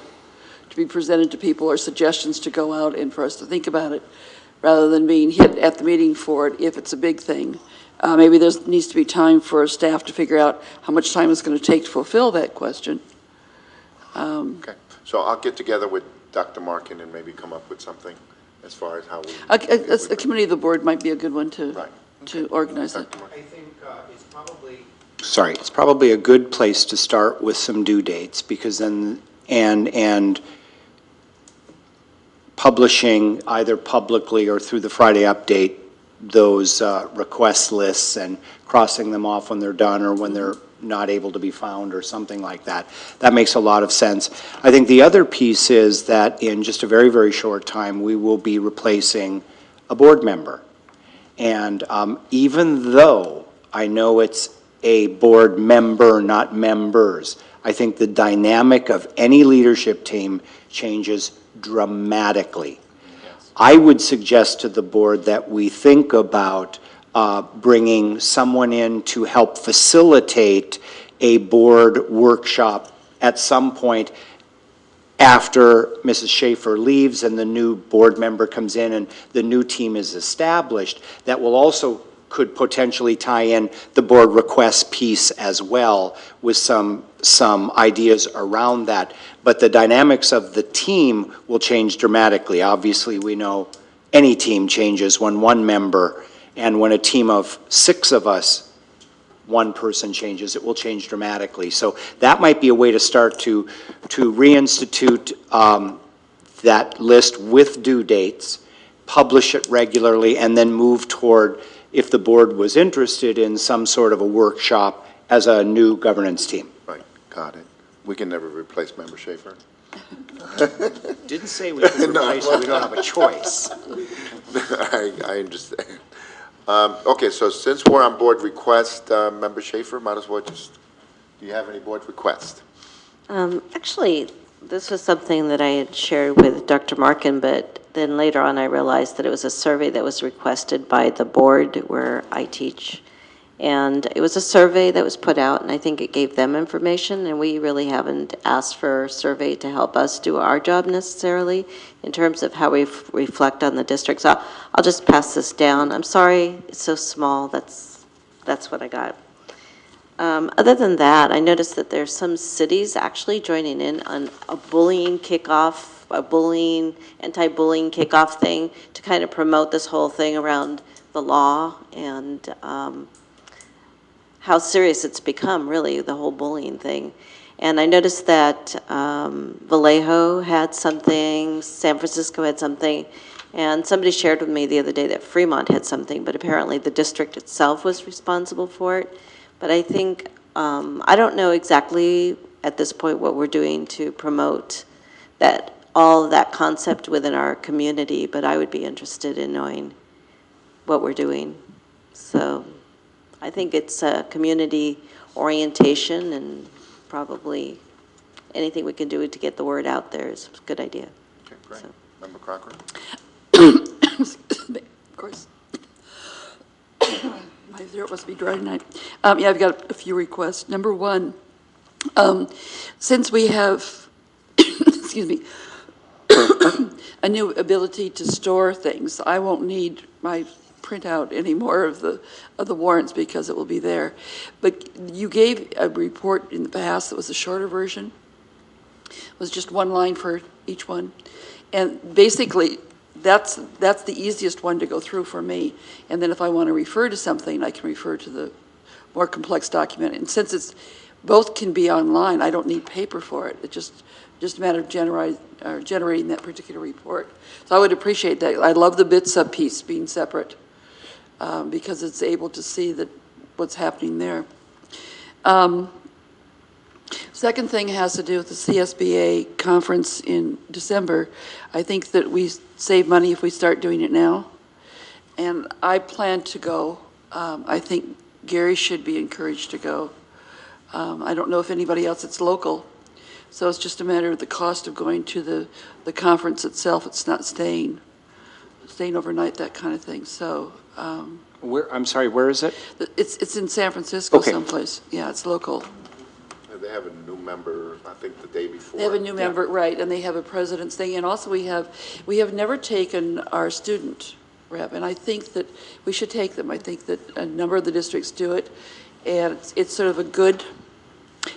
to be presented to people, or suggestions to go out and for us to think about it, rather than being hit at the meeting for it if it's a big thing. Maybe there needs to be time for staff to figure out how much time it's going to take to fulfill that question. Okay, so I'll get together with Dr. Markin and maybe come up with something as far as how we... A committee of the board might be a good one to organize it. I think it's probably... Sorry, it's probably a good place to start with some due dates, because then, and publishing either publicly or through the Friday update those request lists and crossing them off when they're done or when they're not able to be found or something like that. That makes a lot of sense. I think the other piece is that in just a very, very short time, we will be replacing a board member. And even though I know it's a board member, not members, I think the dynamic of any leadership team changes dramatically. I would suggest to the board that we think about bringing someone in to help facilitate a board workshop at some point after Mrs. Schaefer leaves and the new board member comes in and the new team is established, that will also could potentially tie in the board request piece as well with some ideas around that. But the dynamics of the team will change dramatically. Obviously, we know any team changes when one member, and when a team of 6 of us, one person changes, it will change dramatically. So that might be a way to start to reinstitute that list with due dates, publish it regularly, and then move toward, if the board was interested in some sort of a workshop as a new governance team. Right, got it. We can never replace Member Schaefer. Didn't say we could replace her, we don't have a choice. I understand. Okay, so since we're on board request, Member Schaefer, might as well just, do you have any board requests? Actually, this was something that I had shared with Dr. Markin, but then later on I realized that it was a survey that was requested by the board where I teach. And it was a survey that was put out, and I think it gave them information, and we really haven't asked for a survey to help us do our job necessarily in terms of how we reflect on the district. So I'll just pass this down. I'm sorry, it's so small. That's what I got. Other than that, I noticed that there's some cities actually joining in on a bullying kickoff, anti-bullying kickoff thing to kind of promote this whole thing around the law and how serious it's become, really, the whole bullying thing. And I noticed that Vallejo had something, San Francisco had something, and somebody shared with me the other day that Fremont had something, but apparently the district itself was responsible for it. But I think, I don't know exactly at this point what we're doing to promote all of that concept within our community, but I would be interested in knowing what we're doing. So I think it's a community orientation, and probably anything we can do to get the word out there is a good idea. Okay, great. So. Member Cochran? Of course. My throat must be dry tonight. Yeah, I've got a few requests. Number one, since we have, excuse me, a new ability to store things, I won't need my printout any more of the warrants because it will be there. But you gave a report in the past that was a shorter version. It was just one line for each one. And basically, that's the easiest one to go through for me. And then if I want to refer to something, I can refer to the more complex document. And since it's both can be online, I don't need paper for it. It's just a matter of generating that particular report. So I would appreciate that. I love the BITSA piece being separate because it's able to see what's happening there. Second thing has to do with the CSBA conference in December. I think that we save money if we start doing it now. And I plan to go. I think Gary should be encouraged to go. I don't know if anybody else, it's local. So it's just a matter of the cost of going to the conference itself. It's not staying overnight, that kind of thing. So. I'm sorry, where is it? It's in San Francisco Okay. someplace. Yeah, it's local. They have a new member, I think, the day before. They have a new member, right, and they have a president's thing. And also we have never taken our student rep, and I think that we should take them. I think that a number of the districts do it, and it's sort of a good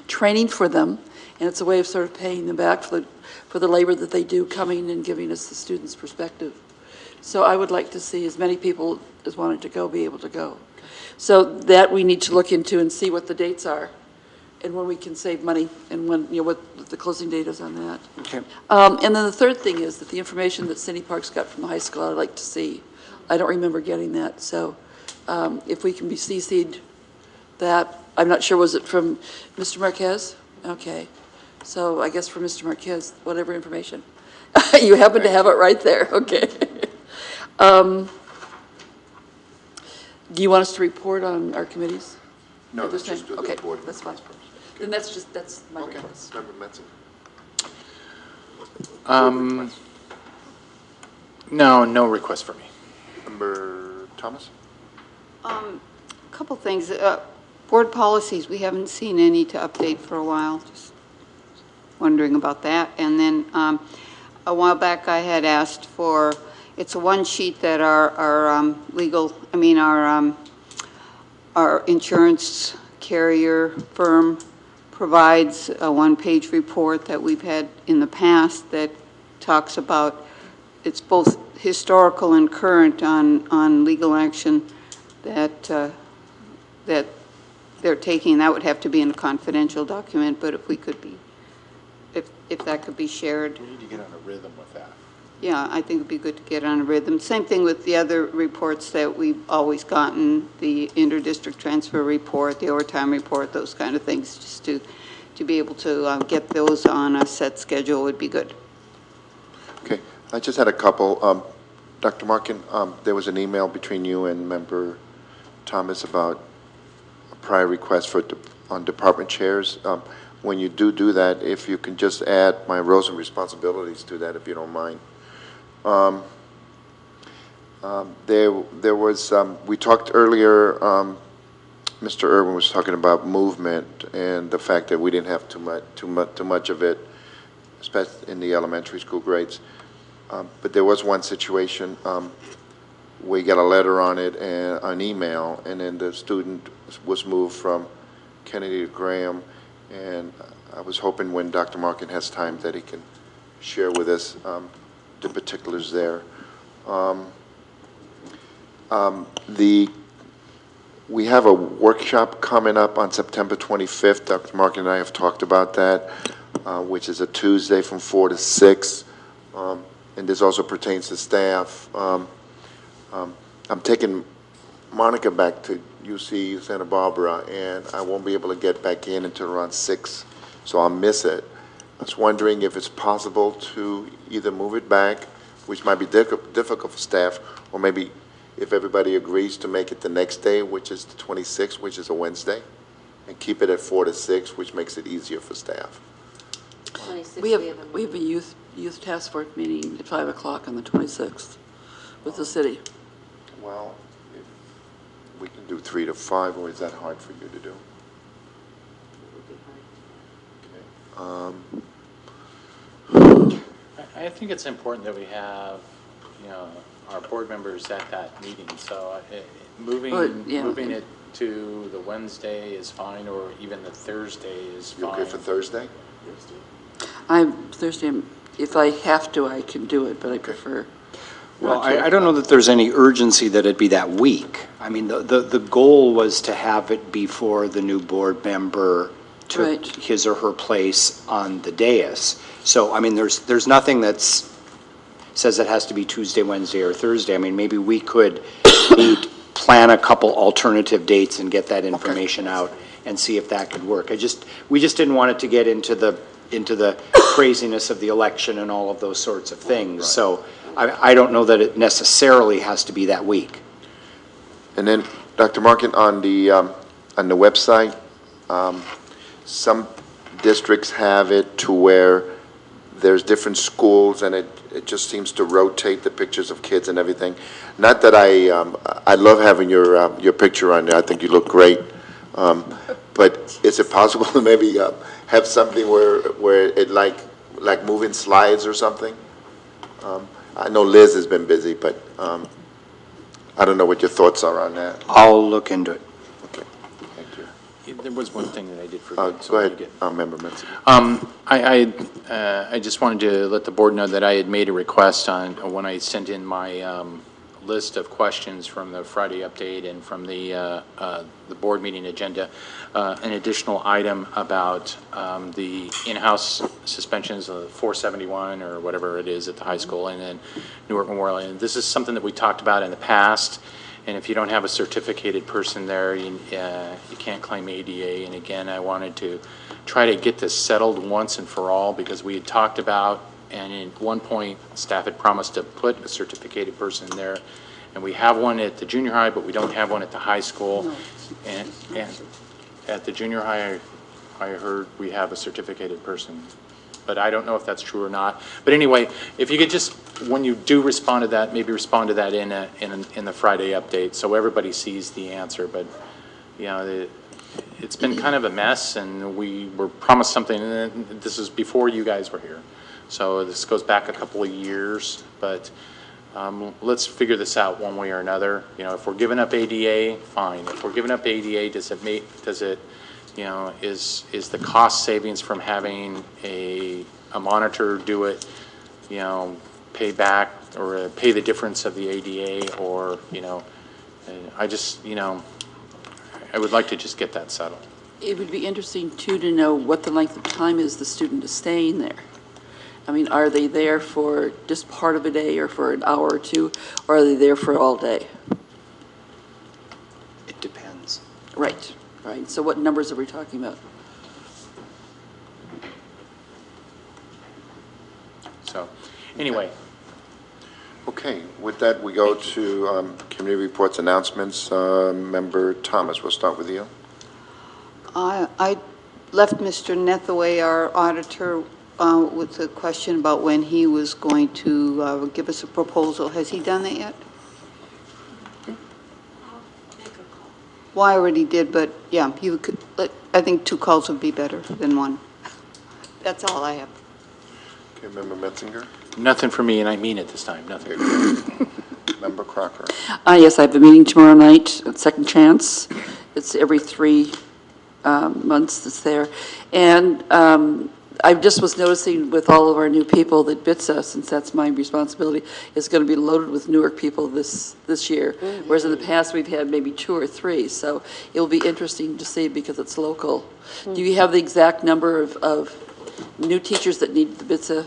training for them, and it's a way of sort of paying them back for the labor that they do coming and giving us the students' perspective. So I would like to see as many people as wanted to go be able to go. So that we need to look into and see what the dates are, and when we can save money, and when, what the closing date is on that. Okay. And then the third thing is that the information that Cindy Parks got from the high school, I'd like to see. I don't remember getting that, so if we can be CC'd that, I'm not sure, was it from Mr. Marquez? Okay, so I guess from Mr. Marquez, whatever information. You happen to have it right there, okay. Do you want us to report on our committees? No, let's just do the okay, board. that's fine. Then that's my request. Member Metzen? No request for me. Member Thomas? A couple things. Board policies, we haven't seen any to update for a while. Just wondering about that. And then a while back I had asked for, it's a one sheet that our insurance carrier firm provides, a one-page report that we've had in the past that talks about, it's both historical and current on legal action that they're taking. That would have to be in a confidential document, but if we could be, if that could be shared. We need to get on a rhythm with that. Yeah, I think it'd be good to get on a rhythm. Same thing with the other reports that we've always gotten, the inter-district transfer report, the overtime report, those kind of things, just to be able to get those on a set schedule would be good. Okay, I just had a couple. Dr. Markin, there was an email between you and Member Thomas about a prior request on department chairs. When you do that, if you can just add my roles and responsibilities to that, if you don't mind. There was, we talked earlier, Mr. Irwin was talking about movement and the fact that we didn't have too much of it, especially in the elementary school grades. But there was one situation, we got a letter on it and an email, and then the student was moved from Kennedy to Graham, and I was hoping when Dr. Markin has time that he can share with us the particulars there. We have a workshop coming up on September 25th. Dr. Markin and I have talked about that, which is a Tuesday from 4 to 6, and this also pertains to staff. I'm taking Monica back to UC Santa Barbara, and I won't be able to get back in until around 6, so I'll miss it. I was wondering if it's possible to either move it back, which might be difficult for staff, or maybe if everybody agrees to make it the next day, which is the 26th, which is a Wednesday, and keep it at 4 to 6, which makes it easier for staff. We have a youth task force meeting at 5 o'clock on the 26th with the city. Well, if we can do 3 to 5, or is that hard for you to do? Okay. I think it's important that we have, our board members at that meeting. So moving it to the Wednesday is fine, or even the Thursday is fine. You okay for Thursday? Thursday, if I have to, I can do it, but I prefer. Well, I don't know that there's any urgency that it be that week. I mean, the goal was to have it before the new board member took his or her place on the dais. So, I mean, there's nothing that's says it has to be Tuesday, Wednesday, or Thursday. I mean, maybe we could plan a couple alternative dates and get that information out and see if that could work. We just didn't want it to get into the craziness of the election and all of those sorts of things. Right. So I don't know that it necessarily has to be that week. And then, Dr. Markin, on the website, some districts have it to where there's different schools, and it just seems to rotate the pictures of kids and everything. Not that I love having your picture on there. I think you look great. But is it possible to maybe have something where it like moving slides or something? I know Liz has been busy, but I don't know what your thoughts are on that. I'll look into it. Okay, thank you. There was one thing that I did forget. Go ahead, Member Menzel. I just wanted to let the board know that I had made a request when I sent in my list of questions from the Friday update and from the board meeting agenda, an additional item about the in-house suspensions of 471 or whatever it is at the high school, and then Newark Memorial. And this is something that we talked about in the past. And if you don't have a certificated person there, you can't claim ADA. And again, I wanted to try to get this settled once and for all, because we had talked about, and at one point, staff had promised to put a certificated person there. And we have one at the junior high, but we don't have one at the high school. And at the junior high, I heard we have a certificated person. But I don't know if that's true or not. But anyway, if you could just, when you do respond to that, maybe respond to that in the Friday update, so everybody sees the answer. But it's been kind of a mess, and we were promised something, and this is before you guys were here. So this goes back a couple of years, but let's figure this out one way or another. If we're giving up ADA, fine. If we're giving up ADA, is the cost savings from having a monitor do it, pay back or pay the difference of the ADA, or, I would like to just get that settled. It would be interesting, too, to know what the length of time is the student is staying there. I mean, are they there for just part of a day or for an hour or two, or are they there for all day? It depends. Right. Right. So what numbers are we talking about? So, anyway. Okay, with that, we go to community reports, announcements. Member Thomas, we'll start with you. I left Mr. Nethaway, our auditor, with a question about when he was going to give us a proposal. Has he done that yet? Well, I already did, but yeah, you could. I think 2 calls would be better than 1. That's all I have. Okay, Member Metzinger. Nothing for me, and I mean it this time. Nothing. Member Crocker. Yes, I have a meeting tomorrow night at Second Chance. It's every 3 months that's there. And I just was noticing with all of our new people that BITSA, since that's my responsibility, is going to be loaded with Newark people this year, whereas in the past we've had maybe 2 or 3. So it will be interesting to see because it's local. Do you have the exact number of new teachers that need the BITSA?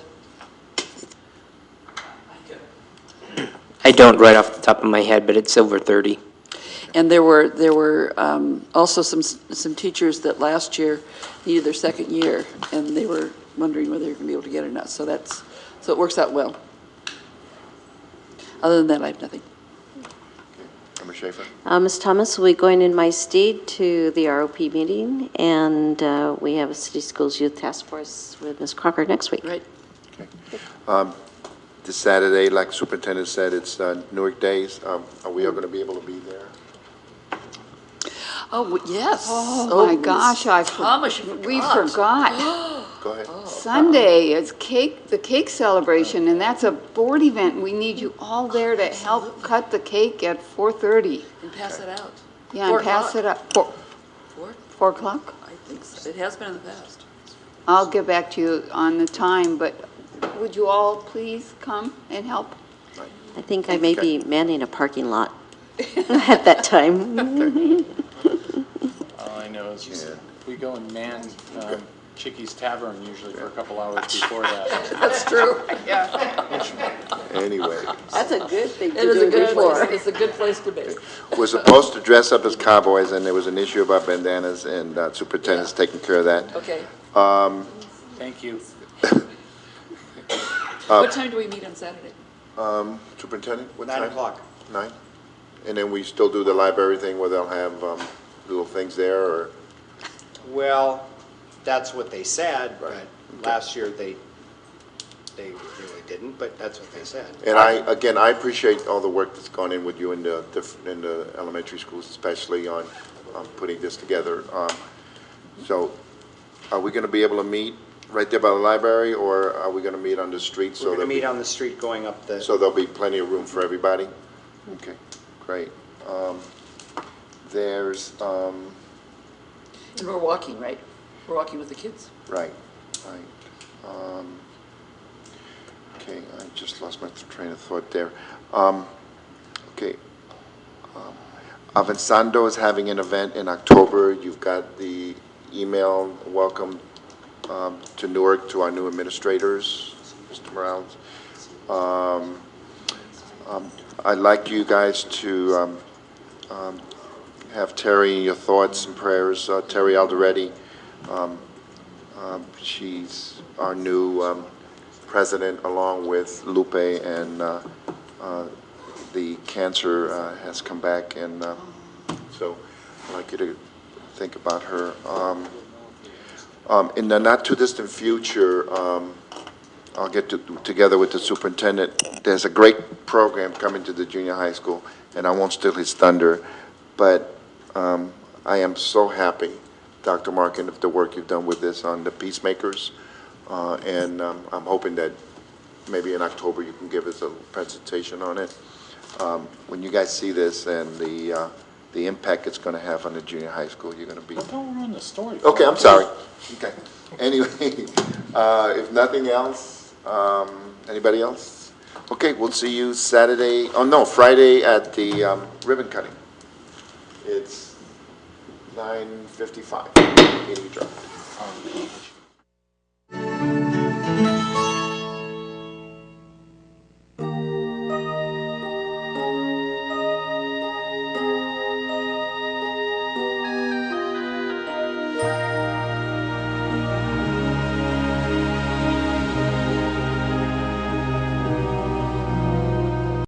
I don't right off the top of my head, but it's over 30. And there were also some teachers that last year needed their second year, and they were wondering whether they're going to be able to get it or not. So it works out well. Other than that, I have nothing. Member Schaefer? Ms. Thomas will be going in my stead to the ROP meeting, and we have a City Schools Youth Task Force with Ms. Crocker next week. Right. Okay. This Saturday, like Superintendent said, it's Newark Days. Are we all going to be able to be there? Oh, yes. Oh, my gosh, we forgot. Go ahead. Sunday is the cake celebration, and that's a board event. We need you all there to help cut the cake at 4:30. And pass it out. Yeah, and pass it up. 4 o'clock? I think so. It has been in the past. I'll get back to you on the time, but would you all please come and help? I think I may be manning a parking lot at that time. All I know is we go and man Chicky's Tavern usually for a couple hours before that. That's true. Yeah. Anyway. That's a good thing to do before. It's a good place to be. We're supposed to dress up as cowboys, and there was an issue about bandanas, and Superintendent's taking care of that. Okay. Thank you. What time do we meet on Saturday? Superintendent, what 9 time? o'clock. 9? And then we still do the library thing where they'll have little things there, or? Well, that's what they said, but last year they really didn't, but that's what they said. And I appreciate all the work that's gone in with you in the elementary schools, especially on putting this together. So are we going to be able to meet right there by the library, or are we going to meet on the street? We're going to meet on the street going up the... So there'll be plenty of room for everybody? Okay, great. There's... And we're walking, right? We're walking with the kids. Right. Okay, I just lost my train of thought there. Okay. Avanzando is having an event in October. You've got the email welcome to Newark to our new administrators, Mr. Morales. I'd like you guys to have Terry, your thoughts and prayers. Terry Alderetti, she's our new president, along with Lupe, and the cancer has come back, and so I'd like you to think about her. In the not too distant future, I'll get together with the superintendent. There's a great program coming to the junior high school, and I won't steal his thunder, but I am so happy, Dr. Markin, of the work you've done with this on the peacemakers, and I'm hoping that maybe in October you can give us a presentation on it. When you guys see this and the impact it's going to have on the junior high school, you're going to be... Don't ruin the story. Okay, I'm sorry. Okay. Anyway, if nothing else, anybody else? Okay, we'll see you Saturday, Friday at the ribbon cutting. It's 9:55. Meeting adjourned.